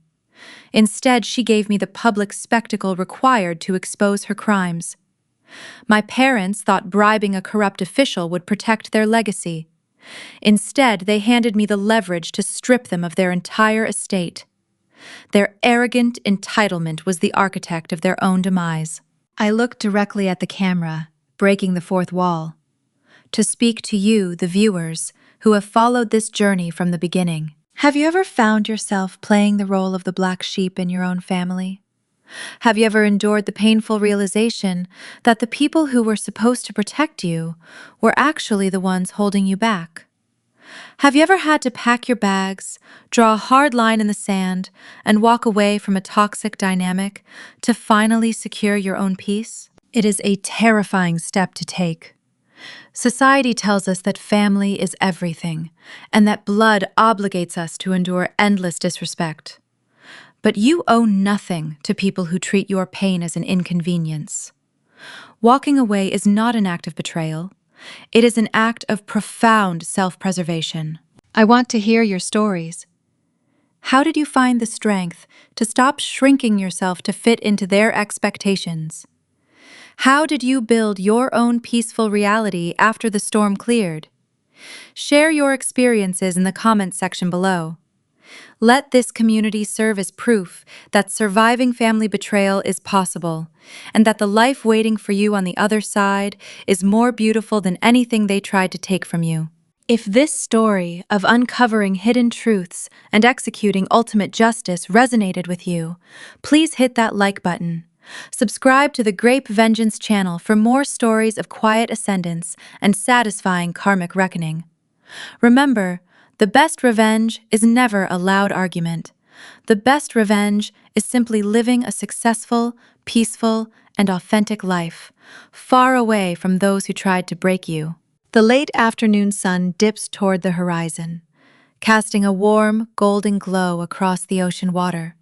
Instead, she gave me the public spectacle required to expose her crimes. My parents thought bribing a corrupt official would protect their legacy. Instead, they handed me the leverage to strip them of their entire estate. Their arrogant entitlement was the architect of their own demise. I looked directly at the camera, breaking the fourth wall, to speak to you, the viewers, who have followed this journey from the beginning. Have you ever found yourself playing the role of the black sheep in your own family? Have you ever endured the painful realization that the people who were supposed to protect you were actually the ones holding you back? Have you ever had to pack your bags, draw a hard line in the sand, and walk away from a toxic dynamic to finally secure your own peace? It is a terrifying step to take. Society tells us that family is everything, and that blood obligates us to endure endless disrespect. But you owe nothing to people who treat your pain as an inconvenience. Walking away is not an act of betrayal. It is an act of profound self-preservation. I want to hear your stories. How did you find the strength to stop shrinking yourself to fit into their expectations? How did you build your own peaceful reality after the storm cleared? Share your experiences in the comments section below. Let this community serve as proof that surviving family betrayal is possible, and that the life waiting for you on the other side is more beautiful than anything they tried to take from you. If this story of uncovering hidden truths and executing ultimate justice resonated with you, please hit that like button. Subscribe to the Grape Vengeance channel for more stories of quiet ascendance and satisfying karmic reckoning. Remember, the best revenge is never a loud argument. The best revenge is simply living a successful, peaceful, and authentic life, far away from those who tried to break you. The late afternoon sun dips toward the horizon, casting a warm, golden glow across the ocean water.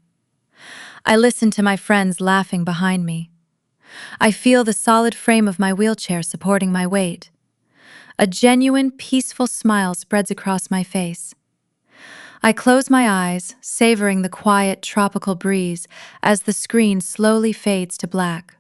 I listen to my friends laughing behind me. I feel the solid frame of my wheelchair supporting my weight. A genuine, peaceful smile spreads across my face. I close my eyes, savoring the quiet, tropical breeze as the screen slowly fades to black.